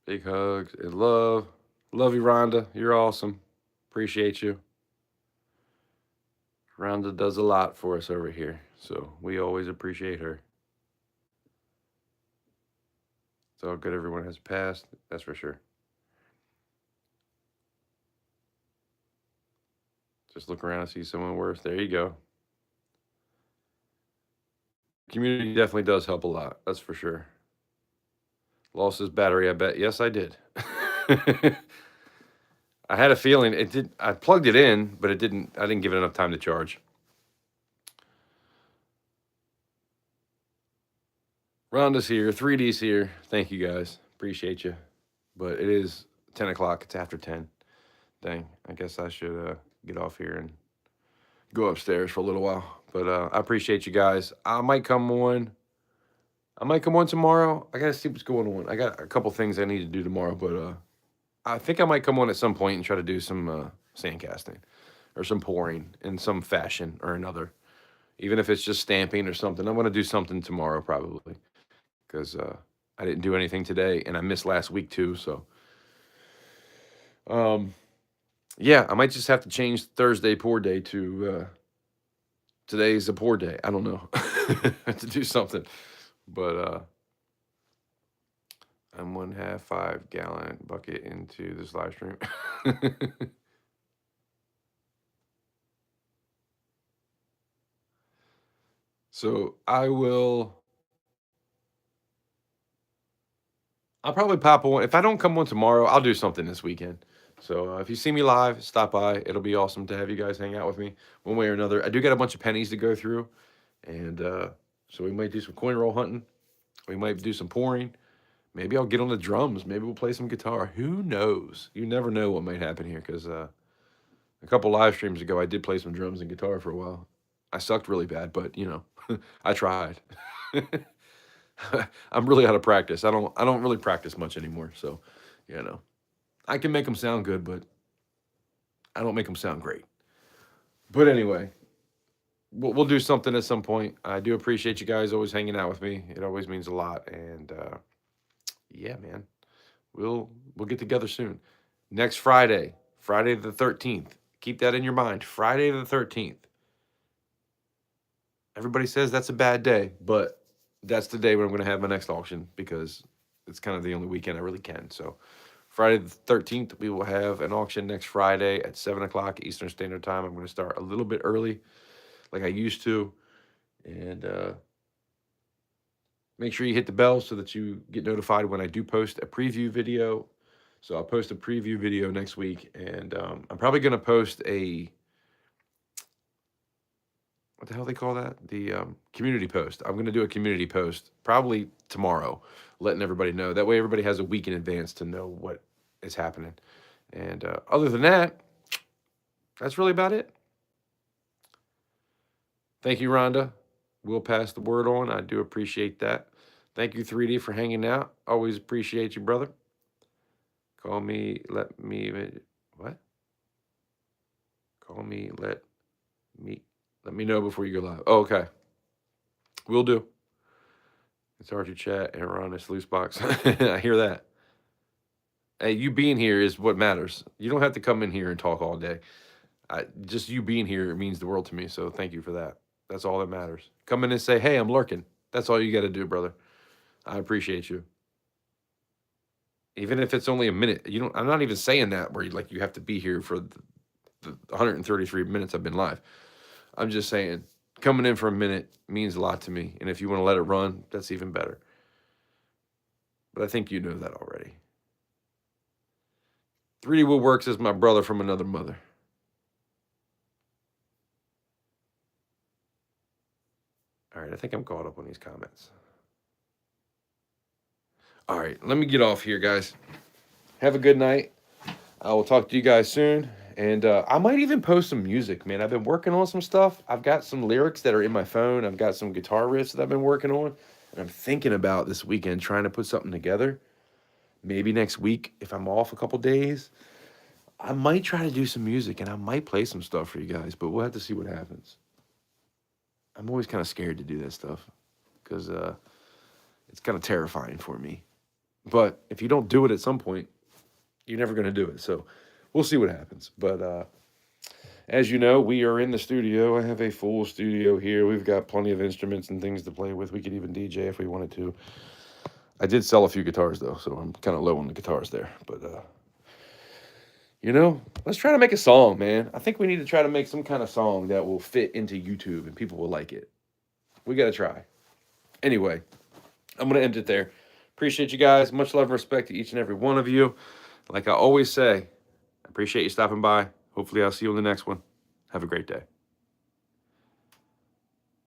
Big hugs and love. Love you, Rhonda. You're awesome. Appreciate you. Rhonda does a lot for us over here, so we always appreciate her. It's all good. Everyone has passed. That's for sure. Just look around and see someone worse. There you go. Community definitely does help a lot. That's for sure. Lost his battery, I bet. Yes, I did. I had a feeling it did. I plugged it in, but it didn't. I didn't give it enough time to charge. Rhonda's here. 3D's here. Thank you guys. Appreciate you. But it is 10 o'clock. It's after 10. Dang. I guess I should get off here and go upstairs for a little while. But I appreciate you guys. I might come on. I might come on tomorrow. I gotta see what's going on. I got a couple things I need to do tomorrow, but I think I might come on at some point and try to do some sand casting or some pouring in some fashion or another. Even if it's just stamping or something. I'm gonna do something tomorrow probably because I didn't do anything today and I missed last week too. So, yeah, I might just have to change Thursday pour day to today's a pour day. I don't know. To do something, but I'm 1/2 5-gallon bucket into this live stream. So I'll probably pop on. If I don't come on tomorrow, I'll do something this weekend. So if you see me live, stop by. It'll be awesome to have you guys hang out with me one way or another. I do got a bunch of pennies to go through, and so we might do some coin roll hunting. We might do some pouring. Maybe I'll get on the drums. Maybe we'll play some guitar. Who knows? You never know what might happen here because a couple live streams ago, I did play some drums and guitar for a while. I sucked really bad, but you know, I tried. I'm really out of practice. I don't really practice much anymore. So, you know, I can make them sound good, but I don't make them sound great. But anyway, we'll do something at some point. I do appreciate you guys always hanging out with me. It always means a lot. And yeah, man, we'll get together soon. Next Friday, Friday the 13th. Keep that in your mind. Friday the 13th. Everybody says that's a bad day, but that's the day when I'm going to have my next auction because it's kind of the only weekend I really can. So Friday the 13th, we will have an auction next Friday at 7 o'clock Eastern Standard Time. I'm going to start a little bit early like I used to. And make sure you hit the bell so that you get notified when I do post a preview video. So I'll post a preview video next week. And I'm probably going to post a what the hell they call that? The community post. I'm going to do a community post probably tomorrow, letting everybody know. That way everybody has a week in advance to know what is happening. And other than that, that's really about it. Thank you, Rhonda. We'll pass the word on. I do appreciate that. Thank you, 3D, for hanging out. Always appreciate you, brother. Call me, let me, what? Call me, let me know before you go live. Oh, okay. Will do. It's hard to chat and run this loose box. I hear that. Hey, you being here is what matters. You don't have to come in here and talk all day. Just you being here means the world to me. So thank you for that. That's all that matters. Come in and say, hey, I'm lurking. That's all you got to do, brother. I appreciate you. Even if it's only a minute. I'm not even saying that where you have to be here for the 133 minutes I've been live. I'm just saying coming in for a minute means a lot to me. And if you want to let it run, that's even better. But I think you know that already. 3D Will Works is my brother from another mother. All right, I think I'm caught up on these comments. All right, let me get off here, guys. Have a good night. I will talk to you guys soon. And I might even post some music, man. I've been working on some stuff. I've got some lyrics that are in my phone. I've got some guitar riffs that I've been working on. And I'm thinking about this weekend trying to put something together. Maybe next week, if I'm off a couple days, I might try to do some music and I might play some stuff for you guys. But we'll have to see what happens. I'm always kind of scared to do that stuff because it's kind of terrifying for me. But if you don't do it at some point, you're never going to do it. So we'll see what happens. But as you know, we are in the studio. I have a full studio here. We've got plenty of instruments and things to play with. We could even DJ if we wanted to. I did sell a few guitars, though, so I'm kind of low on the guitars there. But, let's try to make a song, man. I think we need to try to make some kind of song that will fit into YouTube and people will like it. We got to try. Anyway, I'm going to end it there. Appreciate you guys. Much love and respect to each and every one of you. Like I always say, I appreciate you stopping by. Hopefully I'll see you on the next one. Have a great day.